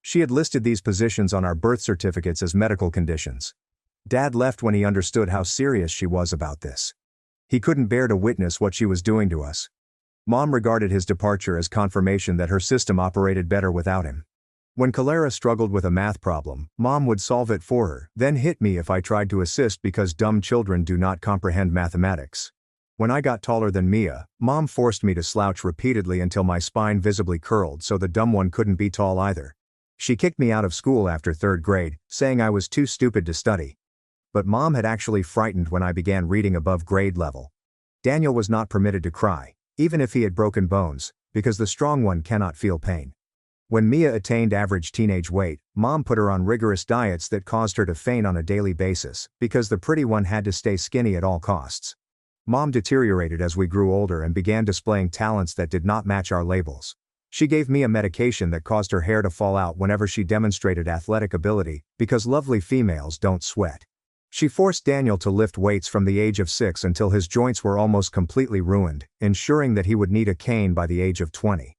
She had listed these positions on our birth certificates as medical conditions. Dad left when he understood how serious she was about this. He couldn't bear to witness what she was doing to us. Mom regarded his departure as confirmation that her system operated better without him. When Clara struggled with a math problem, Mom would solve it for her, then hit me if I tried to assist because dumb children do not comprehend mathematics. When I got taller than Mia, Mom forced me to slouch repeatedly until my spine visibly curled so the dumb one couldn't be tall either. She kicked me out of school after 3rd grade, saying I was too stupid to study. But Mom had actually frightened when I began reading above grade level. Daniel was not permitted to cry, even if he had broken bones, because the strong one cannot feel pain. When Mia attained average teenage weight, Mom put her on rigorous diets that caused her to faint on a daily basis, because the pretty one had to stay skinny at all costs. Mom deteriorated as we grew older and began displaying talents that did not match our labels. She gave Mia medication that caused her hair to fall out whenever she demonstrated athletic ability, because lovely females don't sweat. She forced Daniel to lift weights from the age of 6 until his joints were almost completely ruined, ensuring that he would need a cane by the age of 20.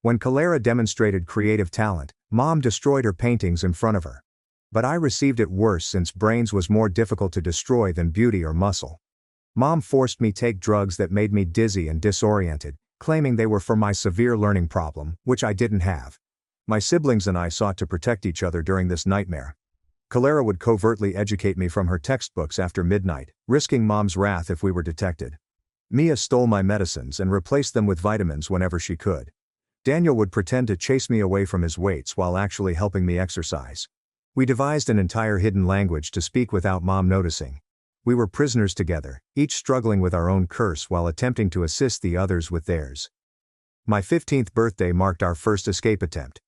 When Clara demonstrated creative talent, Mom destroyed her paintings in front of her. But I received it worse since brains was more difficult to destroy than beauty or muscle. Mom forced me to take drugs that made me dizzy and disoriented, claiming they were for my severe learning problem, which I didn't have. My siblings and I sought to protect each other during this nightmare. Clara would covertly educate me from her textbooks after midnight, risking Mom's wrath if we were detected. Mia stole my medicines and replaced them with vitamins whenever she could. Daniel would pretend to chase me away from his weights while actually helping me exercise. We devised an entire hidden language to speak without Mom noticing. We were prisoners together, each struggling with our own curse while attempting to assist the others with theirs. My 15th birthday marked our first escape attempt.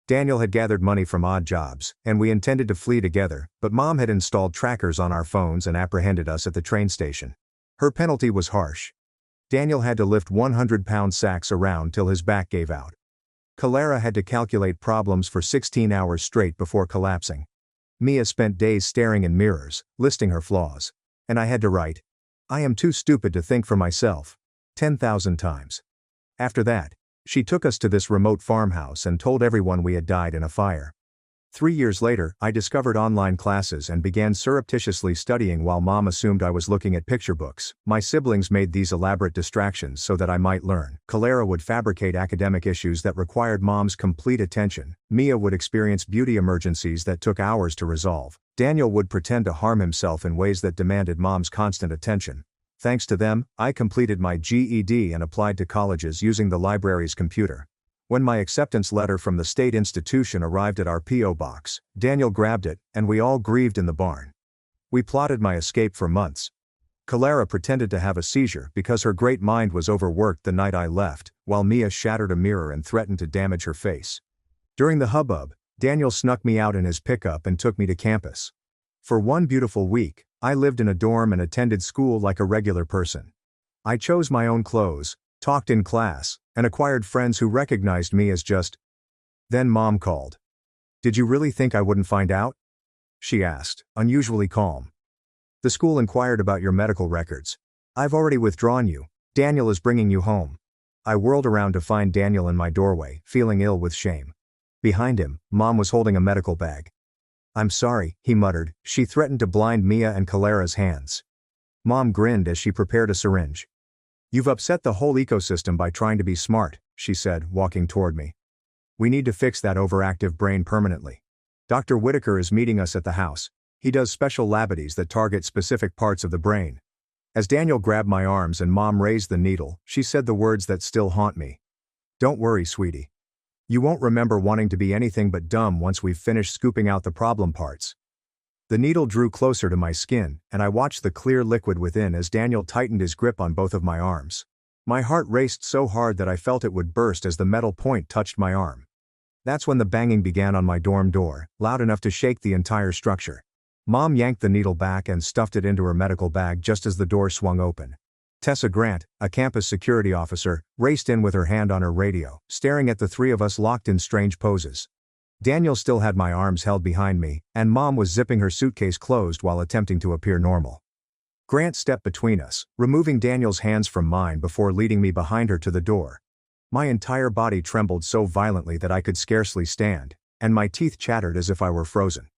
Daniel had gathered money from odd jobs, and we intended to flee together, but Mom had installed trackers on our phones and apprehended us at the train station. Her penalty was harsh. Daniel had to lift 100-pound sacks around till his back gave out. Clara had to calculate problems for 16 hours straight before collapsing. Mia spent days staring in mirrors, listing her flaws. And I had to write, "I am too stupid to think for myself," 10,000 times. After that, she took us to this remote farmhouse and told everyone we had died in a fire. 3 years later, I discovered online classes and began surreptitiously studying while Mom assumed I was looking at picture books. My siblings made these elaborate distractions so that I might learn. Clara would fabricate academic issues that required Mom's complete attention. Mia would experience beauty emergencies that took hours to resolve. Daniel would pretend to harm himself in ways that demanded Mom's constant attention. Thanks to them, I completed my GED and applied to colleges using the library's computer. When my acceptance letter from the state institution arrived at our P.O. box, Daniel grabbed it, and we all grieved in the barn. We plotted my escape for months. Clara pretended to have a seizure because her great mind was overworked the night I left, while Mia shattered a mirror and threatened to damage her face. During the hubbub, Daniel snuck me out in his pickup and took me to campus. For one beautiful week, I lived in a dorm and attended school like a regular person. I chose my own clothes, talked in class, and acquired friends who recognized me as just. Then Mom called. "Did you really think I wouldn't find out?" she asked, unusually calm. "The school inquired about your medical records. I've already withdrawn you. Daniel is bringing you home." I whirled around to find Daniel in my doorway, feeling ill with shame. Behind him, Mom was holding a medical bag. "I'm sorry," he muttered. She threatened to blind Mia and Clara's hands. Mom grinned as she prepared a syringe. "You've upset the whole ecosystem by trying to be smart," she said, walking toward me. "We need to fix that overactive brain permanently. Dr. Whitaker is meeting us at the house. He does special labities that target specific parts of the brain." As Daniel grabbed my arms and Mom raised the needle, she said the words that still haunt me. "Don't worry, sweetie. You won't remember wanting to be anything but dumb once we've finished scooping out the problem parts." The needle drew closer to my skin, and I watched the clear liquid within as Daniel tightened his grip on both of my arms. My heart raced so hard that I felt it would burst as the metal point touched my arm. That's when the banging began on my dorm door, loud enough to shake the entire structure. Mom yanked the needle back and stuffed it into her medical bag just as the door swung open. Tessa Grant, a campus security officer, raced in with her hand on her radio, staring at the three of us locked in strange poses. Daniel still had my arms held behind me, and Mom was zipping her suitcase closed while attempting to appear normal. Grant stepped between us, removing Daniel's hands from mine before leading me behind her to the door. My entire body trembled so violently that I could scarcely stand, and my teeth chattered as if I were frozen.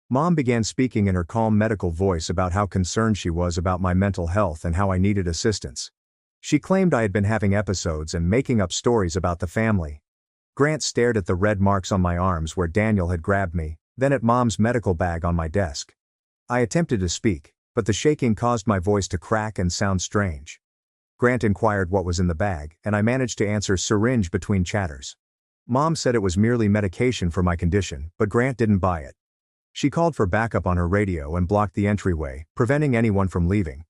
Mom began speaking in her calm medical voice about how concerned she was about my mental health and how I needed assistance. She claimed I had been having episodes and making up stories about the family. Grant stared at the red marks on my arms where Daniel had grabbed me, then at Mom's medical bag on my desk. I attempted to speak, but the shaking caused my voice to crack and sound strange. Grant inquired what was in the bag, and I managed to answer syringe between chatters. Mom said it was merely medication for my condition, but Grant didn't buy it. She called for backup on her radio and blocked the entryway, preventing anyone from leaving.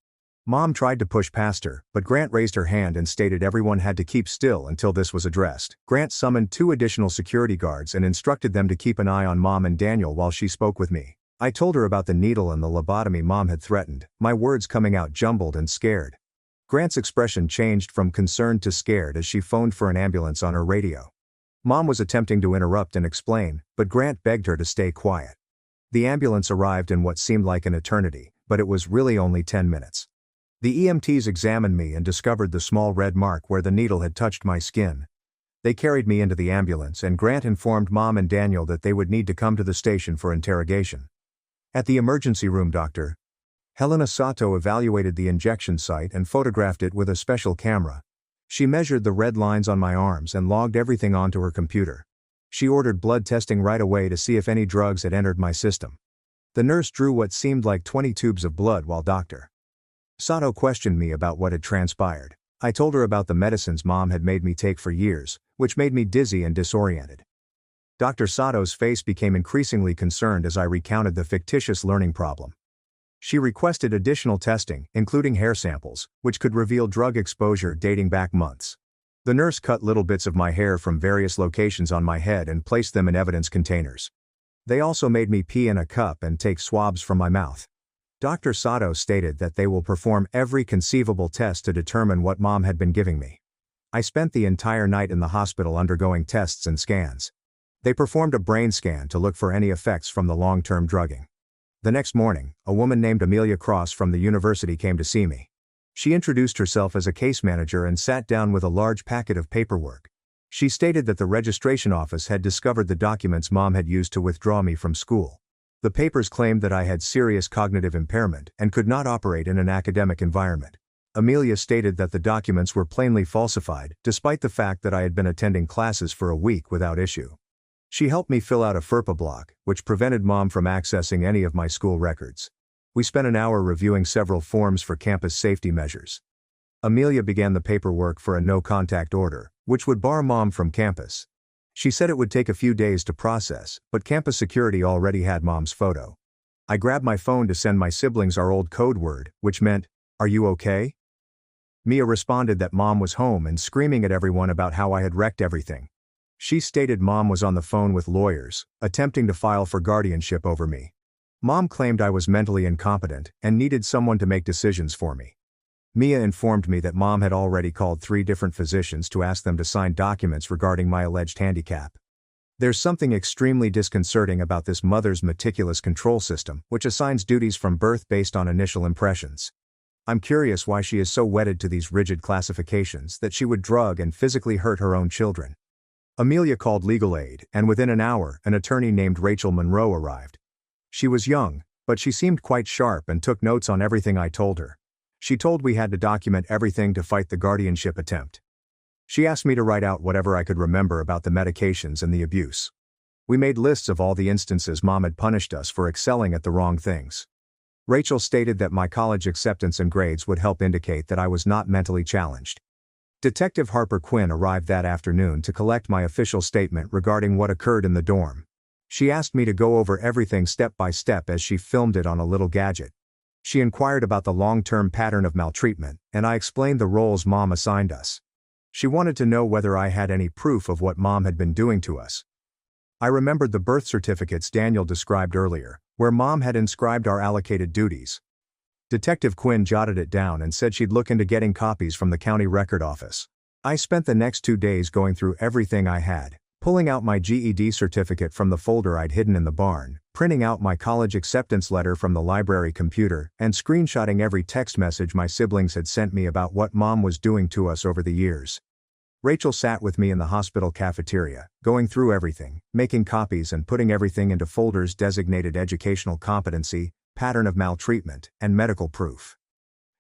Mom tried to push past her, but Grant raised her hand and stated everyone had to keep still until this was addressed. Grant summoned 2 additional security guards and instructed them to keep an eye on Mom and Daniel while she spoke with me. I told her about the needle and the lobotomy Mom had threatened, my words coming out jumbled and scared. Grant's expression changed from concerned to scared as she phoned for an ambulance on her radio. Mom was attempting to interrupt and explain, but Grant begged her to stay quiet. The ambulance arrived in what seemed like an eternity, but it was really only 10 minutes. The EMTs examined me and discovered the small red mark where the needle had touched my skin. They carried me into the ambulance and Grant informed Mom and Daniel that they would need to come to the station for interrogation. At the emergency room, Dr. Helena Sato evaluated the injection site and photographed it with a special camera. She measured the red lines on my arms and logged everything onto her computer. She ordered blood testing right away to see if any drugs had entered my system. The nurse drew what seemed like 20 tubes of blood while Dr. Sato questioned me about what had transpired. I told her about the medicines Mom had made me take for years, which made me dizzy and disoriented. Dr. Sato's face became increasingly concerned as I recounted the fictitious learning problem. She requested additional testing, including hair samples, which could reveal drug exposure dating back months. The nurse cut little bits of my hair from various locations on my head and placed them in evidence containers. They also made me pee in a cup and take swabs from my mouth. Dr. Sato stated that they will perform every conceivable test to determine what Mom had been giving me. I spent the entire night in the hospital undergoing tests and scans. They performed a brain scan to look for any effects from the long-term drugging. The next morning, a woman named Amelia Cross from the university came to see me. She introduced herself as a case manager and sat down with a large packet of paperwork. She stated that the registration office had discovered the documents Mom had used to withdraw me from school. The papers claimed that I had serious cognitive impairment and could not operate in an academic environment. Amelia stated that the documents were plainly falsified, despite the fact that I had been attending classes for a week without issue. She helped me fill out a FERPA block, which prevented Mom from accessing any of my school records. We spent an hour reviewing several forms for campus safety measures. Amelia began the paperwork for a no-contact order, which would bar Mom from campus. She said it would take a few days to process, but campus security already had Mom's photo. I grabbed my phone to send my siblings our old code word, which meant, "Are you okay?" Mia responded that Mom was home and screaming at everyone about how I had wrecked everything. She stated Mom was on the phone with lawyers, attempting to file for guardianship over me. Mom claimed I was mentally incompetent and needed someone to make decisions for me. Mia informed me that Mom had already called 3 different physicians to ask them to sign documents regarding my alleged handicap. There's something extremely disconcerting about this mother's meticulous control system, which assigns duties from birth based on initial impressions. I'm curious why she is so wedded to these rigid classifications that she would drug and physically hurt her own children. Amelia called legal aid, and within an hour, an attorney named Rachel Monroe arrived. She was young, but she seemed quite sharp and took notes on everything I told her. She told we had to document everything to fight the guardianship attempt. She asked me to write out whatever I could remember about the medications and the abuse. We made lists of all the instances Mom had punished us for excelling at the wrong things. Rachel stated that my college acceptance and grades would help indicate that I was not mentally challenged. Detective Harper Quinn arrived that afternoon to collect my official statement regarding what occurred in the dorm. She asked me to go over everything step by step as she filmed it on a little gadget. She inquired about the long-term pattern of maltreatment, and I explained the roles Mom assigned us. She wanted to know whether I had any proof of what Mom had been doing to us. I remembered the birth certificates Daniel described earlier, where Mom had inscribed our allocated duties. Detective Quinn jotted it down and said she'd look into getting copies from the county record office. I spent the next 2 days going through everything I had, Pulling out my GED certificate from the folder I'd hidden in the barn, printing out my college acceptance letter from the library computer, and screenshotting every text message my siblings had sent me about what Mom was doing to us over the years. Rachel sat with me in the hospital cafeteria, going through everything, making copies and putting everything into folders designated educational competency, pattern of maltreatment, and medical proof.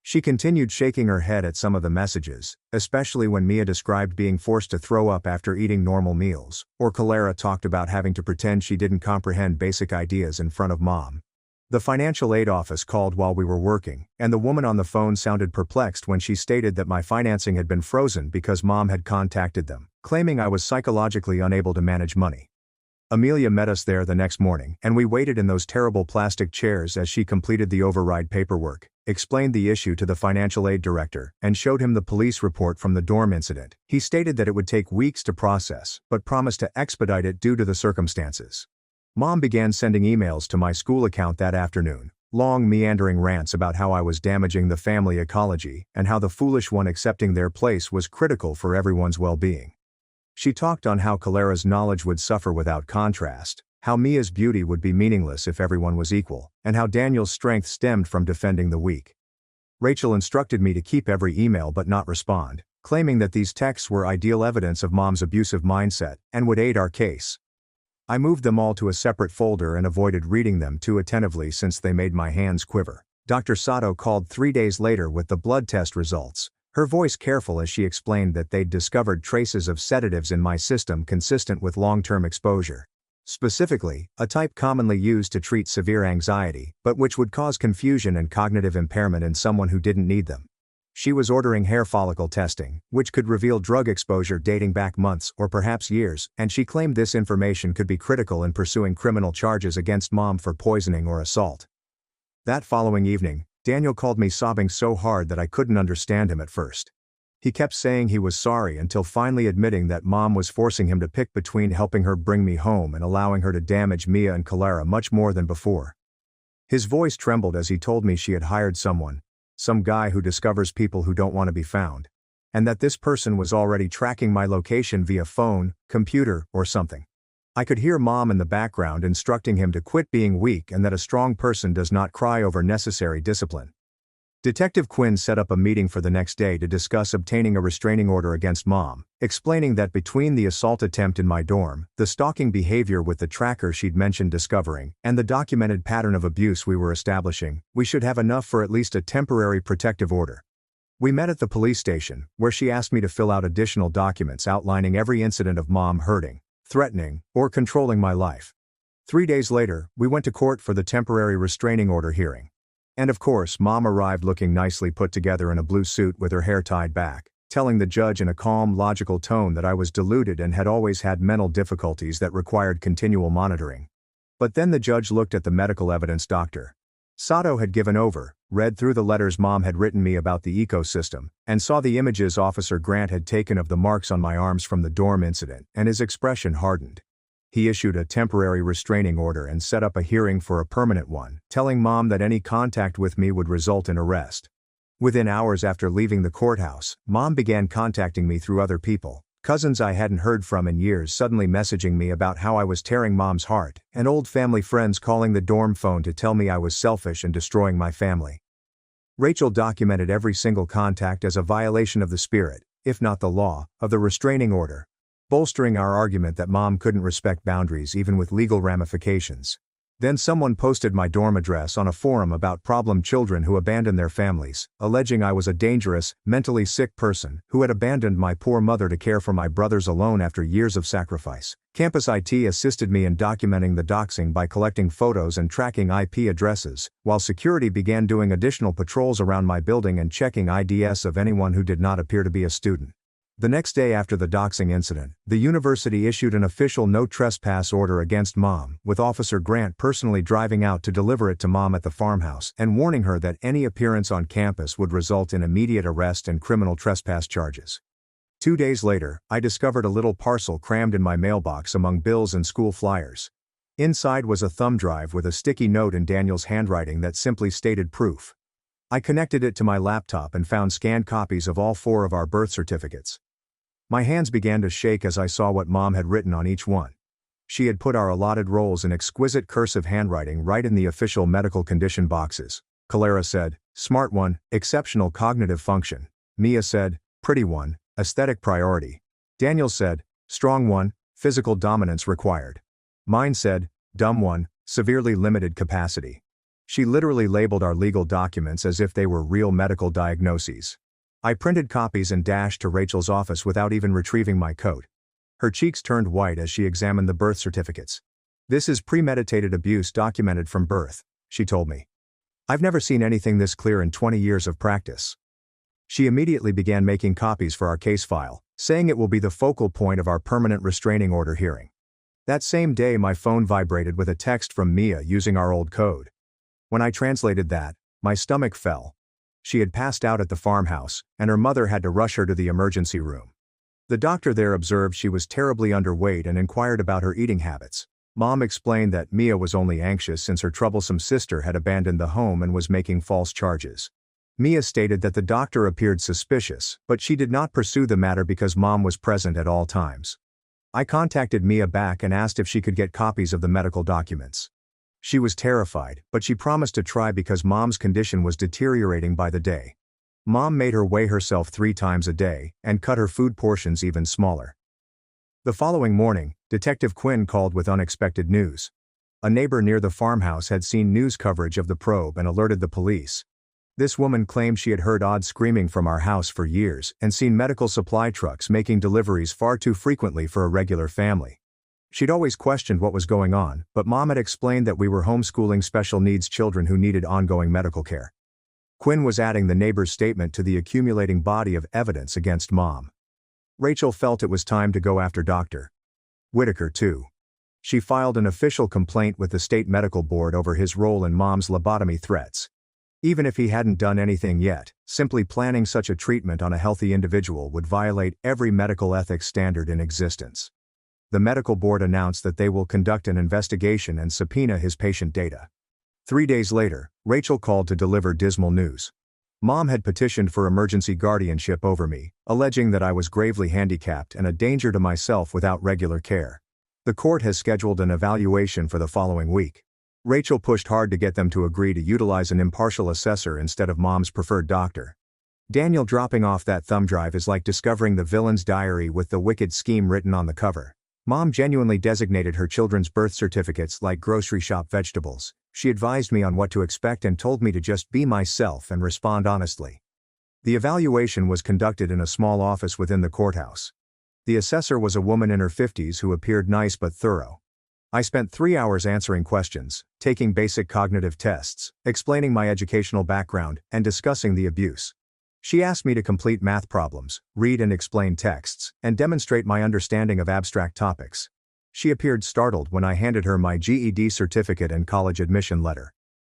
She continued shaking her head at some of the messages, especially when Mia described being forced to throw up after eating normal meals, or Clara talked about having to pretend she didn't comprehend basic ideas in front of Mom. The financial aid office called while we were working, and the woman on the phone sounded perplexed when she stated that my financing had been frozen because Mom had contacted them, claiming I was psychologically unable to manage money. Amelia met us there the next morning, and we waited in those terrible plastic chairs as she completed the override paperwork, explained the issue to the financial aid director, and showed him the police report from the dorm incident. He stated that it would take weeks to process, but promised to expedite it due to the circumstances. Mom began sending emails to my school account that afternoon, long meandering rants about how I was damaging the family ecology and how the foolish one accepting their place was critical for everyone's well-being. She talked on how Clara's knowledge would suffer without contrast, how Mia's beauty would be meaningless if everyone was equal, and how Daniel's strength stemmed from defending the weak. Rachel instructed me to keep every email but not respond, claiming that these texts were ideal evidence of Mom's abusive mindset and would aid our case. I moved them all to a separate folder and avoided reading them too attentively since they made my hands quiver. Dr. Sato called 3 days later with the blood test results, her voice careful as she explained that they'd discovered traces of sedatives in my system consistent with long-term exposure. Specifically, a type commonly used to treat severe anxiety, but which would cause confusion and cognitive impairment in someone who didn't need them. She was ordering hair follicle testing, which could reveal drug exposure dating back months or perhaps years, and she claimed this information could be critical in pursuing criminal charges against Mom for poisoning or assault. That following evening, Daniel called me sobbing so hard that I couldn't understand him at first. He kept saying he was sorry until finally admitting that Mom was forcing him to pick between helping her bring me home and allowing her to damage Mia and Clara much more than before. His voice trembled as he told me she had hired some guy who discovers people who don't want to be found, and that this person was already tracking my location via phone, computer, or something. I could hear Mom in the background instructing him to quit being weak and that a strong person does not cry over necessary discipline. Detective Quinn set up a meeting for the next day to discuss obtaining a restraining order against Mom, explaining that between the assault attempt in my dorm, the stalking behavior with the tracker she'd mentioned discovering, and the documented pattern of abuse we were establishing, we should have enough for at least a temporary protective order. We met at the police station, where she asked me to fill out additional documents outlining every incident of Mom hurting, threatening, or controlling my life. 3 days later, we went to court for the temporary restraining order hearing. And of course, Mom arrived looking nicely put together in a blue suit with her hair tied back, telling the judge in a calm, logical tone that I was deluded and had always had mental difficulties that required continual monitoring. But then the judge looked at the medical evidence Dr. Sato had given over, read through the letters Mom had written me about the ecosystem, and saw the images Officer Grant had taken of the marks on my arms from the dorm incident, and his expression hardened. He issued a temporary restraining order and set up a hearing for a permanent one, telling Mom that any contact with me would result in arrest. Within hours after leaving the courthouse, Mom began contacting me through other people, cousins I hadn't heard from in years suddenly messaging me about how I was tearing Mom's heart, and old family friends calling the dorm phone to tell me I was selfish and destroying my family. Rachel documented every single contact as a violation of the spirit, if not the law, of the restraining order, bolstering our argument that Mom couldn't respect boundaries even with legal ramifications. Then someone posted my dorm address on a forum about problem children who abandon their families, alleging I was a dangerous, mentally sick person who had abandoned my poor mother to care for my brothers alone after years of sacrifice. Campus IT assisted me in documenting the doxing by collecting photos and tracking IP addresses, while security began doing additional patrols around my building and checking IDs of anyone who did not appear to be a student. The next day after the doxing incident, the university issued an official no trespass order against Mom, with Officer Grant personally driving out to deliver it to Mom at the farmhouse and warning her that any appearance on campus would result in immediate arrest and criminal trespass charges. 2 days later, I discovered a little parcel crammed in my mailbox among bills and school flyers. Inside was a thumb drive with a sticky note in Daniel's handwriting that simply stated proof. I connected it to my laptop and found scanned copies of all 4 of our birth certificates. My hands began to shake as I saw what Mom had written on each one. She had put our allotted roles in exquisite cursive handwriting right in the official medical condition boxes. Cholera said, "Smart one, exceptional cognitive function." Mia said, "Pretty one, aesthetic priority." Daniel said, "Strong one, physical dominance required." Mine said, "Dumb one, severely limited capacity." She literally labeled our legal documents as if they were real medical diagnoses. I printed copies and dashed to Rachel's office without even retrieving my coat. Her cheeks turned white as she examined the birth certificates. "This is premeditated abuse documented from birth," she told me. "I've never seen anything this clear in 20 years of practice." She immediately began making copies for our case file, saying it will be the focal point of our permanent restraining order hearing. That same day my phone vibrated with a text from Mia using our old code. When I translated that, my stomach fell. She had passed out at the farmhouse, and her mother had to rush her to the emergency room. The doctor there observed she was terribly underweight and inquired about her eating habits. Mom explained that Mia was only anxious since her troublesome sister had abandoned the home and was making false charges. Mia stated that the doctor appeared suspicious, but she did not pursue the matter because Mom was present at all times. I contacted Mia back and asked if she could get copies of the medical documents. She was terrified, but she promised to try because Mom's condition was deteriorating by the day. Mom made her weigh herself 3 times a day, and cut her food portions even smaller. The following morning, Detective Quinn called with unexpected news. A neighbor near the farmhouse had seen news coverage of the probe and alerted the police. This woman claimed she had heard odd screaming from our house for years and seen medical supply trucks making deliveries far too frequently for a regular family. She'd always questioned what was going on, but Mom had explained that we were homeschooling special needs children who needed ongoing medical care. Quinn was adding the neighbor's statement to the accumulating body of evidence against Mom. Rachel felt it was time to go after Dr. Whitaker too. She filed an official complaint with the state medical board over his role in Mom's lobotomy threats. Even if he hadn't done anything yet, simply planning such a treatment on a healthy individual would violate every medical ethics standard in existence. The medical board announced that they will conduct an investigation and subpoena his patient data. 3 days later, Rachel called to deliver dismal news. Mom had petitioned for emergency guardianship over me, alleging that I was gravely handicapped and a danger to myself without regular care. The court has scheduled an evaluation for the following week. Rachel pushed hard to get them to agree to utilize an impartial assessor instead of Mom's preferred doctor. Daniel dropping off that thumb drive is like discovering the villain's diary with the wicked scheme written on the cover. Mom genuinely designated her children's birth certificates like grocery shop vegetables. She advised me on what to expect and told me to just be myself and respond honestly. The evaluation was conducted in a small office within the courthouse. The assessor was a woman in her 50s who appeared nice but thorough. I spent 3 hours answering questions, taking basic cognitive tests, explaining my educational background, and discussing the abuse. She asked me to complete math problems, read and explain texts, and demonstrate my understanding of abstract topics. She appeared startled when I handed her my GED certificate and college admission letter.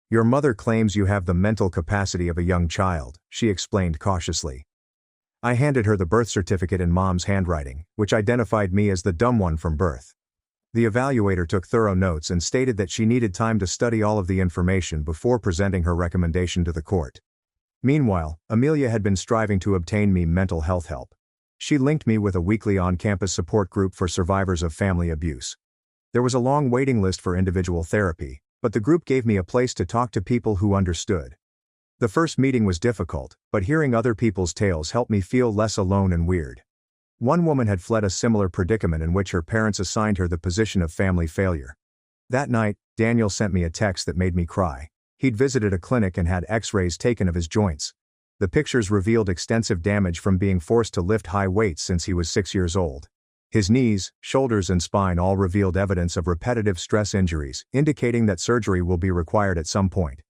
"Your mother claims you have the mental capacity of a young child," she explained cautiously. I handed her the birth certificate in Mom's handwriting, which identified me as the dumb one from birth. The evaluator took thorough notes and stated that she needed time to study all of the information before presenting her recommendation to the court. Meanwhile, Amelia had been striving to obtain me mental health help. She linked me with a weekly on-campus support group for survivors of family abuse. There was a long waiting list for individual therapy, but the group gave me a place to talk to people who understood. The first meeting was difficult, but hearing other people's tales helped me feel less alone and weird. One woman had fled a similar predicament in which her parents assigned her the position of family failure. That night, Daniel sent me a text that made me cry. He'd visited a clinic and had X-rays taken of his joints. The pictures revealed extensive damage from being forced to lift high weights since he was 6 years old. His knees, shoulders and spine all revealed evidence of repetitive stress injuries, indicating that surgery will be required at some point.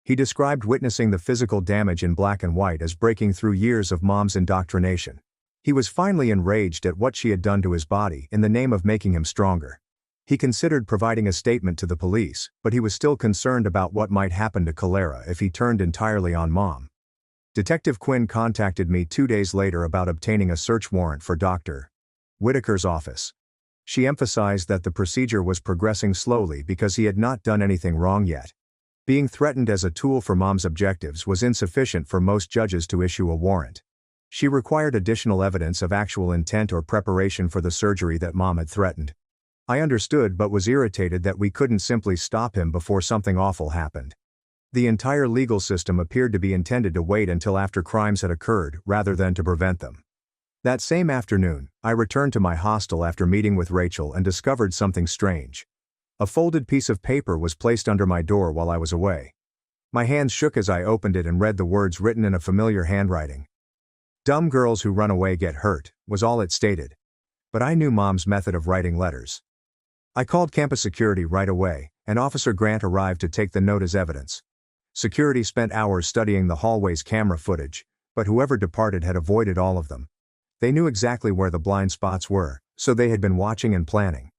He described witnessing the physical damage in black and white as breaking through years of Mom's indoctrination. He was finally enraged at what she had done to his body in the name of making him stronger. He considered providing a statement to the police, but he was still concerned about what might happen to Cholera if he turned entirely on Mom. Detective Quinn contacted me 2 days later about obtaining a search warrant for Dr. Whitaker's office. She emphasized that the procedure was progressing slowly because he had not done anything wrong yet. Being threatened as a tool for Mom's objectives was insufficient for most judges to issue a warrant. She required additional evidence of actual intent or preparation for the surgery that Mom had threatened. I understood but was irritated that we couldn't simply stop him before something awful happened. The entire legal system appeared to be intended to wait until after crimes had occurred rather than to prevent them. That same afternoon, I returned to my hostel after meeting with Rachel and discovered something strange. A folded piece of paper was placed under my door while I was away. My hands shook as I opened it and read the words written in a familiar handwriting. "Dumb girls who run away get hurt," was all it stated. But I knew Mom's method of writing letters. I called campus security right away, and Officer Grant arrived to take the note as evidence. Security spent hours studying the hallway's camera footage, but whoever departed had avoided all of them. They knew exactly where the blind spots were, so they had been watching and planning.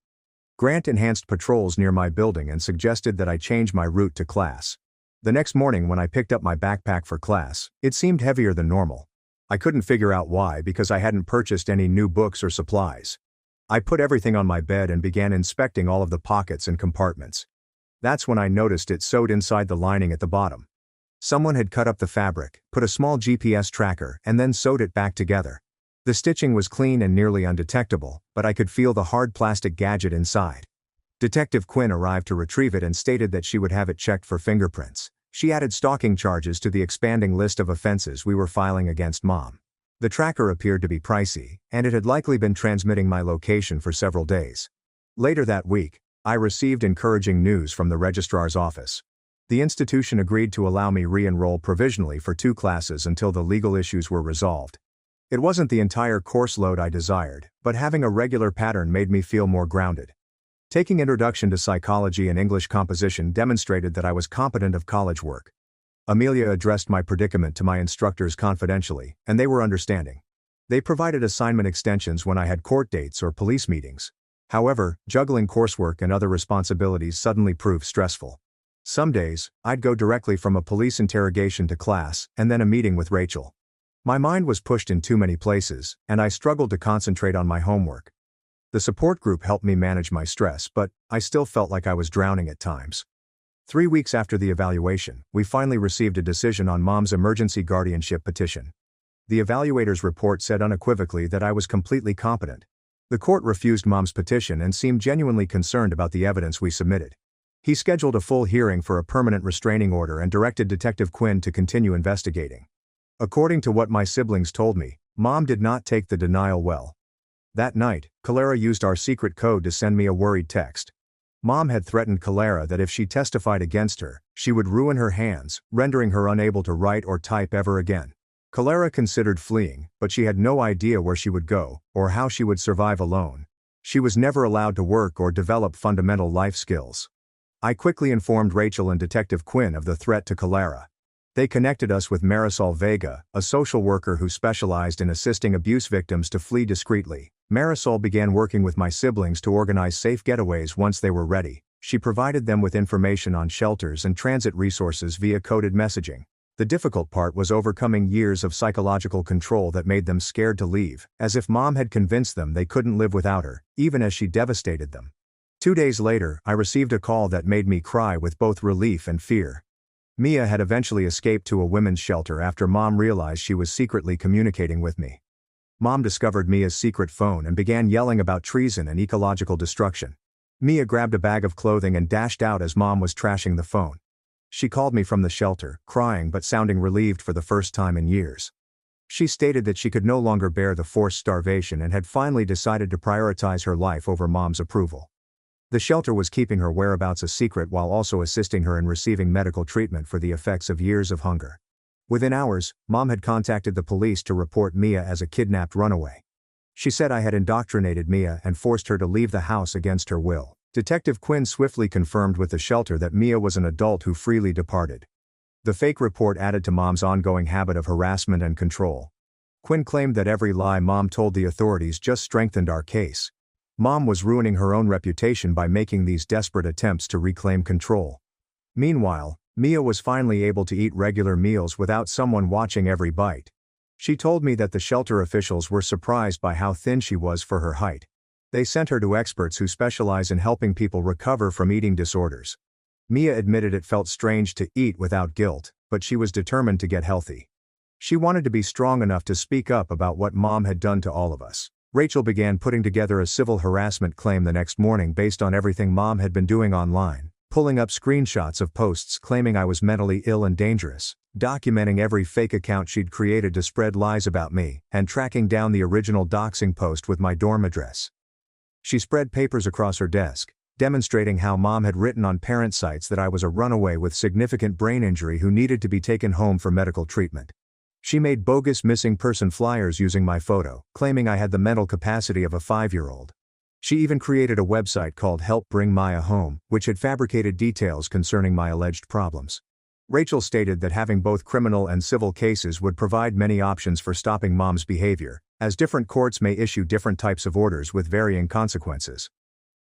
Grant enhanced patrols near my building and suggested that I change my route to class. The next morning when I picked up my backpack for class, it seemed heavier than normal. I couldn't figure out why because I hadn't purchased any new books or supplies. I put everything on my bed and began inspecting all of the pockets and compartments. That's when I noticed it sewed inside the lining at the bottom. Someone had cut up the fabric, put a small GPS tracker, and then sewed it back together. The stitching was clean and nearly undetectable, but I could feel the hard plastic gadget inside. Detective Quinn arrived to retrieve it and stated that she would have it checked for fingerprints. She added stalking charges to the expanding list of offenses we were filing against Mom. The tracker appeared to be pricey, and it had likely been transmitting my location for several days. Later that week, I received encouraging news from the registrar's office. The institution agreed to allow me re-enroll provisionally for 2 classes until the legal issues were resolved. It wasn't the entire course load I desired, but having a regular pattern made me feel more grounded. Taking Introduction to Psychology and English Composition demonstrated that I was competent of college work. Amelia addressed my predicament to my instructors confidentially, and they were understanding. They provided assignment extensions when I had court dates or police meetings. However, juggling coursework and other responsibilities suddenly proved stressful. Some days, I'd go directly from a police interrogation to class, and then a meeting with Rachel. My mind was pushed in too many places, and I struggled to concentrate on my homework. The support group helped me manage my stress, but I still felt like I was drowning at times. 3 weeks after the evaluation, we finally received a decision on Mom's emergency guardianship petition. The evaluator's report said unequivocally that I was completely competent. The court refused Mom's petition and seemed genuinely concerned about the evidence we submitted. He scheduled a full hearing for a permanent restraining order and directed Detective Quinn to continue investigating. According to what my siblings told me, Mom did not take the denial well. That night, Clara used our secret code to send me a worried text. Mom had threatened Clara that if she testified against her, she would ruin her hands, rendering her unable to write or type ever again. Clara considered fleeing, but she had no idea where she would go, or how she would survive alone. She was never allowed to work or develop fundamental life skills. I quickly informed Rachel and Detective Quinn of the threat to Clara. They connected us with Marisol Vega, a social worker who specialized in assisting abuse victims to flee discreetly. Marisol began working with my siblings to organize safe getaways once they were ready. She provided them with information on shelters and transit resources via coded messaging. The difficult part was overcoming years of psychological control that made them scared to leave, as if Mom had convinced them they couldn't live without her, even as she devastated them. 2 days later, I received a call that made me cry with both relief and fear. Mia had eventually escaped to a women's shelter after Mom realized she was secretly communicating with me. Mom discovered Mia's secret phone and began yelling about treason and ecological destruction. Mia grabbed a bag of clothing and dashed out as Mom was trashing the phone. She called me from the shelter, crying but sounding relieved for the first time in years. She stated that she could no longer bear the forced starvation and had finally decided to prioritize her life over Mom's approval. The shelter was keeping her whereabouts a secret while also assisting her in receiving medical treatment for the effects of years of hunger. Within hours, Mom had contacted the police to report Mia as a kidnapped runaway. She said I had indoctrinated Mia and forced her to leave the house against her will. Detective Quinn swiftly confirmed with the shelter that Mia was an adult who freely departed. The fake report added to Mom's ongoing habit of harassment and control. Quinn claimed that every lie Mom told the authorities just strengthened our case. Mom was ruining her own reputation by making these desperate attempts to reclaim control. Meanwhile, Mia was finally able to eat regular meals without someone watching every bite. She told me that the shelter officials were surprised by how thin she was for her height. They sent her to experts who specialize in helping people recover from eating disorders. Mia admitted it felt strange to eat without guilt, but she was determined to get healthy. She wanted to be strong enough to speak up about what Mom had done to all of us. Rachel began putting together a civil harassment claim the next morning based on everything Mom had been doing online, pulling up screenshots of posts claiming I was mentally ill and dangerous, documenting every fake account she'd created to spread lies about me, and tracking down the original doxing post with my dorm address. She spread papers across her desk, demonstrating how Mom had written on parent sites that I was a runaway with significant brain injury who needed to be taken home for medical treatment. She made bogus missing person flyers using my photo, claiming I had the mental capacity of a 5-year-old. She even created a website called Help Bring Maya Home, which had fabricated details concerning my alleged problems. Rachel stated that having both criminal and civil cases would provide many options for stopping Mom's behavior, as different courts may issue different types of orders with varying consequences.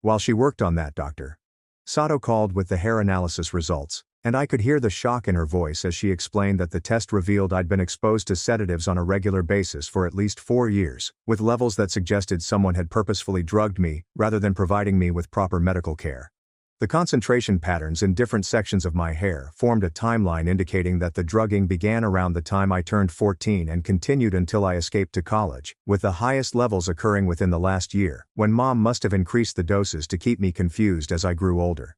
While she worked on that, Dr. Sato called with the hair analysis results, and I could hear the shock in her voice as she explained that the test revealed I'd been exposed to sedatives on a regular basis for at least 4 years, with levels that suggested someone had purposefully drugged me, rather than providing me with proper medical care. The concentration patterns in different sections of my hair formed a timeline indicating that the drugging began around the time I turned 14 and continued until I escaped to college, with the highest levels occurring within the last year, when Mom must have increased the doses to keep me confused as I grew older.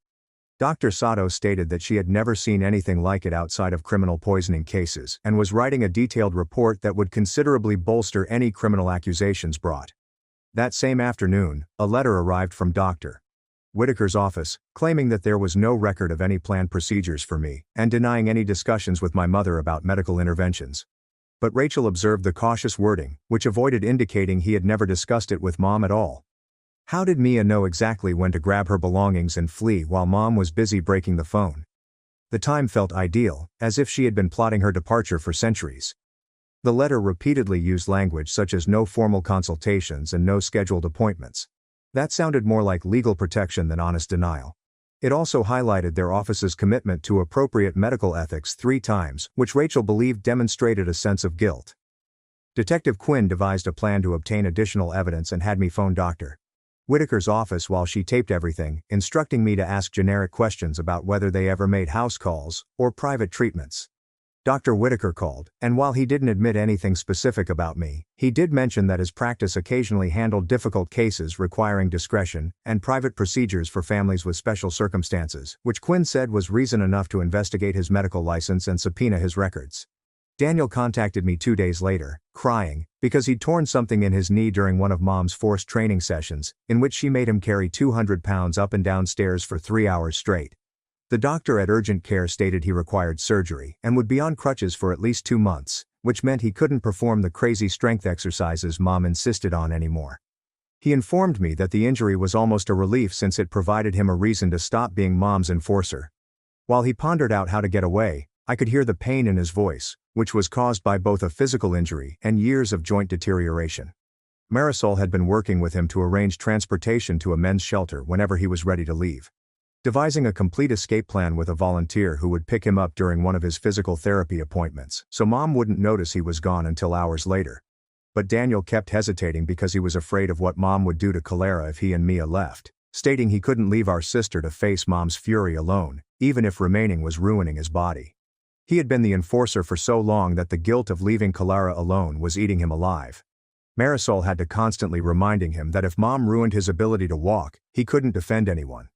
Dr. Sato stated that she had never seen anything like it outside of criminal poisoning cases and was writing a detailed report that would considerably bolster any criminal accusations brought. That same afternoon, a letter arrived from Dr. Whitaker's office, claiming that there was no record of any planned procedures for me, and denying any discussions with my mother about medical interventions. But Rachel observed the cautious wording, which avoided indicating he had never discussed it with Mom at all. How did Mia know exactly when to grab her belongings and flee while Mom was busy breaking the phone? The time felt ideal, as if she had been plotting her departure for centuries. The letter repeatedly used language such as no formal consultations and no scheduled appointments. That sounded more like legal protection than honest denial. It also highlighted their office's commitment to appropriate medical ethics 3 times, which Rachel believed demonstrated a sense of guilt. Detective Quinn devised a plan to obtain additional evidence and had me phone Dr. Whitaker's office while she taped everything, instructing me to ask generic questions about whether they ever made house calls or private treatments. Dr. Whitaker called, and while he didn't admit anything specific about me, he did mention that his practice occasionally handled difficult cases requiring discretion and private procedures for families with special circumstances, which Quinn said was reason enough to investigate his medical license and subpoena his records. Daniel contacted me 2 days later, crying, because he'd torn something in his knee during one of Mom's forced training sessions, in which she made him carry 200 pounds up and down stairs for 3 hours straight. The doctor at urgent care stated he required surgery and would be on crutches for at least 2 months, which meant he couldn't perform the crazy strength exercises Mom insisted on anymore. He informed me that the injury was almost a relief since it provided him a reason to stop being Mom's enforcer. While he pondered out how to get away, I could hear the pain in his voice, which was caused by both a physical injury and years of joint deterioration. Marisol had been working with him to arrange transportation to a men's shelter whenever he was ready to leave. Devising a complete escape plan with a volunteer who would pick him up during one of his physical therapy appointments, so Mom wouldn't notice he was gone until hours later. But Daniel kept hesitating because he was afraid of what Mom would do to Clara if he and Mia left, stating he couldn't leave our sister to face Mom's fury alone, even if remaining was ruining his body. He had been the enforcer for so long that the guilt of leaving Clara alone was eating him alive. Marisol had to constantly reminding him that if Mom ruined his ability to walk, he couldn't defend anyone.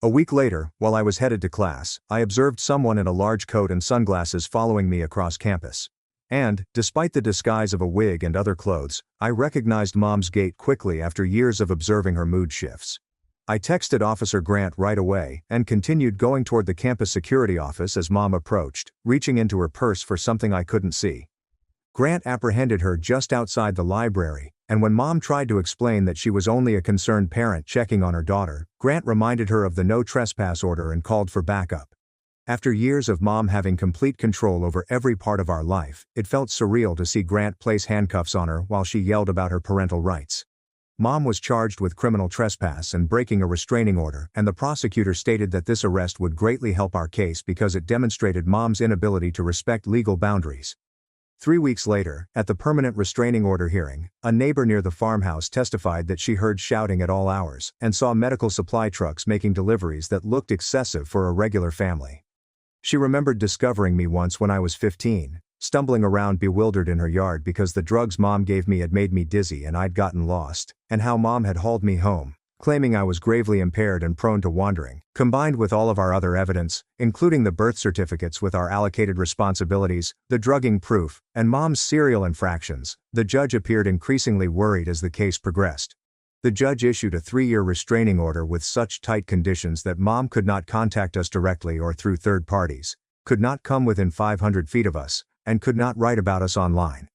A week later, while I was headed to class, I observed someone in a large coat and sunglasses following me across campus. And, despite the disguise of a wig and other clothes, I recognized Mom's gait quickly after years of observing her mood shifts. I texted Officer Grant right away and continued going toward the campus security office as Mom approached, reaching into her purse for something I couldn't see. Grant apprehended her just outside the library, and when Mom tried to explain that she was only a concerned parent checking on her daughter, Grant reminded her of the no trespass order and called for backup. After years of Mom having complete control over every part of our life, it felt surreal to see Grant place handcuffs on her while she yelled about her parental rights. Mom was charged with criminal trespass and breaking a restraining order, and the prosecutor stated that this arrest would greatly help our case because it demonstrated Mom's inability to respect legal boundaries. 3 weeks later, at the permanent restraining order hearing, a neighbor near the farmhouse testified that she heard shouting at all hours and saw medical supply trucks making deliveries that looked excessive for a regular family. She remembered discovering me once when I was 15, stumbling around bewildered in her yard because the drugs Mom gave me had made me dizzy and I'd gotten lost, and how Mom had hauled me home, claiming I was gravely impaired and prone to wandering. Combined with all of our other evidence, including the birth certificates with our allocated responsibilities, the drugging proof, and Mom's serial infractions, the judge appeared increasingly worried as the case progressed. The judge issued a 3-year restraining order with such tight conditions that Mom could not contact us directly or through third parties, could not come within 500 feet of us, and could not write about us online.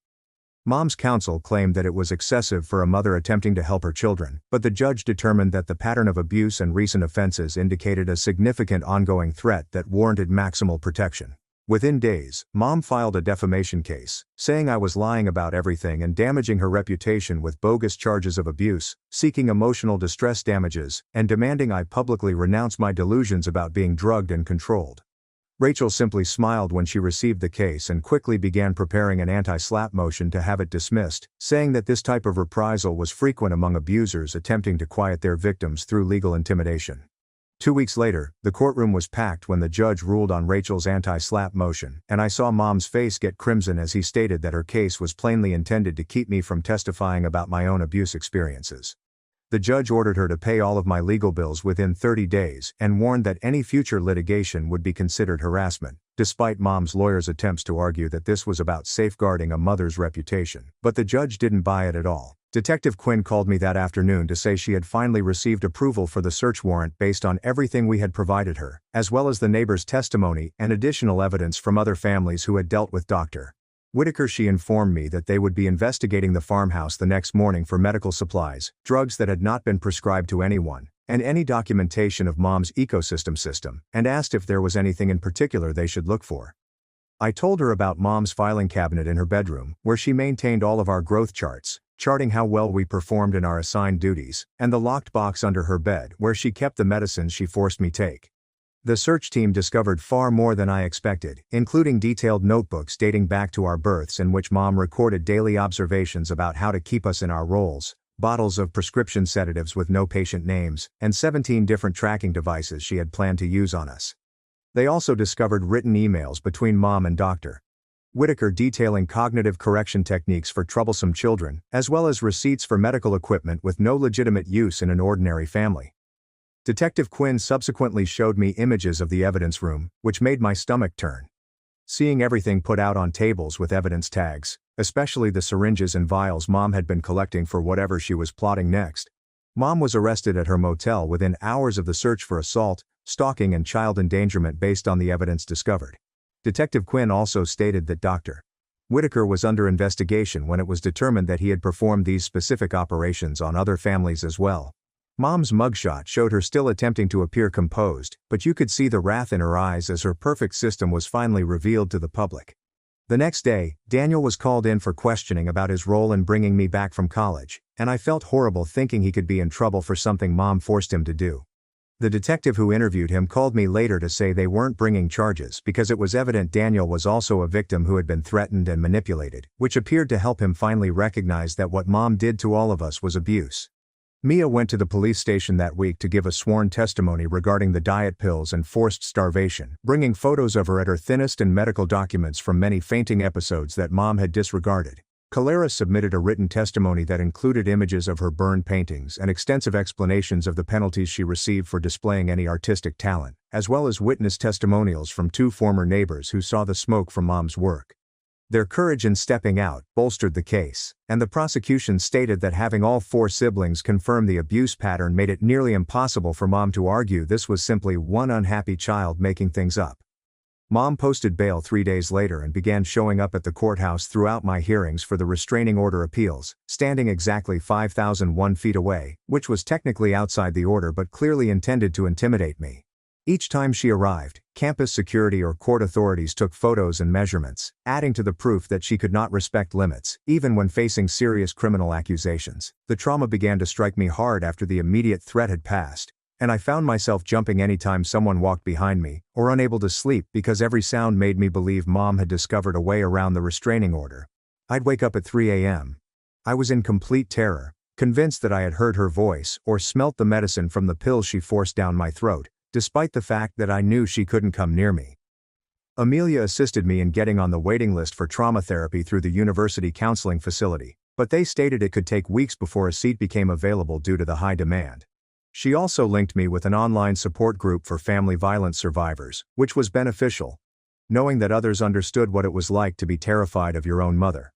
Mom's counsel claimed that it was excessive for a mother attempting to help her children, but the judge determined that the pattern of abuse and recent offenses indicated a significant ongoing threat that warranted maximal protection. Within days, Mom filed a defamation case, saying I was lying about everything and damaging her reputation with bogus charges of abuse, seeking emotional distress damages, and demanding I publicly renounce my delusions about being drugged and controlled. Rachel simply smiled when she received the case and quickly began preparing an anti-SLAPP motion to have it dismissed, saying that this type of reprisal was frequent among abusers attempting to quiet their victims through legal intimidation. 2 weeks later, the courtroom was packed when the judge ruled on Rachel's anti-SLAPP motion, and I saw Mom's face get crimson as he stated that her case was plainly intended to keep me from testifying about my own abuse experiences. The judge ordered her to pay all of my legal bills within 30 days and warned that any future litigation would be considered harassment, despite Mom's lawyer's attempts to argue that this was about safeguarding a mother's reputation. But the judge didn't buy it at all. Detective Quinn called me that afternoon to say she had finally received approval for the search warrant based on everything we had provided her, as well as the neighbor's testimony and additional evidence from other families who had dealt with Dr. Whitaker. She informed me that they would be investigating the farmhouse the next morning for medical supplies, drugs that had not been prescribed to anyone, and any documentation of Mom's ecosystem system, and asked if there was anything in particular they should look for. I told her about Mom's filing cabinet in her bedroom, where she maintained all of our growth charts, charting how well we performed in our assigned duties, and the locked box under her bed where she kept the medicines she forced me take. The search team discovered far more than I expected, including detailed notebooks dating back to our births in which Mom recorded daily observations about how to keep us in our roles, bottles of prescription sedatives with no patient names, and 17 different tracking devices she had planned to use on us. They also discovered written emails between Mom and Dr. Whitaker detailing cognitive correction techniques for troublesome children, as well as receipts for medical equipment with no legitimate use in an ordinary family. Detective Quinn subsequently showed me images of the evidence room, which made my stomach turn. Seeing everything put out on tables with evidence tags, especially the syringes and vials Mom had been collecting for whatever she was plotting next. Mom was arrested at her motel within hours of the search for assault, stalking and child endangerment based on the evidence discovered. Detective Quinn also stated that Dr. Whitaker was under investigation when it was determined that he had performed these specific operations on other families as well. Mom's mugshot showed her still attempting to appear composed, but you could see the wrath in her eyes as her perfect system was finally revealed to the public. The next day, Daniel was called in for questioning about his role in bringing me back from college, and I felt horrible thinking he could be in trouble for something Mom forced him to do. The detective who interviewed him called me later to say they weren't bringing charges because it was evident Daniel was also a victim who had been threatened and manipulated, which appeared to help him finally recognize that what Mom did to all of us was abuse. Mia went to the police station that week to give a sworn testimony regarding the diet pills and forced starvation, bringing photos of her at her thinnest and medical documents from many fainting episodes that Mom had disregarded. Calera submitted a written testimony that included images of her burned paintings and extensive explanations of the penalties she received for displaying any artistic talent, as well as witness testimonials from 2 former neighbors who saw the smoke from Mom's work. Their courage in stepping out bolstered the case, and the prosecution stated that having all 4 siblings confirm the abuse pattern made it nearly impossible for Mom to argue this was simply one unhappy child making things up. Mom posted bail 3 days later and began showing up at the courthouse throughout my hearings for the restraining order appeals, standing exactly 5,001 feet away, which was technically outside the order but clearly intended to intimidate me. Each time she arrived, campus security or court authorities took photos and measurements, adding to the proof that she could not respect limits, even when facing serious criminal accusations. The trauma began to strike me hard after the immediate threat had passed, and I found myself jumping anytime someone walked behind me, or unable to sleep because every sound made me believe Mom had discovered a way around the restraining order. I'd wake up at 3 a.m. I was in complete terror, convinced that I had heard her voice or smelt the medicine from the pills she forced down my throat, despite the fact that I knew she couldn't come near me. Amelia assisted me in getting on the waiting list for trauma therapy through the university counseling facility, but they stated it could take weeks before a seat became available due to the high demand. She also linked me with an online support group for family violence survivors, which was beneficial, knowing that others understood what it was like to be terrified of your own mother.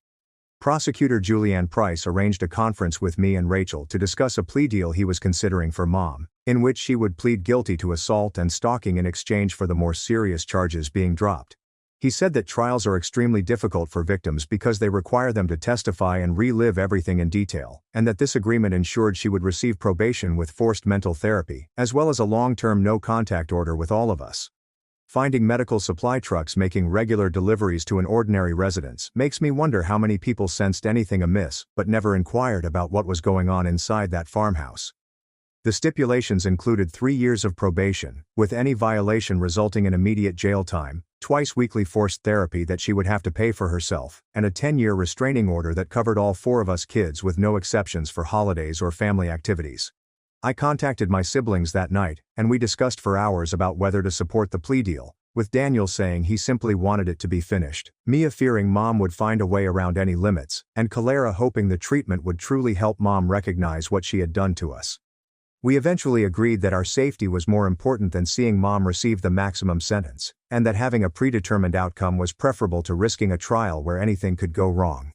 Prosecutor Julianne Price arranged a conference with me and Rachel to discuss a plea deal he was considering for Mom, in which she would plead guilty to assault and stalking in exchange for the more serious charges being dropped. He said that trials are extremely difficult for victims because they require them to testify and relive everything in detail, and that this agreement ensured she would receive probation with forced mental therapy, as well as a long-term no-contact order with all of us. Finding medical supply trucks making regular deliveries to an ordinary residence makes me wonder how many people sensed anything amiss but never inquired about what was going on inside that farmhouse. The stipulations included 3 years of probation, with any violation resulting in immediate jail time, twice weekly forced therapy that she would have to pay for herself, and a 10-year restraining order that covered all 4 of us kids with no exceptions for holidays or family activities. I contacted my siblings that night, and we discussed for hours about whether to support the plea deal, with Daniel saying he simply wanted it to be finished, Mia fearing Mom would find a way around any limits, and Clara hoping the treatment would truly help Mom recognize what she had done to us. We eventually agreed that our safety was more important than seeing Mom receive the maximum sentence, and that having a predetermined outcome was preferable to risking a trial where anything could go wrong.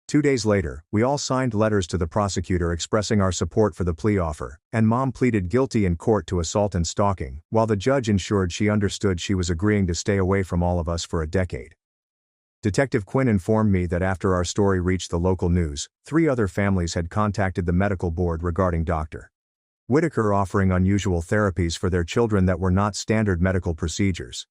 2 days later, we all signed letters to the prosecutor expressing our support for the plea offer, and Mom pleaded guilty in court to assault and stalking, while the judge ensured she understood she was agreeing to stay away from all of us for a decade. Detective Quinn informed me that after our story reached the local news, 3 other families had contacted the medical board regarding Dr. Whitaker offering unusual therapies for their children that were not standard medical procedures.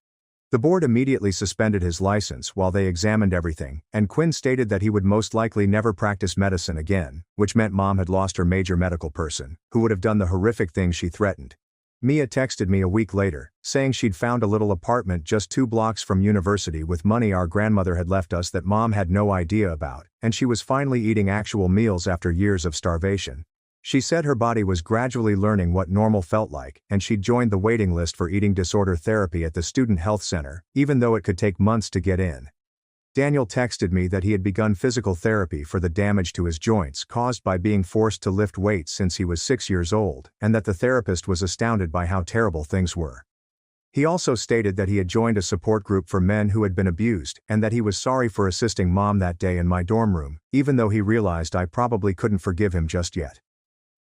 The board immediately suspended his license while they examined everything, and Quinn stated that he would most likely never practice medicine again, which meant Mom had lost her major medical person, who would have done the horrific things she threatened. Mia texted me a week later, saying she'd found a little apartment just 2 blocks from university with money our grandmother had left us that Mom had no idea about, and she was finally eating actual meals after years of starvation. She said her body was gradually learning what normal felt like, and she'd joined the waiting list for eating disorder therapy at the Student Health Center, even though it could take months to get in. Daniel texted me that he had begun physical therapy for the damage to his joints caused by being forced to lift weights since he was 6 years old, and that the therapist was astounded by how terrible things were. He also stated that he had joined a support group for men who had been abused, and that he was sorry for assisting Mom that day in my dorm room, even though he realized I probably couldn't forgive him just yet.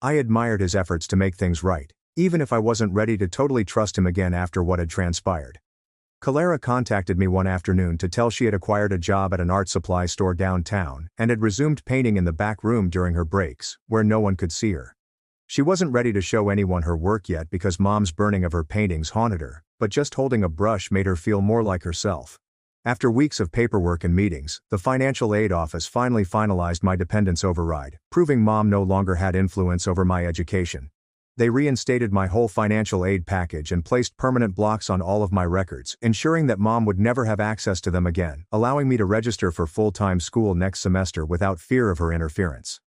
I admired his efforts to make things right, even if I wasn't ready to totally trust him again after what had transpired. Clara contacted me one afternoon to tell she had acquired a job at an art supply store downtown and had resumed painting in the back room during her breaks, where no one could see her. She wasn't ready to show anyone her work yet because Mom's burning of her paintings haunted her, but just holding a brush made her feel more like herself. After weeks of paperwork and meetings, the financial aid office finally finalized my dependence override, proving Mom no longer had influence over my education. They reinstated my whole financial aid package and placed permanent blocks on all of my records, ensuring that Mom would never have access to them again, allowing me to register for full-time school next semester without fear of her interference.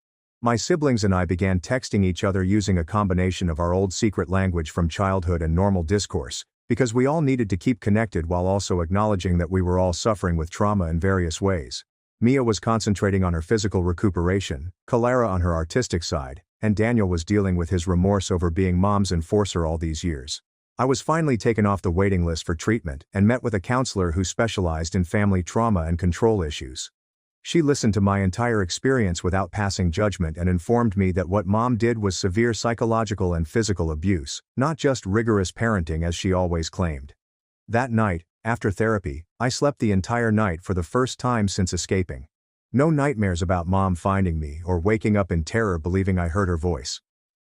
My siblings and I began texting each other using a combination of our old secret language from childhood and normal discourse, because we all needed to keep connected while also acknowledging that we were all suffering with trauma in various ways. Mia was concentrating on her physical recuperation, Clara on her artistic side, and Daniel was dealing with his remorse over being Mom's enforcer all these years. I was finally taken off the waiting list for treatment and met with a counselor who specialized in family trauma and control issues. She listened to my entire experience without passing judgment and informed me that what Mom did was severe psychological and physical abuse, not just rigorous parenting as she always claimed. That night, after therapy, I slept the entire night for the first time since escaping. No nightmares about Mom finding me or waking up in terror believing I heard her voice.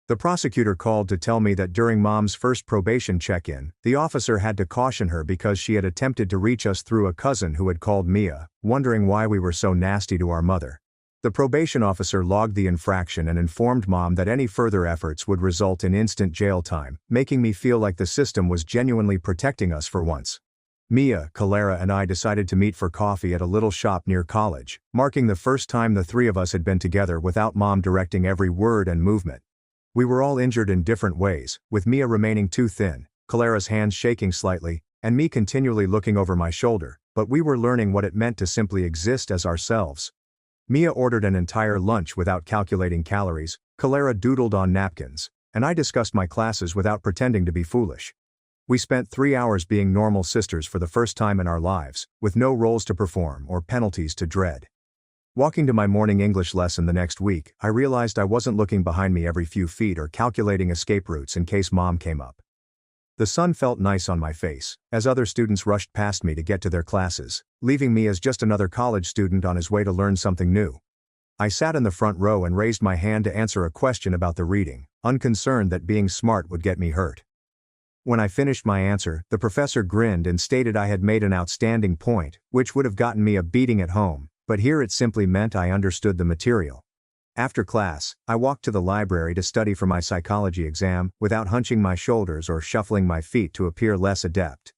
The prosecutor called to tell me that during Mom's first probation check-in, the officer had to caution her because she had attempted to reach us through a cousin who had called Mia, wondering why we were so nasty to our mother. The probation officer logged the infraction and informed Mom that any further efforts would result in instant jail time, making me feel like the system was genuinely protecting us for once. Mia, Clara and I decided to meet for coffee at a little shop near college, marking the first time the 3 of us had been together without Mom directing every word and movement. We were all injured in different ways, with Mia remaining too thin, Clara's hands shaking slightly, and me continually looking over my shoulder, but we were learning what it meant to simply exist as ourselves. Mia ordered an entire lunch without calculating calories, Clara doodled on napkins, and I discussed my classes without pretending to be foolish. We spent 3 hours being normal sisters for the first time in our lives, with no roles to perform or penalties to dread. Walking to my morning English lesson the next week, I realized I wasn't looking behind me every few feet or calculating escape routes in case Mom came up. The sun felt nice on my face, as other students rushed past me to get to their classes, leaving me as just another college student on his way to learn something new. I sat in the front row and raised my hand to answer a question about the reading, unconcerned that being smart would get me hurt. When I finished my answer, the professor grinned and stated I had made an outstanding point, which would have gotten me a beating at home, but here it simply meant I understood the material. After class, I walked to the library to study for my psychology exam, without hunching my shoulders or shuffling my feet to appear less adept.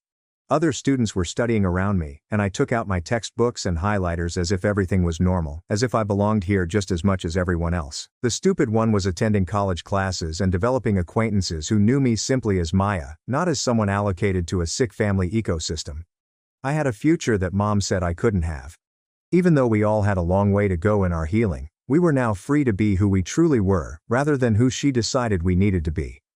Other students were studying around me, and I took out my textbooks and highlighters as if everything was normal, as if I belonged here just as much as everyone else. The stupid one was attending college classes and developing acquaintances who knew me simply as Maya, not as someone allocated to a sick family ecosystem. I had a future that Mom said I couldn't have. Even though we all had a long way to go in our healing, we were now free to be who we truly were, rather than who she decided we needed to be.